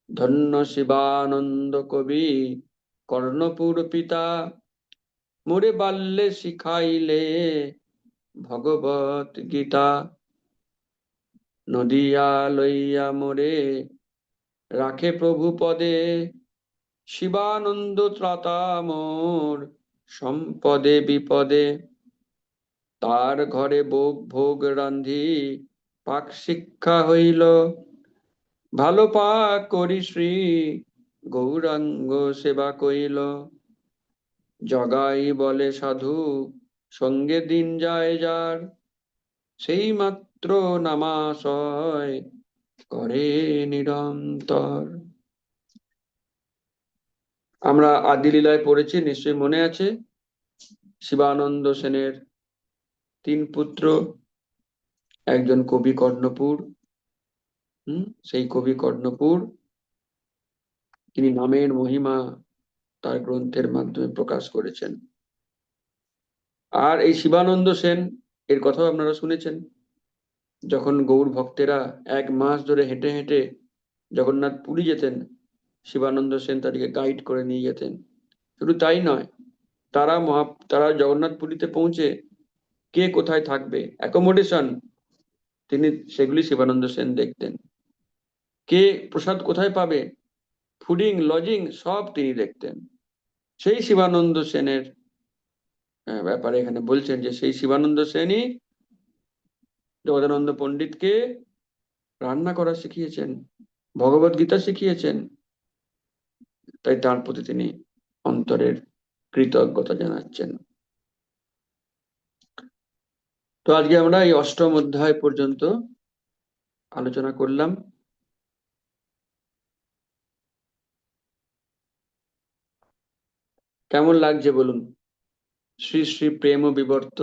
ধন্য শিবানন্দ কবি কর্ণপুর পিতা, মোরে বাল্যে শিখাইলে ভগবত গীতা। নদিয়া লইয়া মোরে রাখে প্রভু পদে, শিবানন্দ ত্রাতা মোর সম্পদে বিপদে। তার ঘরে ভোগ ভোগ রান্ধি পাক শিক্ষা হইল, ভালো পাক করি শ্রী গৌরাঙ্গ সেবা কইল। জগাই বলে সাধু সঙ্গে দিন যায় যার, সেই মাত্র নামাশয় করে নিরন্তর। আমরা আদিলীলায় পড়েছি, নিশ্চয়ই মনে আছে, শিবানন্দ সেনের 3 পুত্র, একজন কবি কর্ণপুর। সেই কবি কর্ণপুর তিনি নামের মহিমা তার গ্রন্থের মাধ্যমে প্রকাশ করেছেন। আর এই শিবানন্দ সেন এর কথাও আপনারা শুনেছেন, যখন গৌর ভক্তেরা 1 মাস ধরে হেঁটে হেঁটে জগন্নাথ পুরী যেতেন, শিবানন্দ সেন তাদেরকে গাইড করে নিয়ে যেতেন। শুধু তাই নয়, তারা জগন্নাথ পুরীতে পৌঁছে কে কোথায় থাকবে, অ্যাকোমোডেশন, তিনি সেগুলি শিবানন্দ সেন দেখতেন। কে প্রসাদ কোথায় পাবে, ফুডিং লজিং সব তিনি দেখতেন। সেই শিবানন্দ সেনের ব্যাপারে এখানে বলছেন যে সেই শিবানন্দ সেনই জগদানন্দ পণ্ডিতকে রান্না করা শিখিয়েছেন, ভগবত গীতা শিখিয়েছেন। তাই তার প্রতি তিনি অন্তরের কৃতজ্ঞতা জানাচ্ছেন। তো আজকে আমরা এই 8ম অধ্যায় পর্যন্ত আলোচনা করলাম। কেমন লাগছে বলুন? শ্রী শ্রী প্রেম বিবর্ত।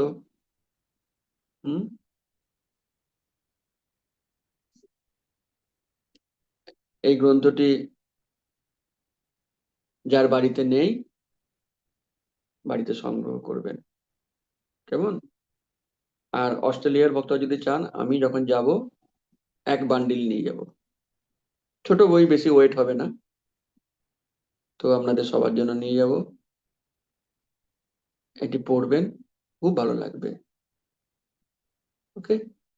এই গ্রন্থটি যার বাড়িতে নেই, বাড়িতে সংগ্রহ করবেন, কেমন? আর অস্ট্রেলিয়ার ভক্তরা যদি চান, আমি যখন যাব 1 বান্ডিল নিয়ে যাব, ছোট বই, বেশি ওয়েট হবে না, তো আপনাদের সবার জন্য নিয়ে যাব। এটি পড়বেন, খুব ভালো লাগবে। ওকে।